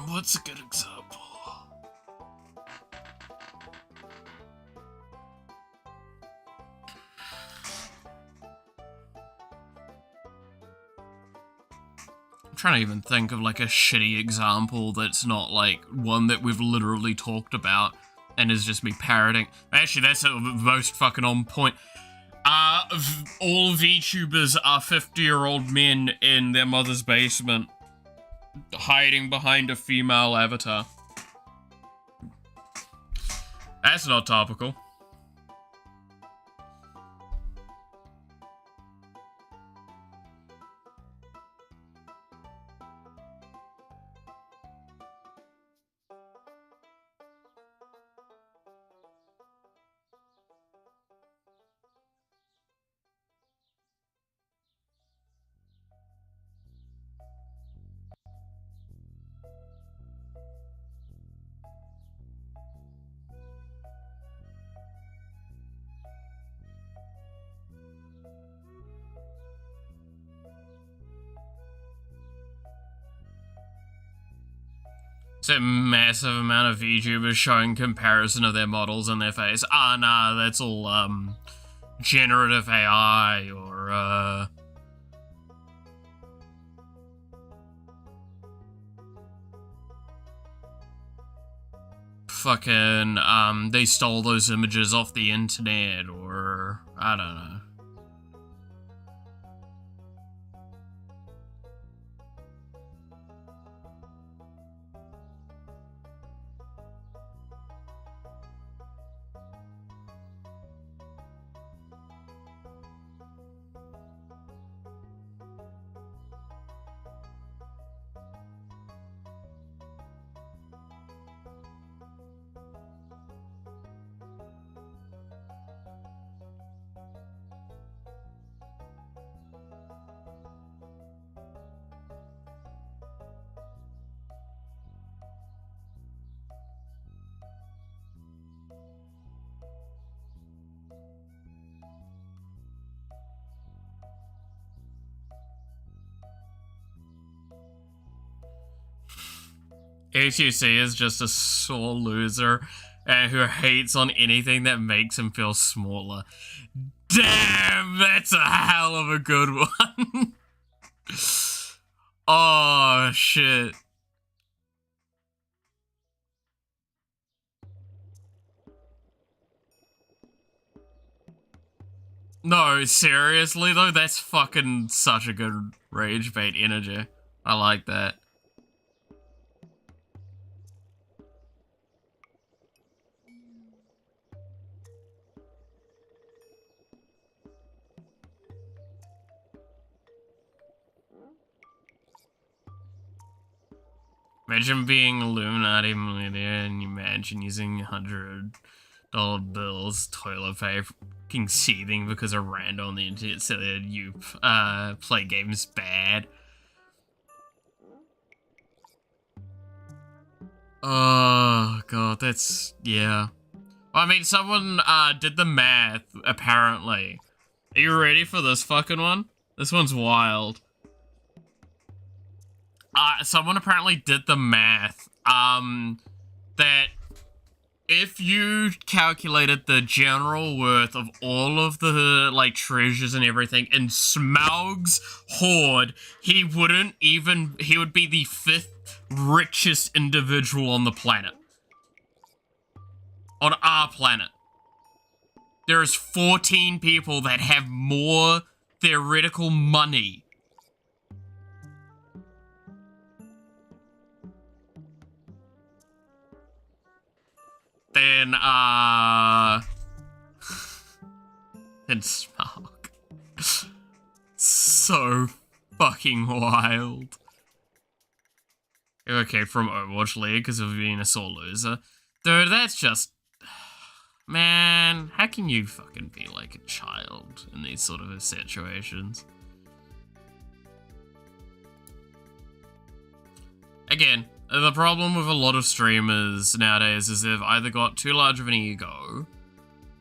What's a good example? I'm trying to even think of like a shitty example that's not like one that we've literally talked about and is just me parroting. Actually, that's the most fucking on point. All VTubers are 50-year-old men in their mother's basement, hiding behind a female avatar. That's not topical. It's a massive amount of VTubers showing comparison of their models in their face. Ah, nah, that's all, generative AI or, fucking, they stole those images off the internet, or, I don't know. HUC is just a sore loser who hates on anything that makes him feel smaller. Damn, that's a hell of a good one. Oh, shit. No, seriously though, that's fucking such a good rage bait energy. I like that. Imagine being Illuminati millionaire and you imagine using $100 bills, toilet paper, fucking seething because of random on the internet so that you play games bad. Oh god, that's, yeah. Well, I mean, someone did the math, apparently. Are you ready for this fucking one? This one's wild. Someone apparently did the math, that if you calculated the general worth of all of the, like, treasures and everything in Smaug's hoard, he would be the 5th richest individual on the planet. On our planet. There's 14 people that have more theoretical money than Smaug. So fucking wild. Okay, from Overwatch League because of being a sore loser. Dude, that's just... Man, how can you fucking be like a child in these sort of situations? Again, The problem with a lot of streamers nowadays is they've either got too large of an ego,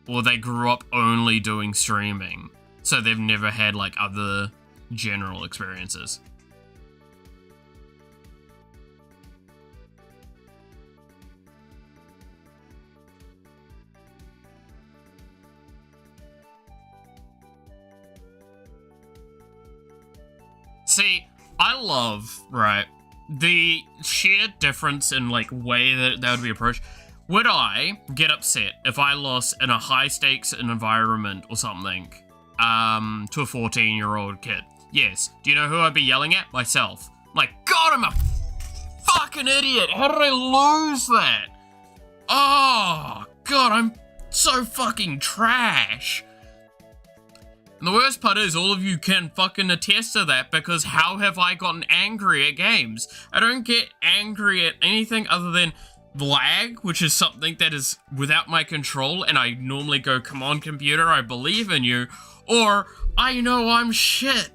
or they grew up only doing streaming, so they've never had, like, other general experiences. See, I love, right, the sheer difference in, like, way that would be approached. Would I get upset if I lost in a high-stakes environment or something, to a 14-year-old kid? Yes. Do you know who I'd be yelling at? Myself. Like, God, I'm a fucking idiot! How did I lose that? Oh, God, I'm so fucking trash. And the worst part is, all of you can fucking attest to that, because how have I gotten angry at games? I don't get angry at anything other than lag, which is something that is without my control, and I normally go, come on computer, I believe in you, or I know I'm shit.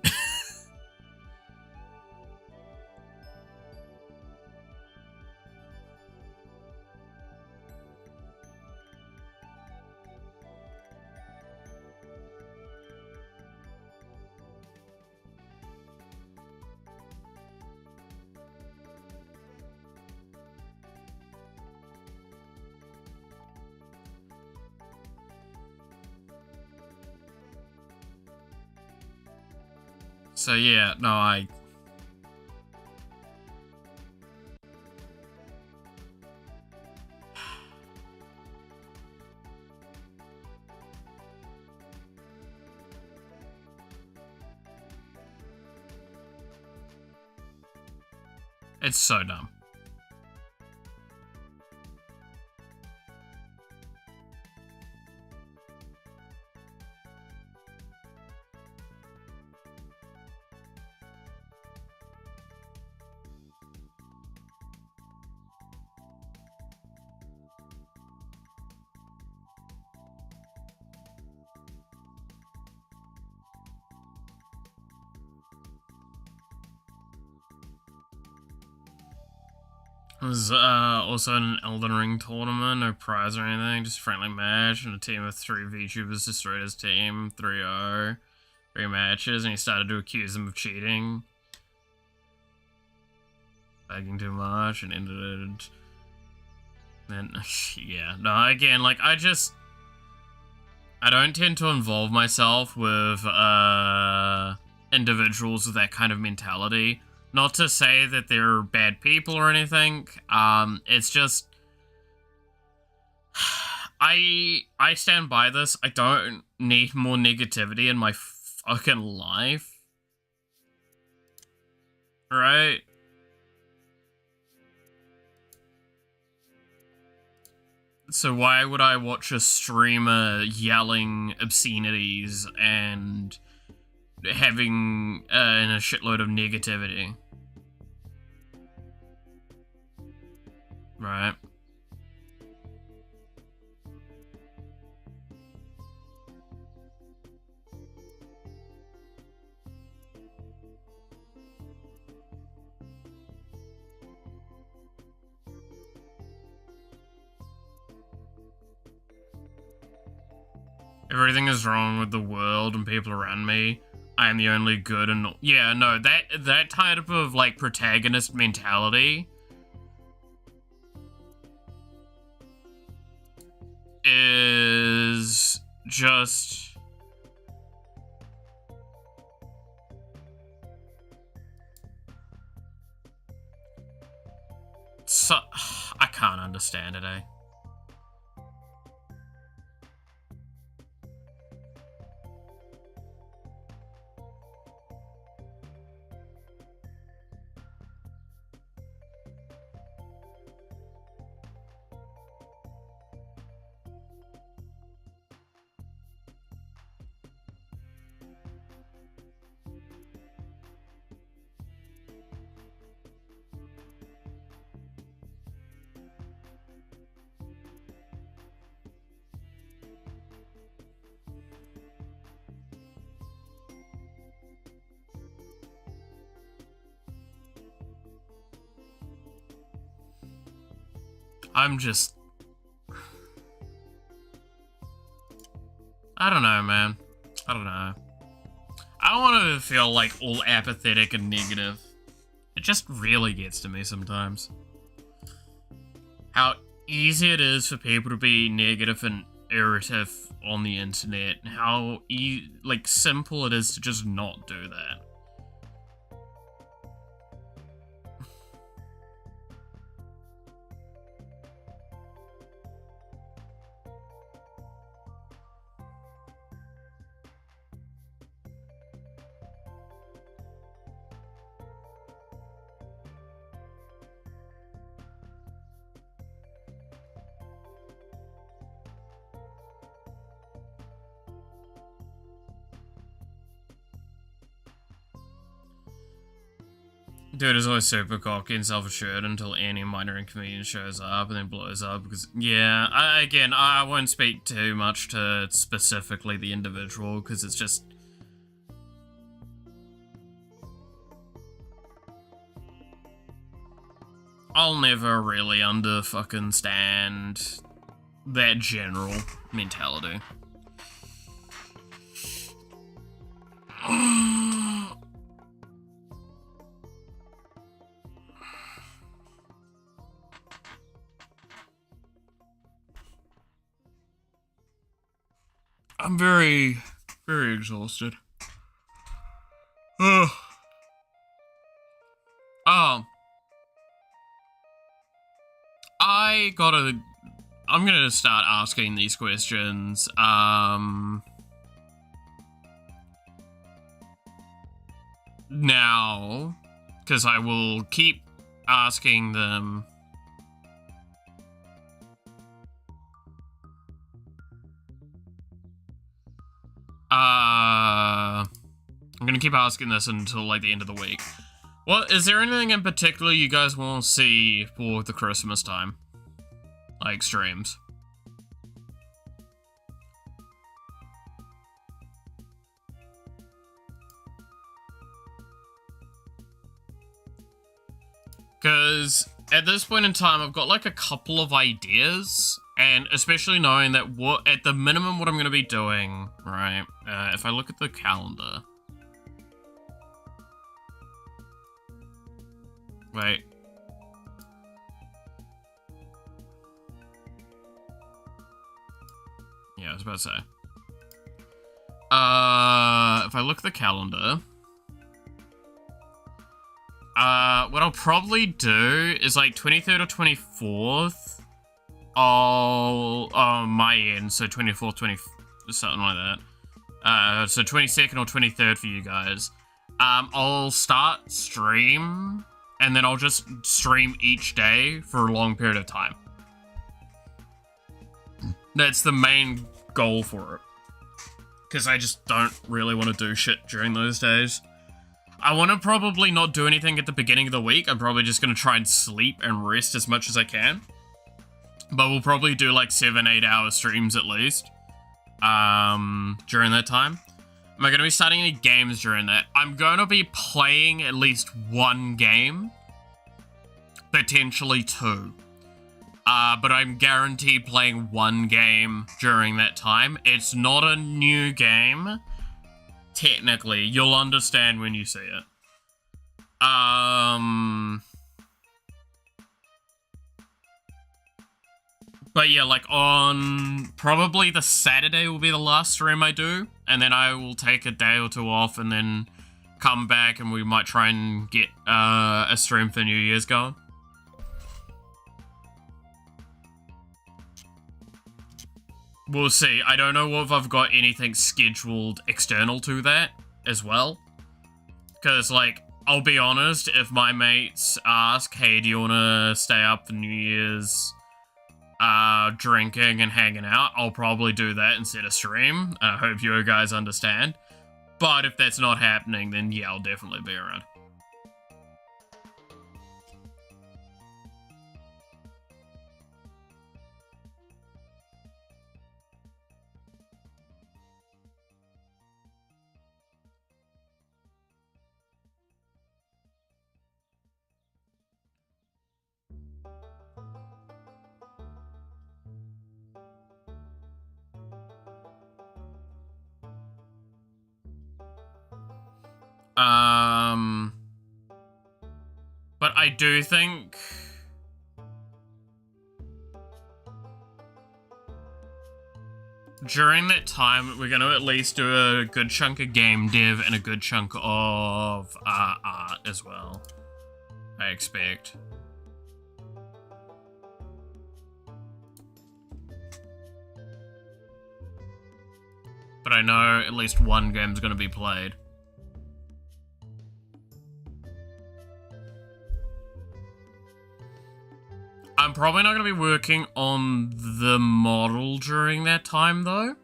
So yeah, no, it's so dumb. It was also an Elden Ring tournament, no prize or anything, just a friendly match, and a team of 3 VTubers destroyed his team, 3-0, 3 matches, and he started to accuse them of cheating. Begging too much, and ended it. Then, yeah, no, again, like, I don't tend to involve myself with, individuals with that kind of mentality. Not to say that they're bad people or anything, it's just, I stand by this. I don't need more negativity in my fucking life. Right? So why would I watch a streamer yelling obscenities and having a shitload of negativity? Right. Everything is wrong with the world and people around me. I am the only good, and yeah, no, that type of, like, protagonist mentality is just so, I can't understand it, eh? I'm just... I don't know, man. I don't know. I don't want to feel like all apathetic and negative. It just really gets to me sometimes. How easy it is for people to be negative and irritative on the internet. How simple it is to just not do that. Dude is always super cocky and self-assured until any minor inconvenience shows up and then blows up because, yeah, I won't speak too much to specifically the individual because it's just... I'll never really stand that general mentality. I'm very, very exhausted. Ugh. I'm gonna start asking these questions, now, because I will keep asking them. I'm gonna keep asking this until, like, the end of the week. What, is there anything in particular you guys want to see for the Christmas time? Like, streams? Because at this point in time, I've got, like, a couple of ideas, and especially knowing that at the minimum what I'm going to be doing, right, if I look at the calendar... Wait. Yeah, I was about to say. If I look at the calendar... what I'll probably do is, like, 23rd or 24th... my end, so 24th, 20th, something like that. So 22nd or 23rd for you guys. I'll start stream... And then I'll just stream each day for a long period of time. That's the main goal for it. Because I just don't really want to do shit during those days. I want to probably not do anything at the beginning of the week. I'm probably just going to try and sleep and rest as much as I can. But we'll probably do like 7-8 hour streams at least. During that time. Am I going to be starting any games during that? I'm going to be playing at least one game. Potentially two. But I'm guaranteed playing one game during that time. It's not a new game. Technically. You'll understand when you see it. But yeah, like on probably the Saturday will be the last stream I do, and then I will take a day or two off and then come back and we might try and get a stream for New Year's going. We'll see. I don't know if I've got anything scheduled external to that as well. Because, like, I'll be honest, if my mates ask, hey, do you want to stay up for New Year's drinking and hanging out, I'll probably do that instead of stream. I hope you guys understand. But if that's not happening, then yeah, I'll definitely be around. But I do think during that time, we're going to at least do a good chunk of game dev and a good chunk of art as well, I expect. But I know at least one game's going to be played. I'm probably not going to be working on the model during that time, though.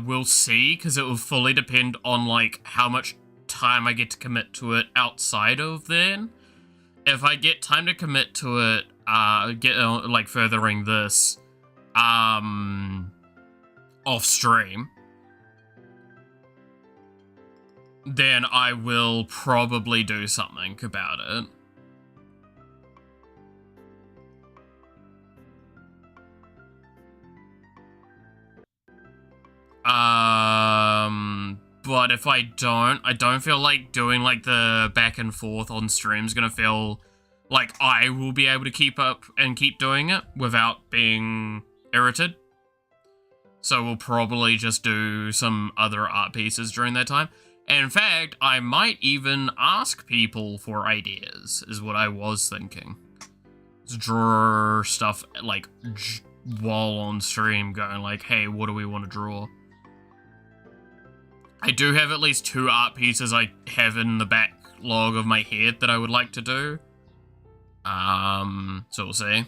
We'll see, because it will fully depend on, like, how much time I get to commit to it outside of then. If I get time to commit to it, like, furthering this, off stream, then I will probably do something about it. But if I don't feel like doing like the back and forth on stream is gonna feel like I will be able to keep up and keep doing it without being irritated. So we'll probably just do some other art pieces during that time. And in fact, I might even ask people for ideas, is what I was thinking. Just draw stuff like while on stream going like, hey, what do we want to draw? I do have at least 2 art pieces I have in the backlog of my head that I would like to do. So we'll see.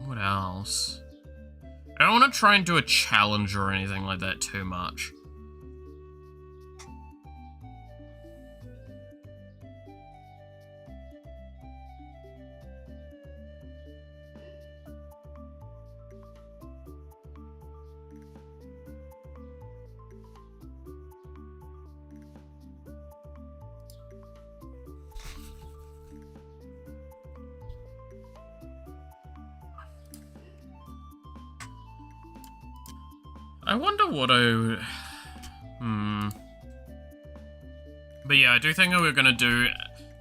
What else? I don't want to try and do a challenge or anything like that too much. I wonder what But yeah, I do think we're gonna do,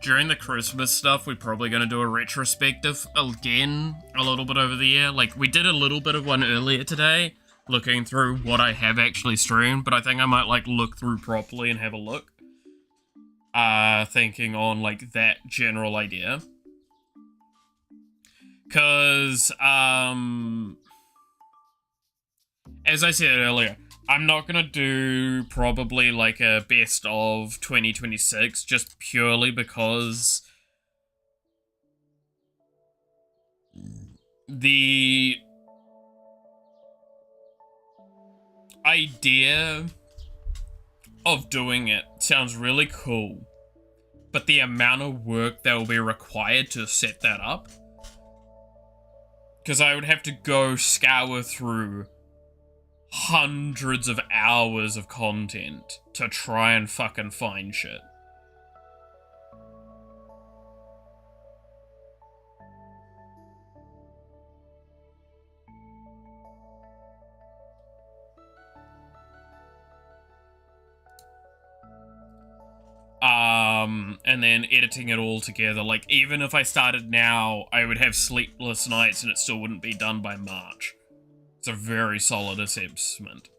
during the Christmas stuff, we're probably gonna do a retrospective again a little bit over the year. Like, we did a little bit of one earlier today, looking through what I have actually streamed, but I think I might, like, look through properly and have a look. Thinking on, like, that general idea. Because, as I said earlier, I'm not gonna do probably like a best of 2026 just purely because the idea of doing it sounds really cool, but the amount of work that will be required to set that up, because I would have to go scour through hundreds of hours of content to try and fucking find shit. And then editing it all together. Like, even if I started now, I would have sleepless nights and it still wouldn't be done by March. It's a very solid assessment.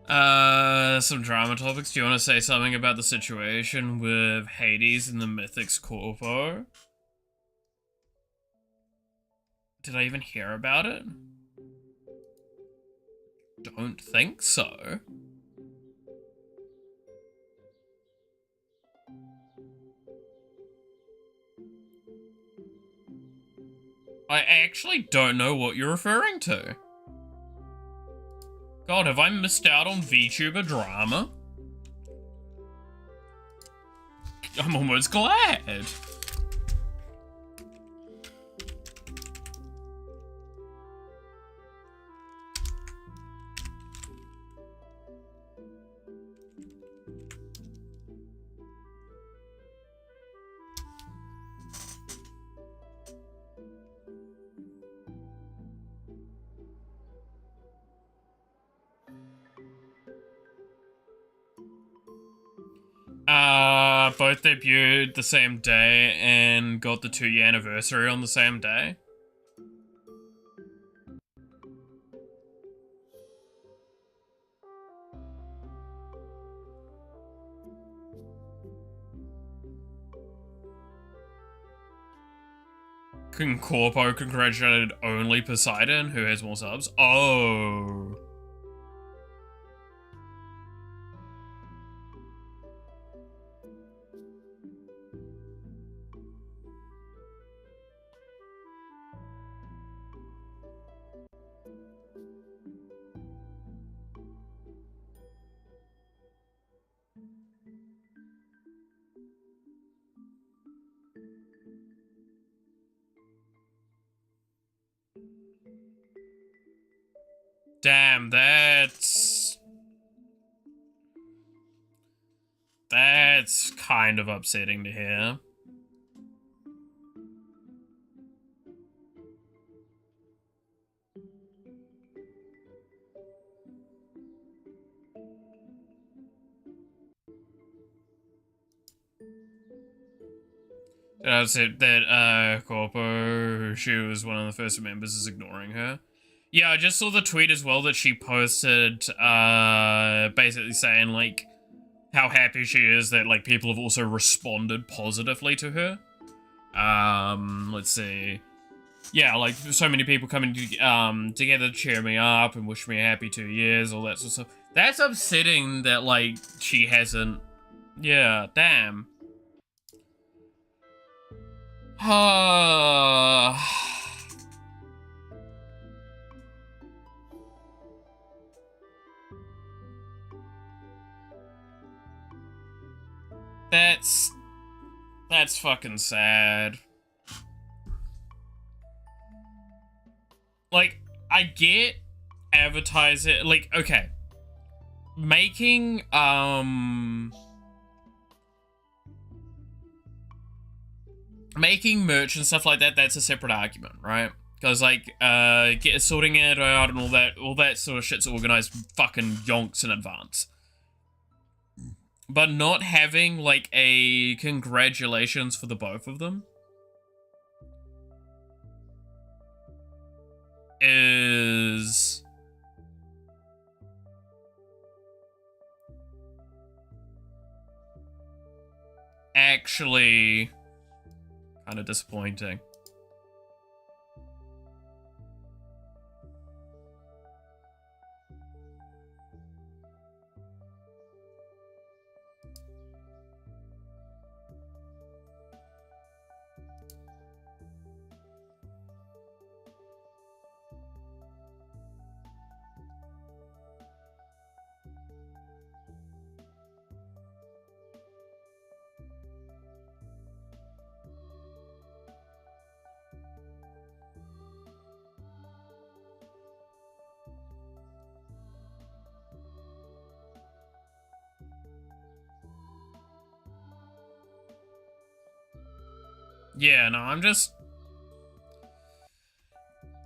Some drama topics. Do you want to say something about the situation with Hades and the Mythics Corpo? Did I even hear about it? Don't think so. I actually don't know what you're referring to. God, have I missed out on VTuber drama? I'm almost glad. Both debuted the same day and got the 2-year anniversary on the same day. Corpo congratulated only Poseidon, who has more subs. Oh. Damn, that's kind of upsetting to hear. That's it, that, Corpo, she was one of the first members, is ignoring her. Yeah, I just saw the tweet as well that she posted, basically saying, like, how happy she is that, like, people have also responded positively to her. Let's see. Yeah, like, so many people coming together to cheer me up and wish me a happy 2 years, all that sort of stuff. That's upsetting that, like, she hasn't... Yeah, damn. That's fucking sad. Like, I get advertising, like, okay. Making merch and stuff like that, that's a separate argument, right? Because, like, sorting it out and all that sort of shit's organized fucking yonks in advance. But not having, like, a congratulations for the both of them is... actually kind of disappointing. Yeah, no, I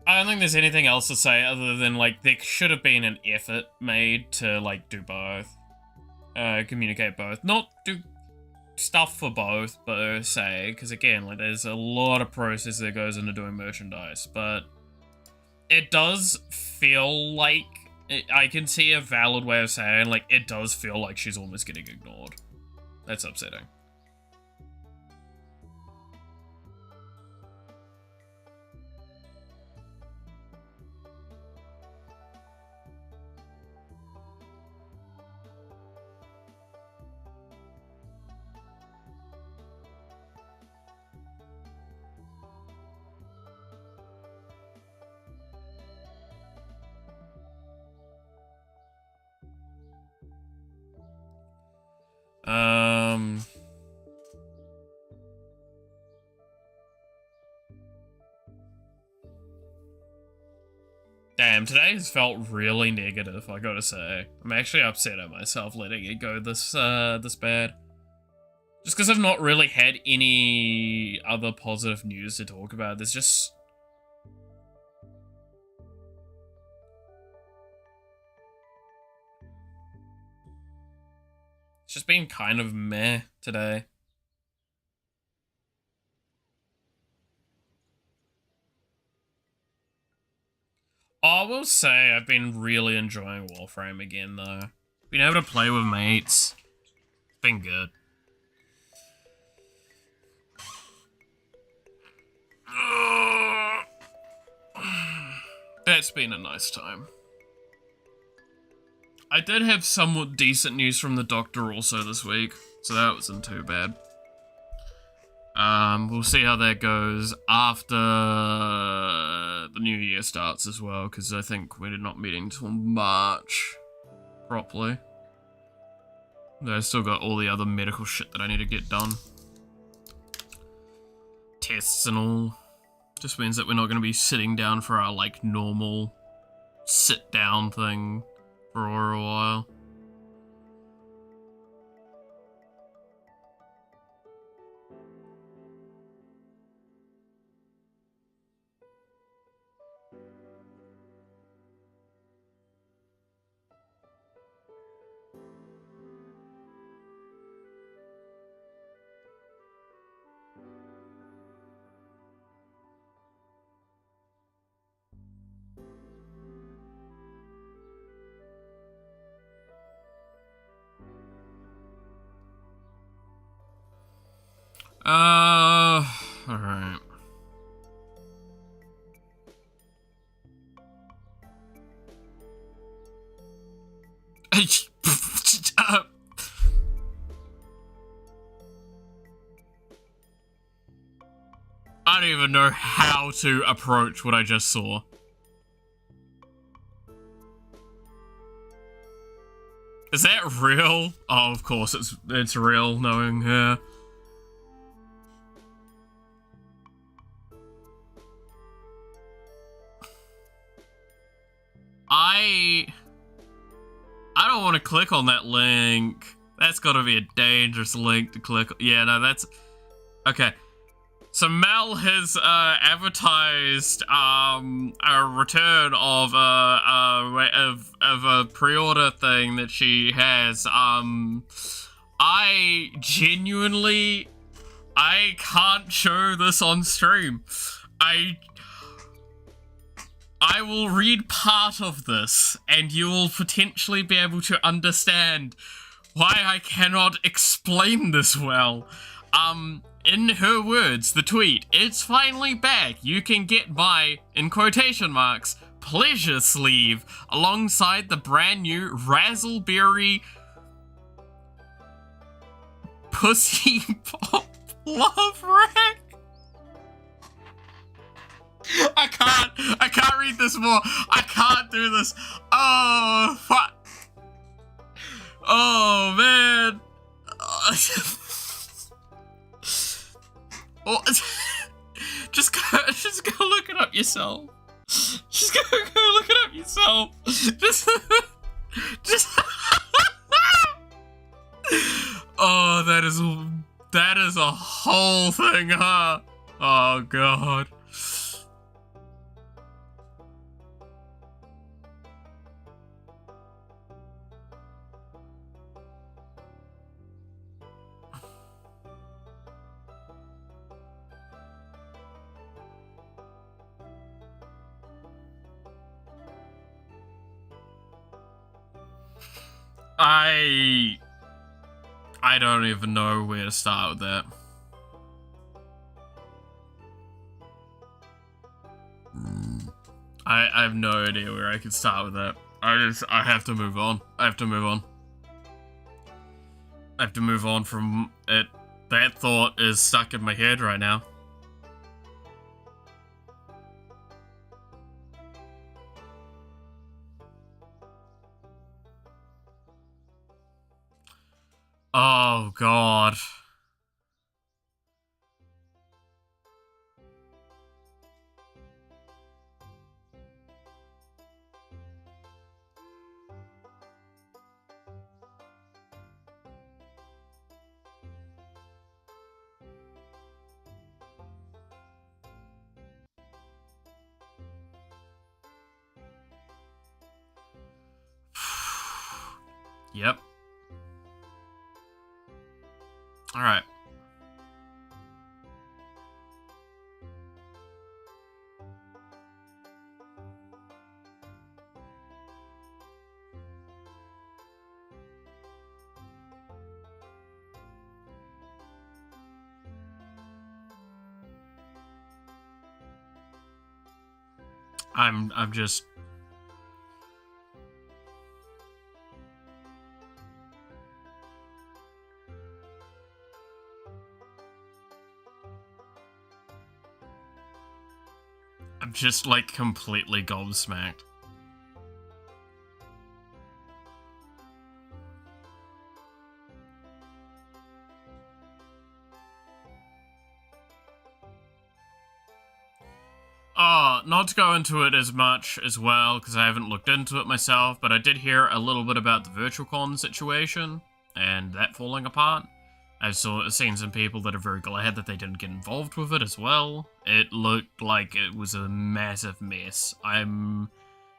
don't think there's anything else to say other than, like, there should have been an effort made to, like, do both. Communicate both. Not do stuff for both, per se, because, again, like, there's a lot of process that goes into doing merchandise, but it does feel like I can see a valid way of saying, like, it does feel like she's almost getting ignored. That's upsetting. Damn, today has felt really negative, I gotta say. I'm actually upset at myself letting it go this bad. Just because I've not really had any other positive news to talk about. There's just... It's just been kind of meh today. I will say I've been really enjoying Warframe again, though. Being able to play with mates. It's been good. That's been a nice time. I did have somewhat decent news from the doctor also this week, so that wasn't too bad. We'll see how that goes after the new year starts as well, because I think we're not meeting till March properly. I still got all the other medical shit that I need to get done. Tests and all. Just means that we're not going to be sitting down for our, like, normal sit-down thing for a while. Alright. I don't even know how to approach what I just saw. Is that real? Oh, of course it's real, knowing her. I don't want to click on that link. That's gotta be a dangerous link to click. Yeah, no, that's... Okay. So Mel has advertised a return of a pre-order thing that she has. I genuinely can't show this on stream. I will read part of this, and you will potentially be able to understand why I cannot explain this well. In her words, the tweet, "It's finally back. You can get my, in quotation marks, pleasure sleeve alongside the brand new Razzleberry Pussy Pop Love Rack." I can't read this more. I can't do this. Oh, fuck. Oh, man. Oh, just go look it up yourself. Just go look it up yourself. Just oh, that is a whole thing, huh? Oh, God. I don't even know where to start with that. I have no idea where I can start with that. I have to move on. I have to move on. I have to move on from it. That thought is stuck in my head right now. Oh, God. Yep. Alright. I'm just... I'm just, like, completely gobsmacked. Not to go into it as much as well, because I haven't looked into it myself, but I did hear a little bit about the VirtualCon situation, and that falling apart. I've seen some people that are very glad that they didn't get involved with it as well. It looked like it was a massive mess. I'm,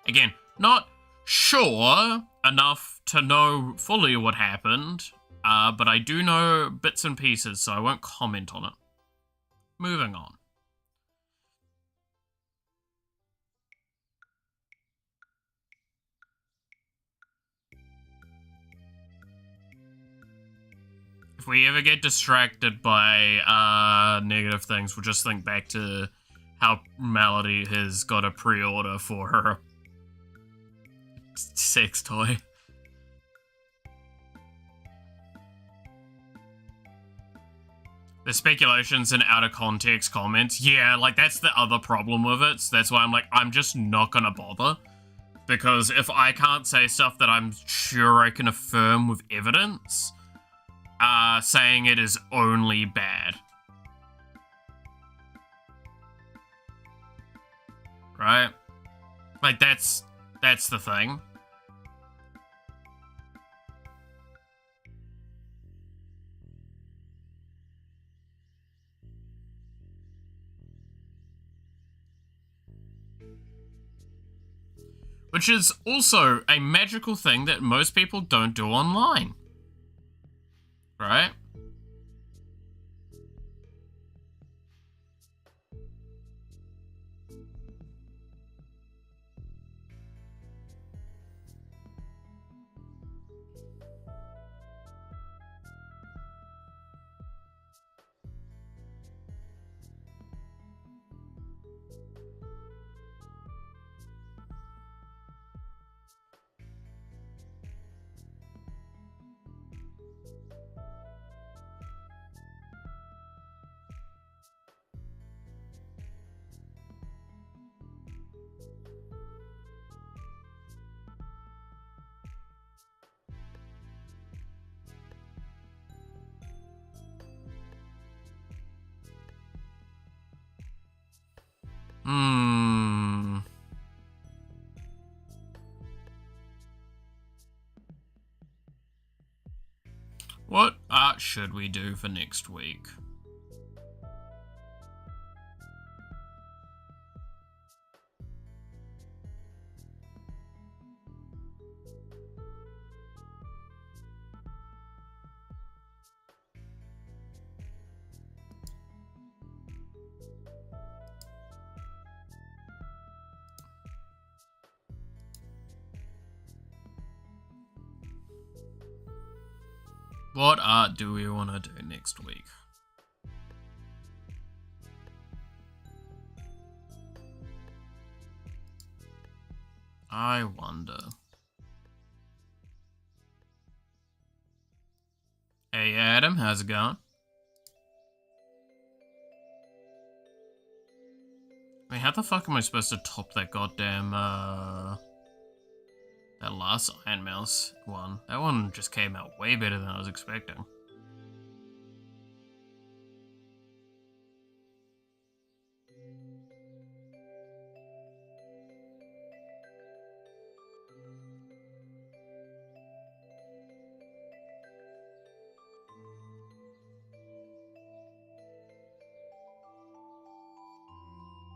again, not sure enough to know fully what happened, but I do know bits and pieces, so I won't comment on it. Moving on. If we ever get distracted by negative things, we'll just think back to how Melody has got a pre-order for her sex toy. The speculations and out of context comments, yeah, like that's the other problem with it. So that's why I'm like, I'm just not gonna bother. Because if I can't say stuff that I'm sure I can affirm with evidence, saying it is only bad. Right? Like, that's the thing. Which is also a magical thing that most people don't do online. Right? What art should we do for next week? What art do we want to do next week? I wonder. Hey Adam, how's it going? I mean, how the fuck am I supposed to top that goddamn, that last Iron Mouse one? That one just came out way better than I was expecting.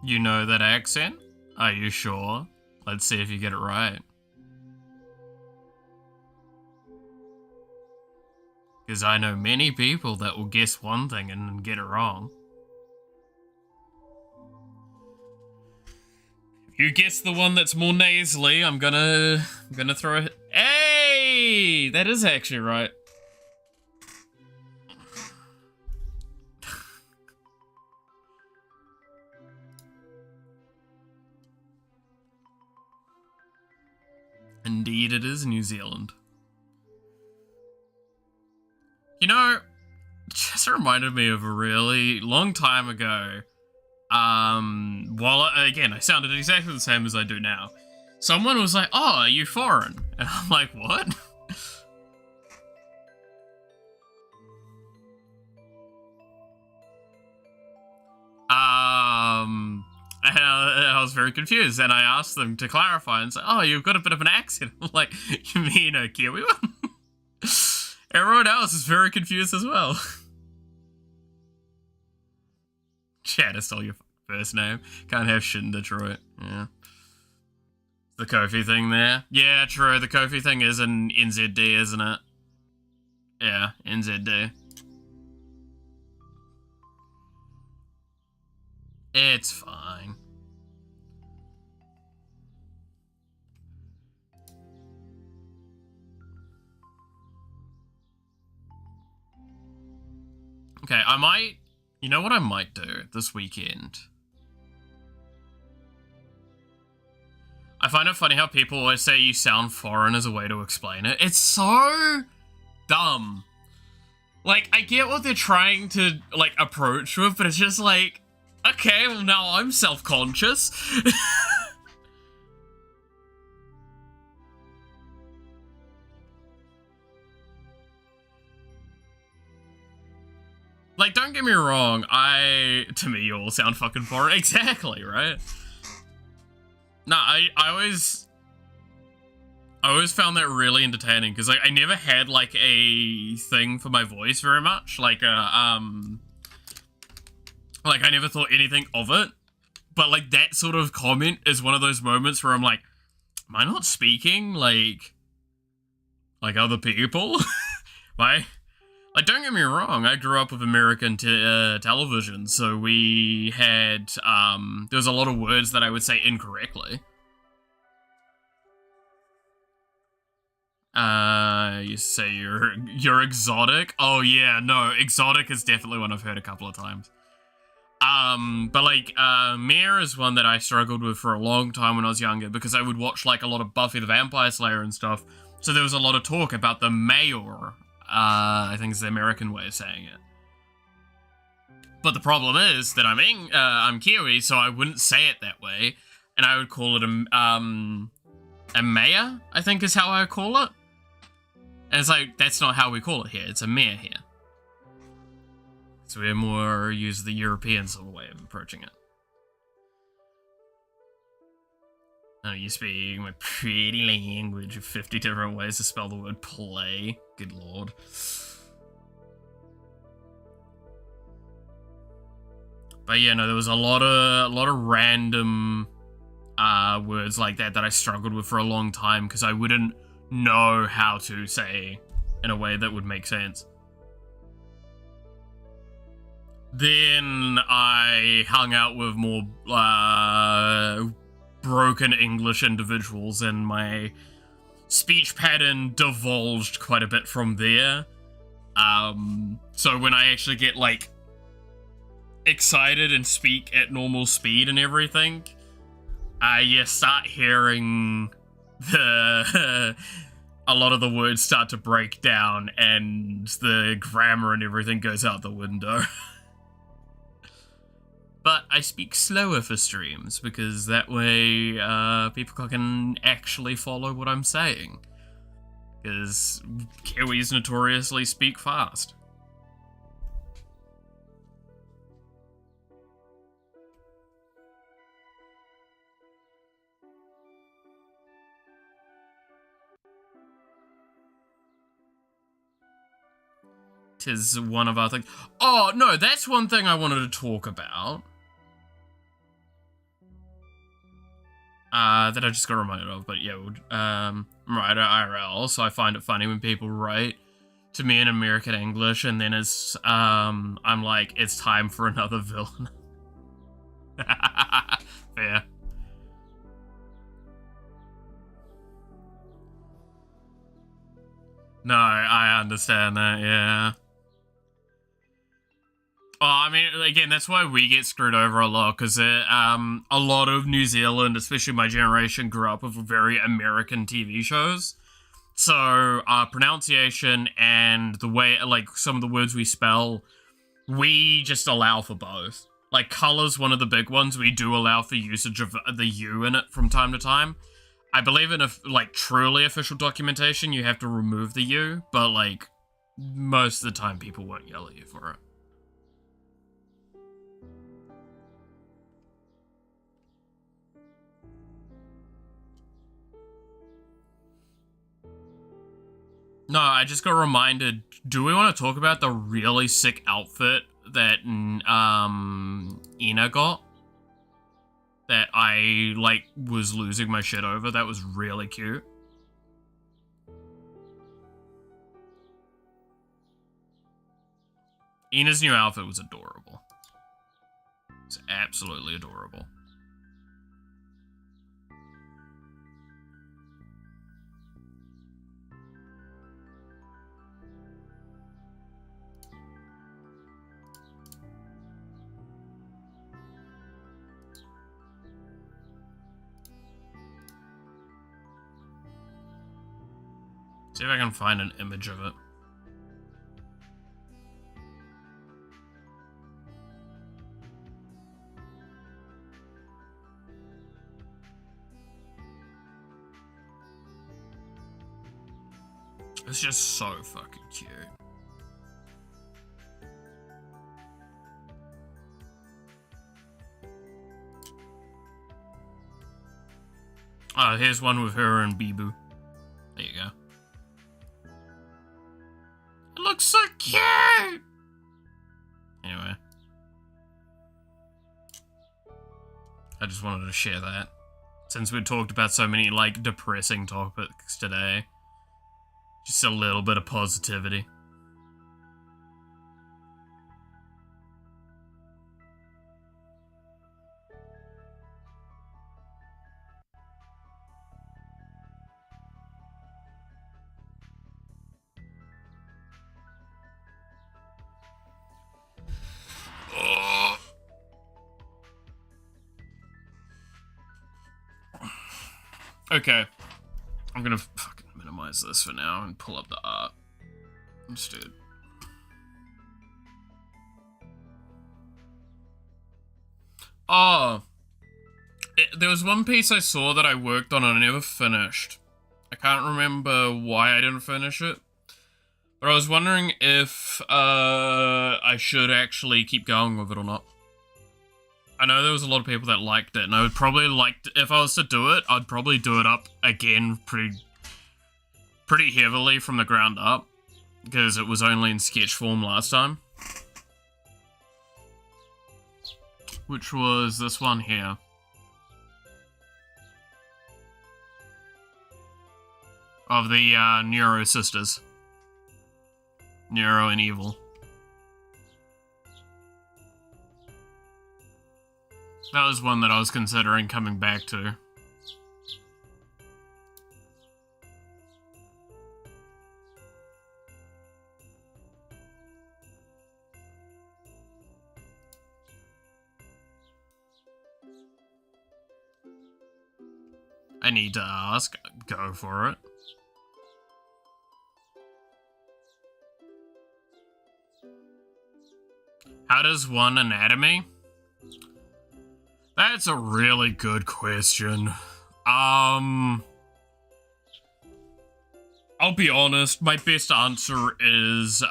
You know that accent? Are you sure? Let's see if you get it right. Because I know many people that will guess one thing and get it wrong. If you guess the one that's more nasally, I'm gonna throw it. Hey! That is actually right. Indeed, it is New Zealand. You know, it just reminded me of a really long time ago. While, again, I sounded exactly the same as I do now. Someone was like, oh, are you foreign? And I'm like, what? And I was very confused, and I asked them to clarify and say, oh, you've got a bit of an accent. I'm like, you mean a Kiwi one? Everyone else is very confused as well. Chad, I stole your first name. Can't have shit in Detroit. Yeah. The Kofi thing there. Yeah, true. The Kofi thing is an NZD, isn't it? Yeah, NZD. It's fine. Okay, I might... You know what I might do this weekend? I find it funny how people always say you sound foreign as a way to explain it. It's so dumb. Like, I get what they're trying to, like, approach with, but it's just like, okay, well now I'm self-conscious. Like, don't get me wrong, to me, you all sound fucking foreign. Exactly, right? No, I always found that really entertaining, because, like, I never had, like, a thing for my voice very much. Like, I never thought anything of it. But, like, that sort of comment is one of those moments where I'm like, am I not speaking like other people? Like, don't get me wrong, I grew up with American television, so we had, there was a lot of words that I would say incorrectly. You say you're exotic? Oh yeah, no, exotic is definitely one I've heard a couple of times. But like, Mayor is one that I struggled with for a long time when I was younger, because I would watch like a lot of Buffy the Vampire Slayer and stuff, so there was a lot of talk about the mayor. I think is the American way of saying it. But the problem is that I'm Kiwi, so I wouldn't say it that way, and I would call it a mayor, I think is how I call it. And it's like, that's not how we call it here, it's a mayor here. So we more use the European sort of way of approaching it. Oh, you speak my pretty language of 50 different ways to spell the word play. Good lord. But yeah, no, there was a lot of random words like that I struggled with for a long time, because I wouldn't know how to say in a way that would make sense. Then I hung out with more broken English individuals, and my speech pattern divulged quite a bit from there. So when I actually get, like, excited and speak at normal speed and everything, you start hearing a lot of the words start to break down and the grammar and everything goes out the window. But I speak slower for streams, because that way people can actually follow what I'm saying. Because Kiwis notoriously speak fast. Tis one of our things. Oh, no, that's one thing I wanted to talk about. That I just got reminded of, but yeah, I'm writer IRL, so I find it funny when people write to me in American English, and then it's, I'm like, it's time for another villain. Fair. No, I understand that, yeah. Well, I mean, again, that's why we get screwed over a lot, because a lot of New Zealand, especially my generation, grew up with very American TV shows. So, pronunciation and the way, like, some of the words we spell, we just allow for both. Like, color's one of the big ones. We do allow for usage of the U in it from time to time. I believe in, like, truly official documentation, you have to remove the U, but, like, most of the time people won't yell at you for it. No, I just got reminded, do we want to talk about the really sick outfit that Ina got? That I, like, was losing my shit over? That was really cute. Ina's new outfit was adorable. It's absolutely adorable. See if I can find an image of it. It's just so fucking cute. Oh, here's one with her and Bibu. There you go. It looks so cute! Anyway. I just wanted to share that. Since we talked about so many, like, depressing topics today. Just a little bit of positivity. Okay. I'm gonna fucking minimize this for now and pull up the art. Let's do it. Oh. There was one piece I saw that I worked on and I never finished. I can't remember why I didn't finish it. But I was wondering if I should actually keep going with it or not. I know there was a lot of people that liked it, and I would probably if I was to do it, I'd probably do it up again pretty heavily from the ground up, because it was only in sketch form last time. Which was this one here. Of the Neuro sisters. Neuro and Evil. That was one that I was considering coming back to. need to ask, go for it. How does one anatomy? That's a really good question. I'll be honest, my best answer is,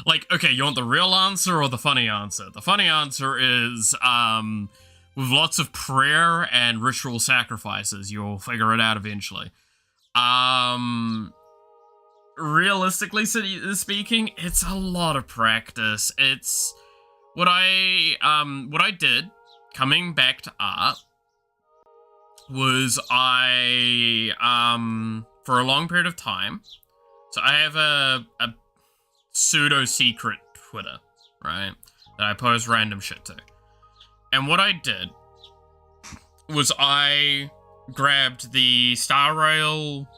like, okay, you want the real answer or the funny answer? The funny answer is, with lots of prayer and ritual sacrifices, you'll figure it out eventually. Realistically speaking, it's a lot of practice. It's what I did coming back to art was for a long period of time. So I have a pseudo secret Twitter, right? That I post random shit to. And what I did was I grabbed the Star Rail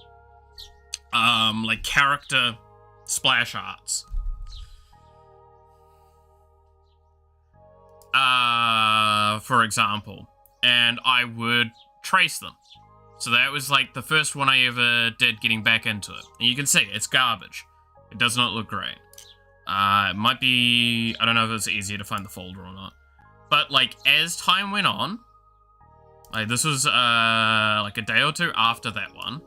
like character splash arts. For example, and I would trace them. So that was like the first one I ever did getting back into it. And you can see, it's garbage. It does not look great. It might be, I don't know if it's easier to find the folder or not. But like, as time went on, like this was like a day or two after that one,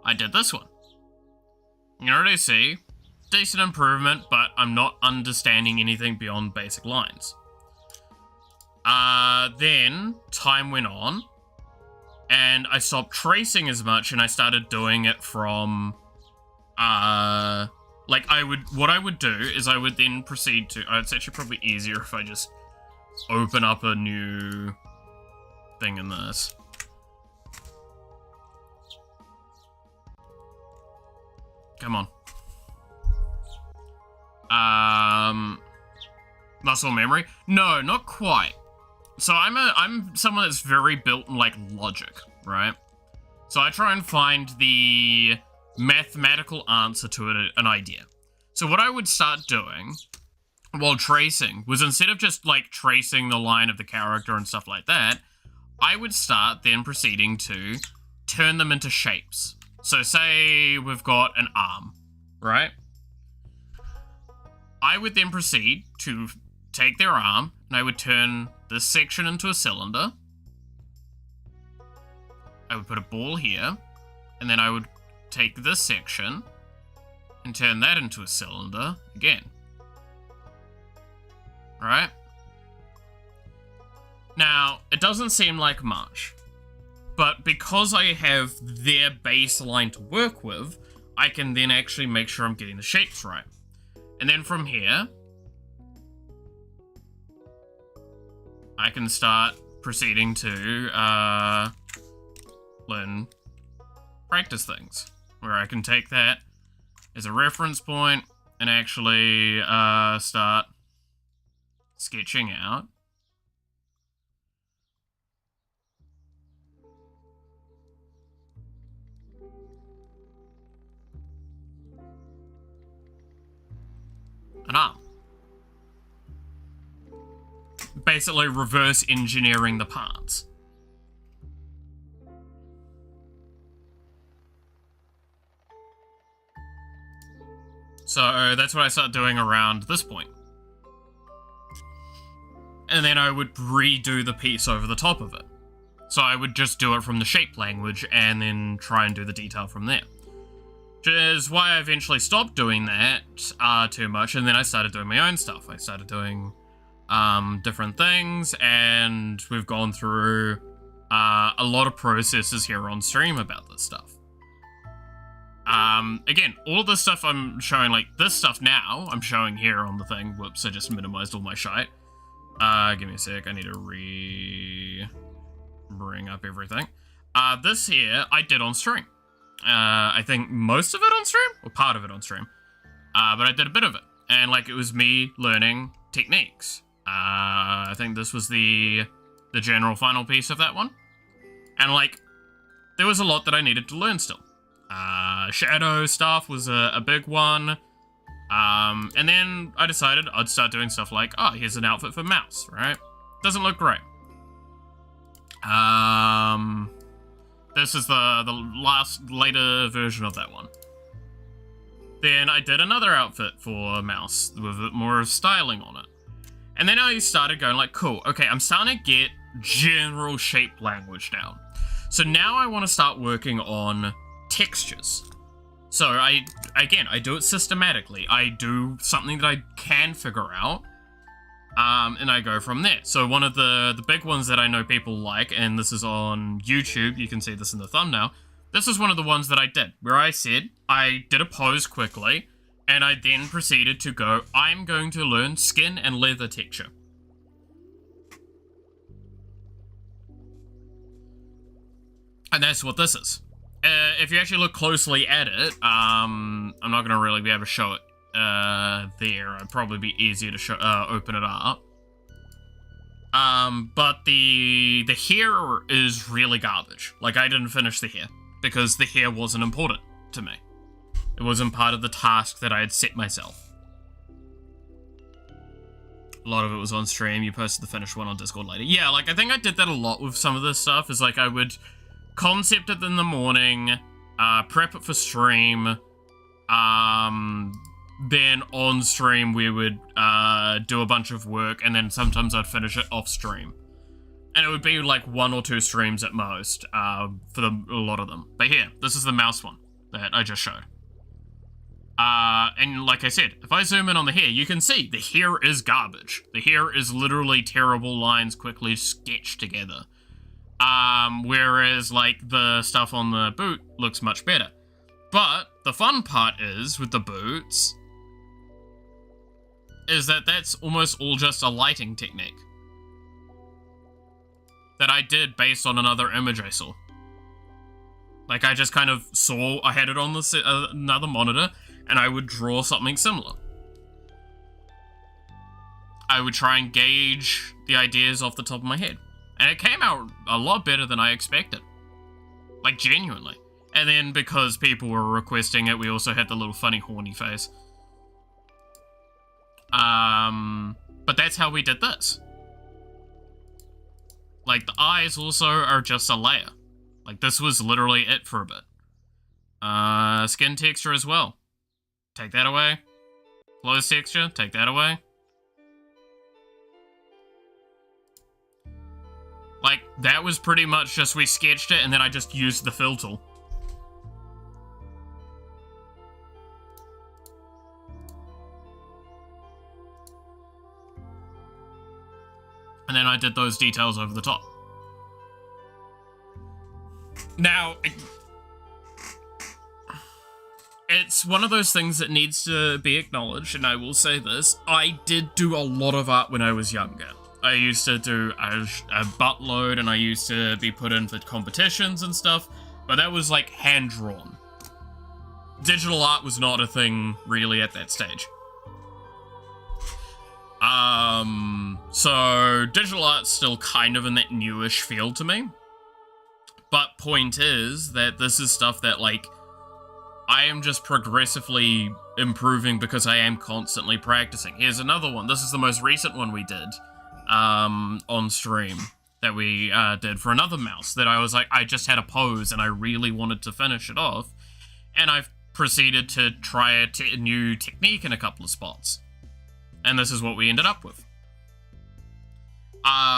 I did this one. You already see, decent improvement, but I'm not understanding anything beyond basic lines. Then time went on, and I stopped tracing as much, and I started doing it from, like what I would do is I would then proceed to, it's actually probably easier if I just open up a new thing in this. Come on. Muscle memory? No, not quite. So I'm someone that's very built in, like, logic, right? So I try and find the mathematical answer to an idea. So what I would start doing while tracing was, instead of just, like, tracing the line of the character and stuff like that, I would start then proceeding to turn them into shapes. So say we've got an arm, right? I would then proceed to take their arm, and I would turn this section into a cylinder. I would put a ball here, and then I would take this section and turn that into a cylinder again. Right? Now, it doesn't seem like much, but because I have their baseline to work with, I can then actually make sure I'm getting the shapes right. And then from here, I can start proceeding to learn practice things, where I can take that as a reference point and actually start sketching out an arm. Basically reverse engineering the parts. So that's what I started doing around this point. And then I would redo the piece over the top of it. So I would just do it from the shape language and then try and do the detail from there. Which is why I eventually stopped doing that too much, and then I started doing my own stuff. I started doing different things, and we've gone through a lot of processes here on stream about this stuff. Again, all of this stuff I'm showing, like this stuff now, I'm showing here on the thing. Whoops, I just minimized all my shite. Give me a sec, I need to bring up everything. This here, I did on stream. I think most of it on stream, or part of it on stream. But I did a bit of it, and like it was me learning techniques. I think this was the general final piece of that one. And like, there was a lot that I needed to learn still. Shadow stuff was a big one. And then I decided I'd start doing stuff like, oh, here's an outfit for Mouse, right? Doesn't look great. This is the later version of that one. Then I did another outfit for Mouse with a bit more of styling on it. And then I started going like, cool, okay, I'm starting to get general shape language down. So now I want to start working on textures. So I do it systematically. I do something that I can figure out, and I go from there. So one of the big ones that I know people like, and this is on YouTube, you can see this in the thumbnail, this is one of the ones that I did, where I said, I did a pose quickly, and I then proceeded to go, I'm going to learn skin and leather texture. And that's what this is. If you actually look closely at it, I'm not going to really be able to show it there. It'd probably be easier to show, open it up. But the hair is really garbage. Like, I didn't finish the hair because the hair wasn't important to me. It wasn't part of the task that I had set myself. A lot of it was on stream. You posted the finished one on Discord later. Yeah, like, I think I did that a lot with some of this stuff. Is like, I would concept it in the morning, prep it for stream, then on stream we would do a bunch of work, and then sometimes I'd finish it off stream. And it would be like 1 or 2 streams at most, for a lot of them. But here, this is the Mouse one that I just showed. And like I said, if I zoom in on the hair, you can see the hair is garbage. The hair is literally terrible lines quickly sketched together. Whereas, like, the stuff on the boot looks much better. But the fun part is, with the boots, is that that's almost all just a lighting technique that I did based on another image I saw. Like, I just kind of saw, I had it on this another monitor, and I would draw something similar. I would try and gauge the ideas off the top of my head. And it came out a lot better than I expected. Like, genuinely. And then, because people were requesting it, we also had the little funny horny face. But that's how we did this. Like, the eyes also are just a layer. Like, this was literally it for a bit. Skin texture as well. Take that away. Clothes texture, take that away. Like, that was pretty much just, we sketched it, and then I just used the fill tool. And then I did those details over the top. Now, it's one of those things that needs to be acknowledged, and I will say this, I did do a lot of art when I was younger. I used to do a buttload, and I used to be put in for competitions and stuff, but that was like hand-drawn. Digital art was not a thing really at that stage. So digital art's still kind of in that newish field to me. But point is that this is stuff that, like, I am just progressively improving because I am constantly practicing. Here's another one. This is the most recent one we did. On stream that we did for another mouse that I was like, I just had a pose and I really wanted to finish it off, and I've proceeded to try a new technique in a couple of spots, and this is what we ended up with.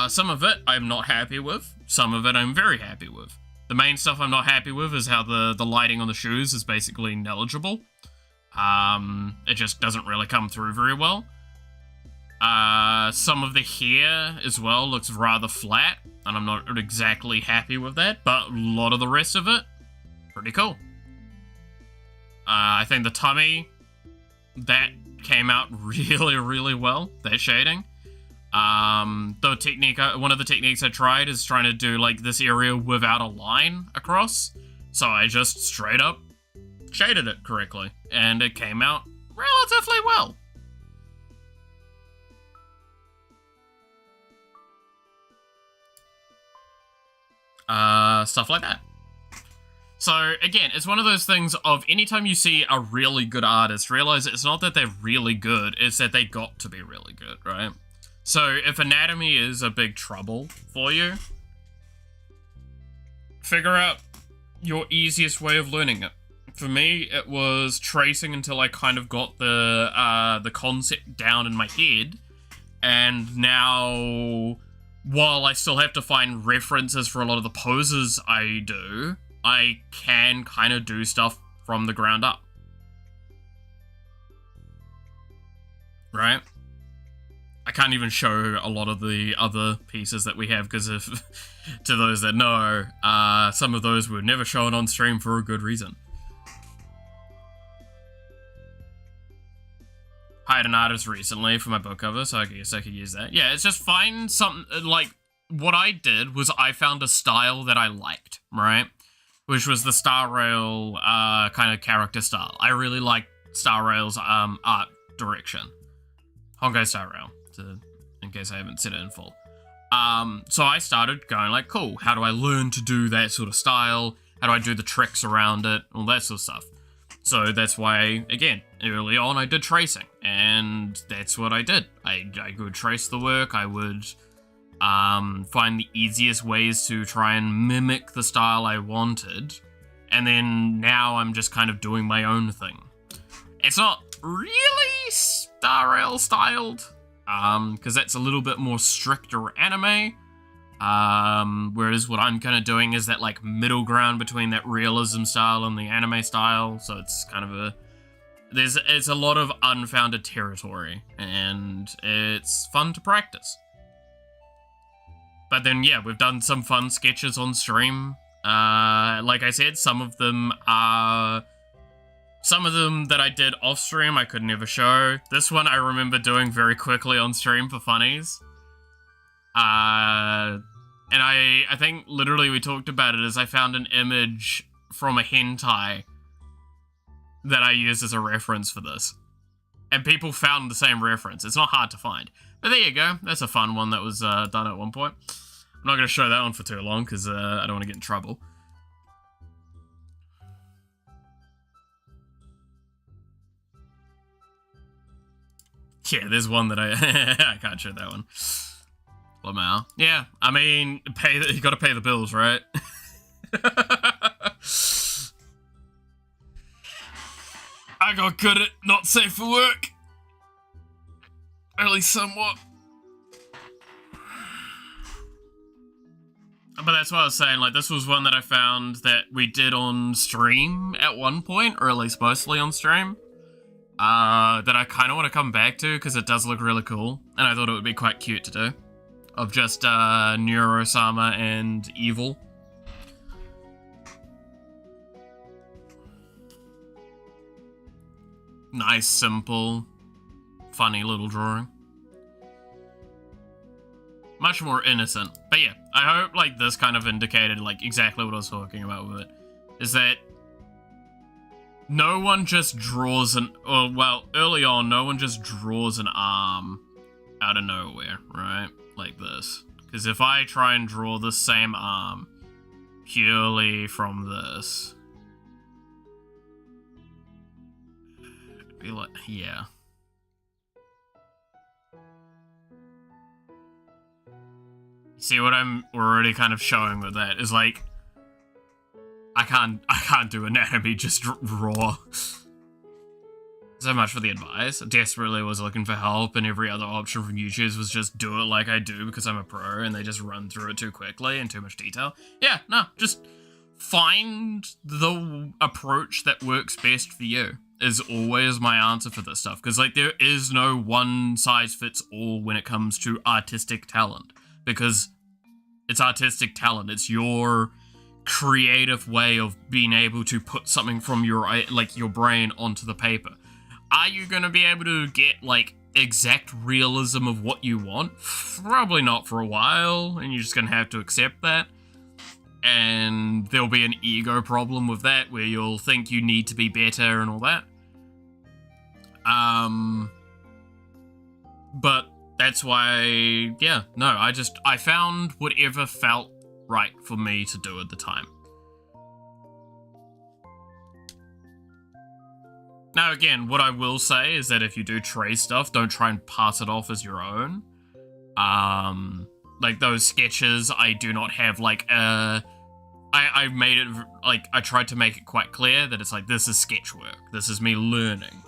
Some of it I'm not happy with, some of it I'm very happy with. The main stuff I'm not happy with is how the lighting on the shoes is basically negligible. It just doesn't really come through very well. Some of the hair as well looks rather flat, and I'm not exactly happy with that, but a lot of the rest of it, pretty cool. I think the tummy, that came out really, really well, that shading. The technique, one of the techniques I tried is trying to do, like, this area without a line across, so I just straight up shaded it correctly, and it came out relatively well. Stuff like that. So, again, it's one of those things of anytime you see a really good artist, realize it's not that they're really good, it's that they got to be really good, right? So, if anatomy is a big trouble for you, figure out your easiest way of learning it. For me, it was tracing until I kind of got the concept down in my head, and now, while I still have to find references for a lot of the poses I do, I can kind of do stuff from the ground up. Right? I can't even show a lot of the other pieces that we have, because if, to those that know, some of those were never shown on stream for a good reason. Hired an artist recently for my book cover, so I guess I could use that. Yeah, it's just find something, like, what I did was I found a style that I liked, right? Which was the Star Rail kind of character style. I really like Star Rail's art direction. Honkai Star Rail, in case I haven't said it in full. So I started going like, cool, how do I learn to do that sort of style? How do I do the tricks around it? All that sort of stuff. So that's why, again, early on I did tracing, and that's what I did. I would trace the work, I would find the easiest ways to try and mimic the style I wanted, and then now I'm just kind of doing my own thing. It's not really Star Rail styled, because that's a little bit more stricter anime, whereas what I'm kind of doing is that like middle ground between that realism style and the anime style, so it's kind of it's a lot of unfounded territory, and it's fun to practice. But then, yeah, we've done some fun sketches on stream. Like I said, some of them that I did off stream I could never show. This one I remember doing very quickly on stream for funnies. And I think literally we talked about it as I found an image from a hentai that I used as a reference for this. And people found the same reference. It's not hard to find. But there you go. That's a fun one that was done at one point. I'm not going to show that one for too long because I don't want to get in trouble. Yeah, there's one that I can't show that one. Lamau. Yeah, I mean, you got to pay the bills, right? I got good at not safe for work. At least somewhat. But that's what I was saying, like, this was one that I found that we did on stream at one point, or at least mostly on stream. That I kind of want to come back to, because it does look really cool, and I thought it would be quite cute to do. Of just, Neuro-sama and Evil. Nice, simple, funny little drawing. Much more innocent. But yeah, I hope, like, this kind of indicated, like, exactly what I was talking about with it. Is that no one just draws early on, no one just draws an arm out of nowhere, right? Like this. Because if I try and draw the same arm purely from this, it'd be like, yeah. See what I'm already kind of showing with that is like, I can't do anatomy just raw. So much for the advice. I desperately was looking for help, and every other option from YouTube was just do it like I do because I'm a pro, and they just run through it too quickly and too much detail. Yeah, no, just find the approach that works best for you is always my answer for this stuff. Because, like, there is no one size fits all when it comes to artistic talent. Because it's artistic talent. It's your creative way of being able to put something from your, like, your brain onto the paper. Are you going to be able to get, like, exact realism of what you want? Probably not for a while, and you're just going to have to accept that. And there'll be an ego problem with that, where you'll think you need to be better and all that. But that's why, yeah, no, I found whatever felt right for me to do at the time. Now, again, what I will say is that if you do trace stuff, don't try and pass it off as your own. Like those sketches, I do not have like I I made it, like, I tried to make it quite clear that it's like, this is sketch work. This is me learning.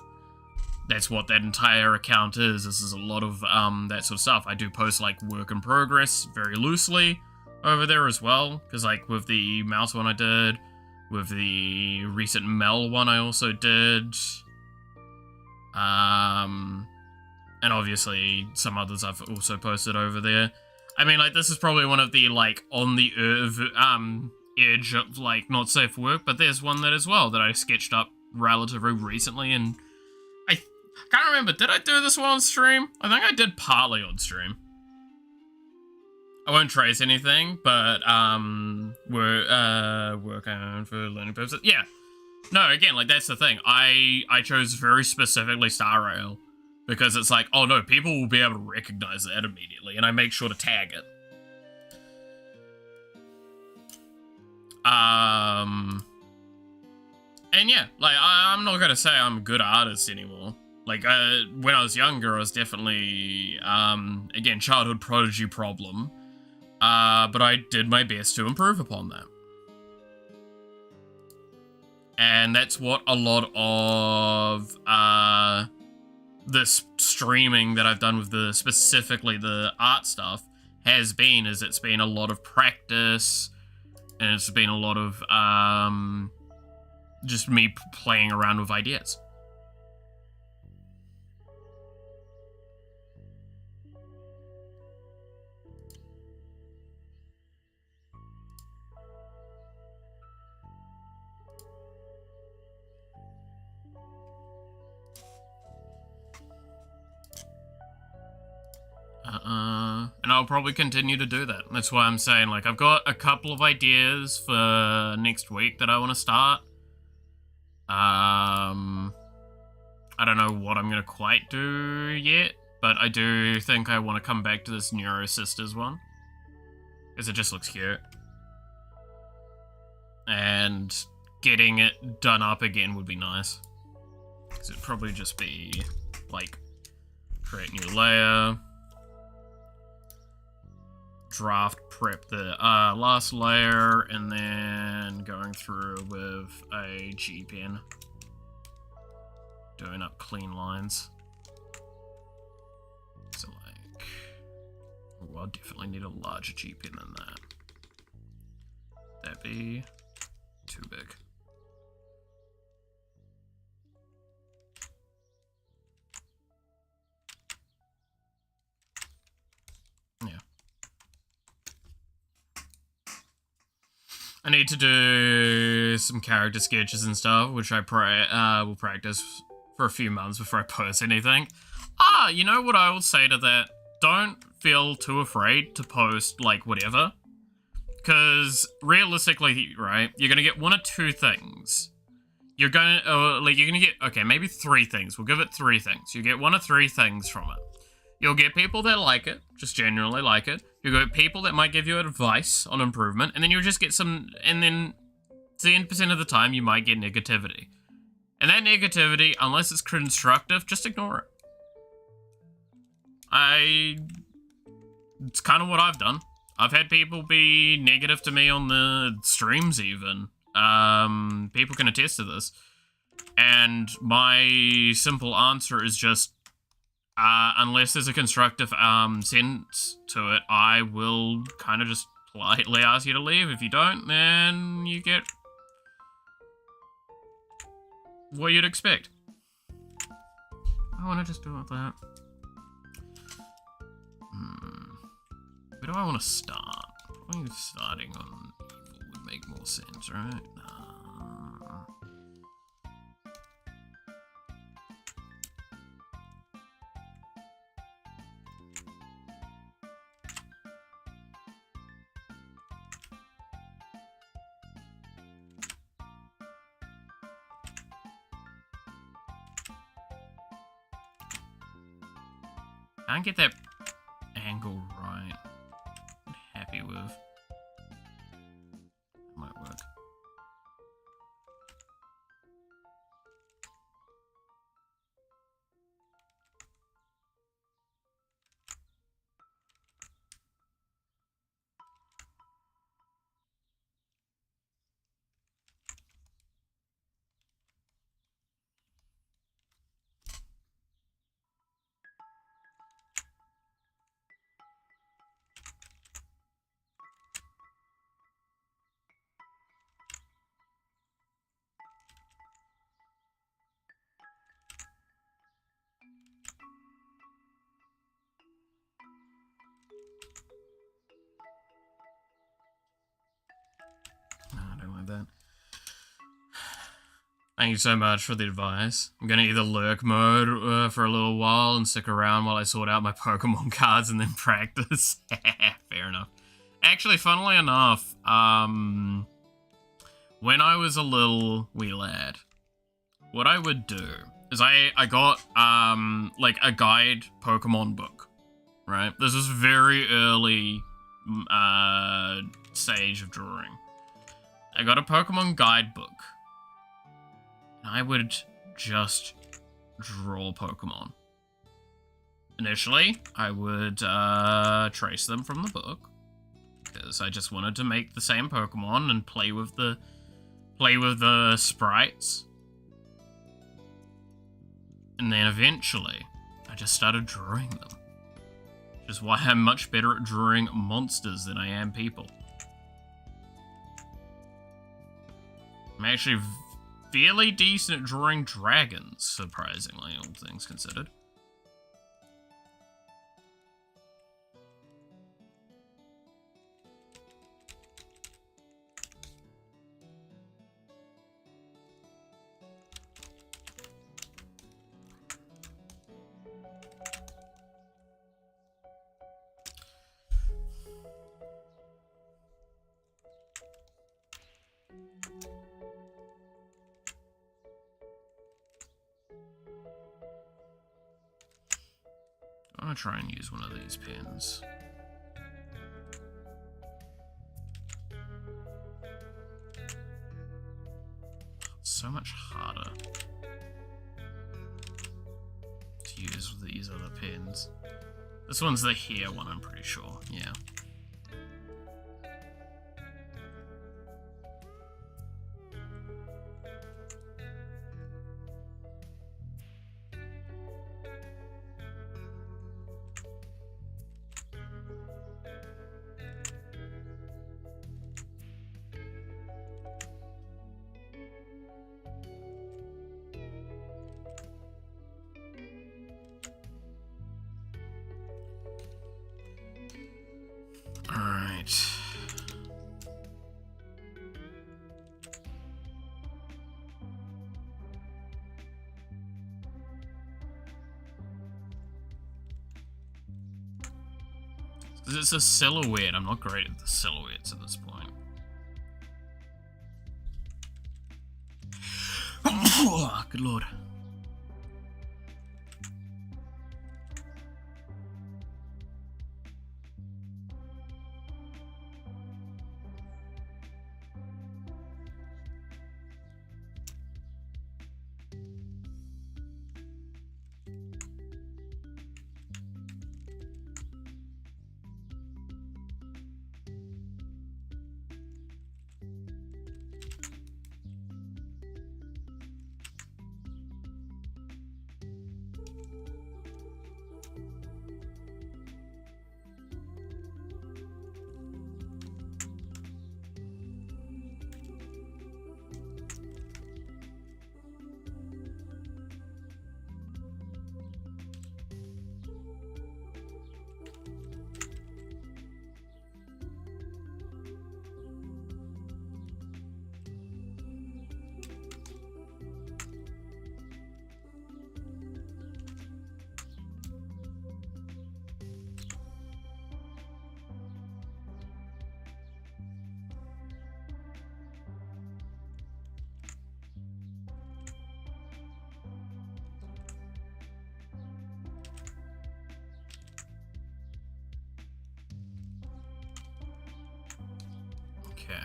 That's what that entire account is. This is a lot of, that sort of stuff. I do post, like, work in progress very loosely over there as well. Because, like, with the mouse one I did, with the recent Mel one I also did. And obviously some others I've also posted over there. I mean, like, this is probably one of the, like, on the edge of, like, not safe work, but there's one that as well that I sketched up relatively recently, and I can't remember, did I do this one on stream? I think I did partly on stream. I won't trace anything, but, we're working for learning purposes. Yeah. No, again, like, that's the thing. I chose very specifically Star Rail. Because it's like, oh no, people will be able to recognize that immediately, and I make sure to tag it. And yeah, like, I'm not gonna say I'm a good artist anymore. Like, when I was younger, I was definitely, again, childhood prodigy problem. But I did my best to improve upon that. And that's what a lot of, this streaming that I've done with specifically the art stuff has been, is it's been a lot of practice, and it's been a lot of, just me playing around with ideas. And I'll probably continue to do that. That's why I'm saying, like, I've got a couple of ideas for next week that I want to start. I don't know what I'm going to quite do yet, but I do think I want to come back to this Neuro Sisters one. Because it just looks cute. And getting it done up again would be nice. Because it'd probably just be, like, create new layer, draft prep the last layer, and then going through with a G pen, doing up clean lines. So, like, well, I definitely need a larger G pen than that. That'd be too big. Yeah. I need to do some character sketches and stuff, which I will practice for a few months before I post anything. You know what I will say to that? Don't feel too afraid to post, like, whatever. Because, realistically, right, you're gonna get one or two things. You're gonna get, okay, maybe 3 things. We'll give it 3 things. You get 1 or 3 things from it. You'll get people that like it, just generally like it. You'll get people that might give you advice on improvement, and then you'll just get some, and then 10% of the time you might get negativity. And that negativity, unless it's constructive, just ignore it. It's kind of what I've done. I've had people be negative to me on the streams even. People can attest to this. And my simple answer is just, unless there's a constructive sense to it, I will kind of just politely ask you to leave. If you don't, then you get what you'd expect. I want to just do it like that. Where do I want to start? Probably starting on evil would make more sense, right? I can't get that angle right. I'm happy with. Might work. Thank you so much for the advice. I'm gonna either lurk mode for a little while and stick around while I sort out my Pokemon cards and then practice. Fair enough. Actually, funnily enough, when I was a little wee lad, what I would do is I got, like, a guide Pokemon book, right? This is very early, stage of drawing. I got a Pokemon guide book. I would just draw Pokemon. Initially, I would trace them from the book, because I just wanted to make the same Pokemon and play with the sprites. And then eventually, I just started drawing them. Which is why I'm much better at drawing monsters than I am people. I'm actually fairly decent at drawing dragons, surprisingly, all things considered. I'm gonna try and use one of these pens. It's so much harder to use these other pens. This one's the hair one, I'm pretty sure. Yeah. Alright. Because it's a silhouette. I'm not great at the silhouettes at this point. Oh, good lord. Okay.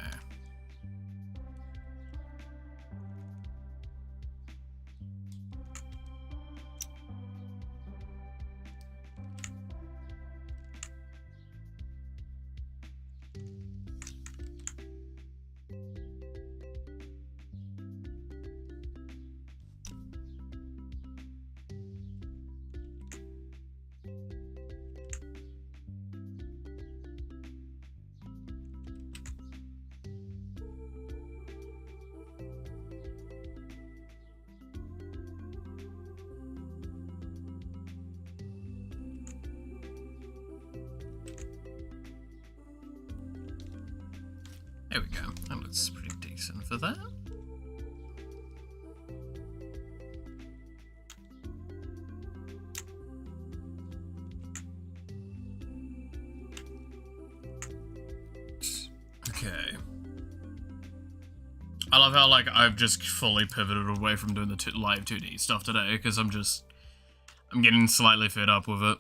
There we go. That looks pretty decent for that. I love how, like, I've just fully pivoted away from doing the live 2D stuff today, because I'm getting slightly fed up with it.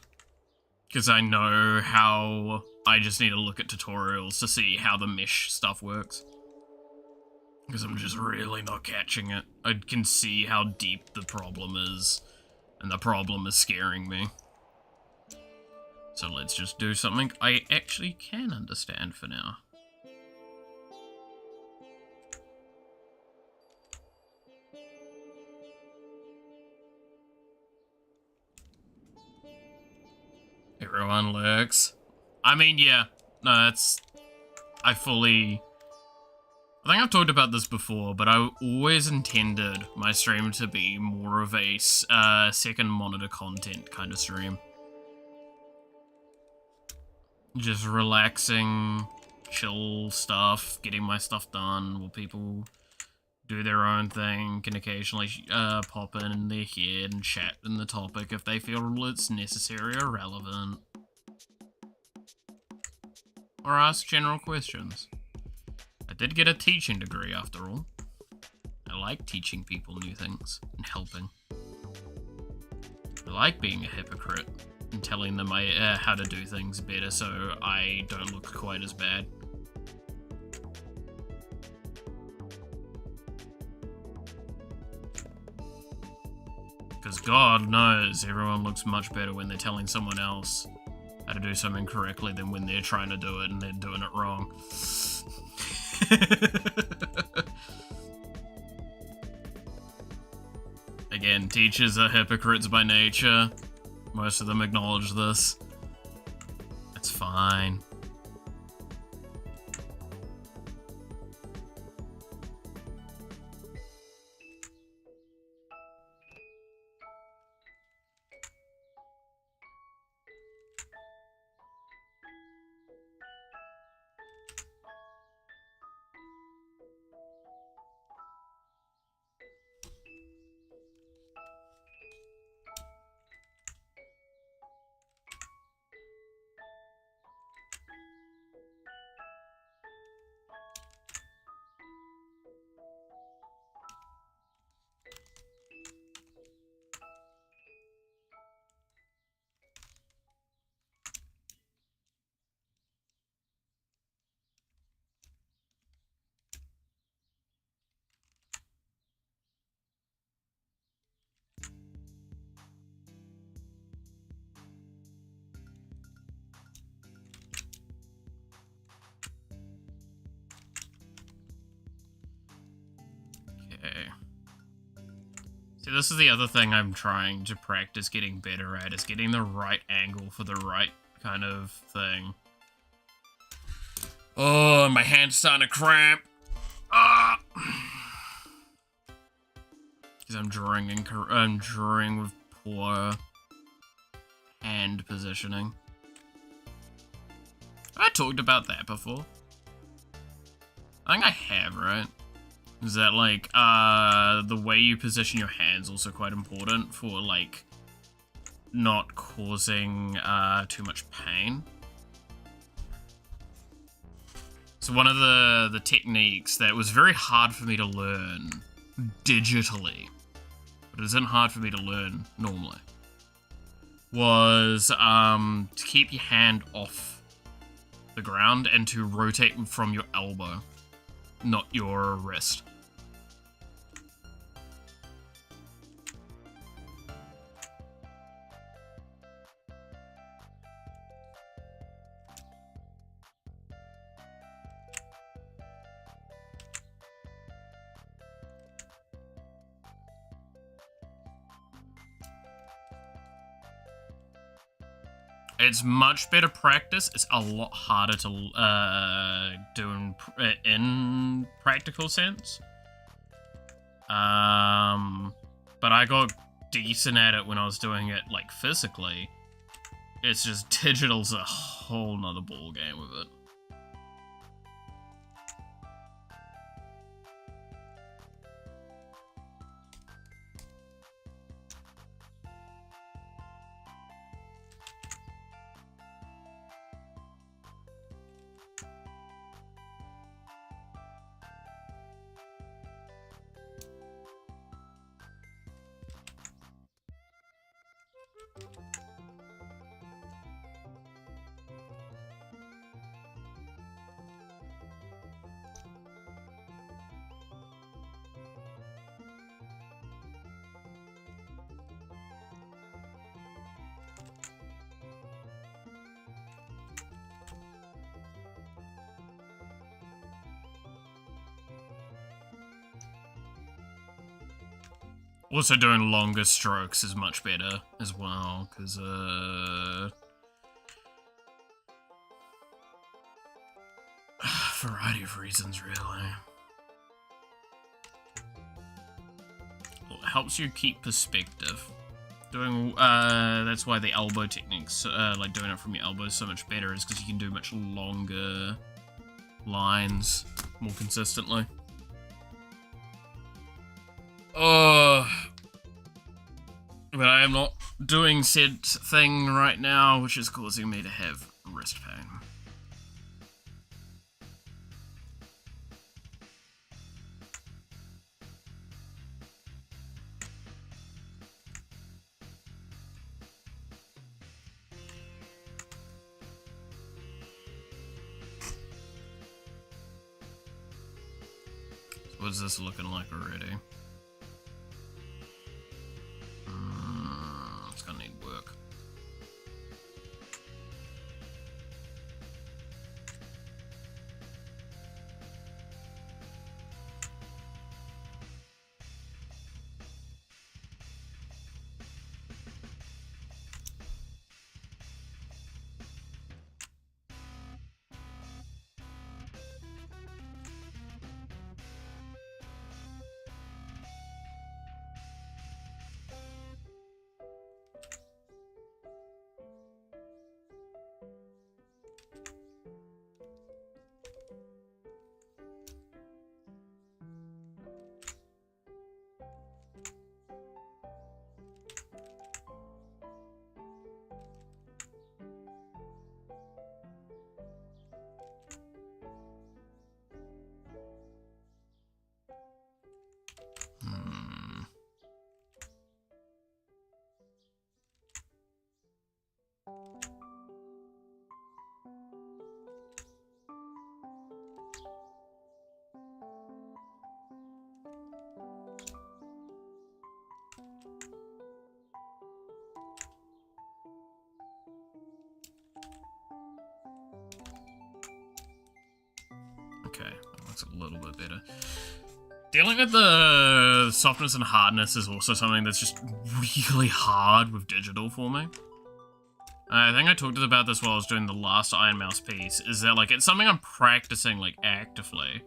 Because I know how I just need to look at tutorials to see how the mesh stuff works. Because I'm just really not catching it. I can see how deep the problem is, and the problem is scaring me. So let's just do something I actually can understand for now. Everyone lurks. I mean, yeah. No, that's... I think I've talked about this before, but I always intended my stream to be more of a second monitor content kind of stream. Just relaxing, chill stuff, getting my stuff done, while people do their own thing, can occasionally pop in their head and chat in the topic if they feel it's necessary or relevant. Or ask general questions. I did get a teaching degree after all. I like teaching people new things and helping. I like being a hypocrite and telling them how to do things better so I don't look quite as bad. Because God knows everyone looks much better when they're telling someone else how to do something correctly than when they're trying to do it and they're doing it wrong. Again, teachers are hypocrites by nature. Most of them acknowledge this. It's fine. Okay. See, this is the other thing I'm trying to practice getting better at, is getting the right angle for the right kind of thing. Oh, my hand's starting to cramp. Ah! Because I'm drawing with poor hand positioning. I talked about that before. I think I have, right? Is that, like, the way you position your hand's also quite important for, like, not causing, too much pain. So one of the techniques that was very hard for me to learn digitally, but it isn't hard for me to learn normally, was, to keep your hand off the ground and to rotate from your elbow, not your wrist. It's much better practice. It's a lot harder to do in practical sense. But I got decent at it when I was doing it, like, physically. It's just digital's a whole nother ball game with it. Also doing longer strokes is much better as well, because, variety of reasons, really. Well, it helps you keep perspective. That's why the elbow techniques, like doing it from your elbow is so much better, is because you can do much longer lines more consistently. But I am not doing said thing right now, which is causing me to have wrist pain. What is this looking like already? It's gonna need work. Okay, that looks a little bit better. Dealing with the softness and hardness is also something that's just really hard with digital for me. I think I talked about this while I was doing the last Iron Mouse piece, is that, like, it's something I'm practicing, like, actively.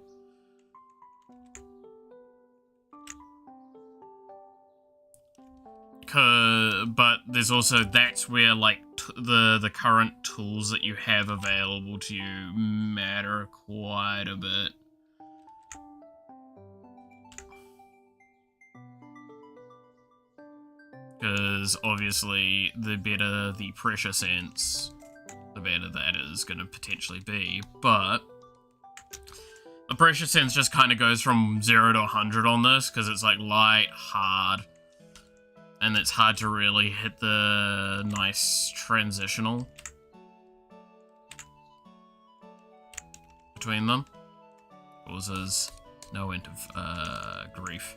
But there's also, that's where, like, the current tools that you have available to you matter quite a bit. Because obviously, the better the pressure sense, the better that is going to potentially be. But the pressure sense just kind of goes from 0 to 100 on this, because it's like light, hard, and it's hard to really hit the nice transitional between them. Causes no end of grief.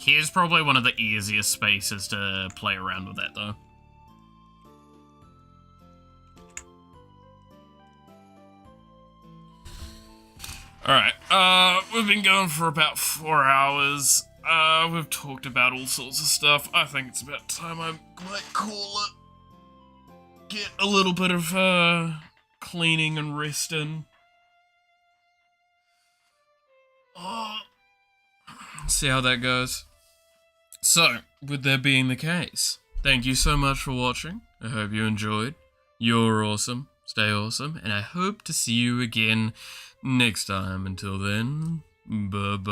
Here's probably one of the easiest spaces to play around with that, though. Alright, we've been going for about 4 hours. We've talked about all sorts of stuff. I think it's about time I might call it. Get a little bit of, cleaning and rest in. See how that goes. So, with that being the case, thank you so much for watching. I hope you enjoyed. You're awesome. Stay awesome. And I hope to see you again next time. Until then, bye-bye.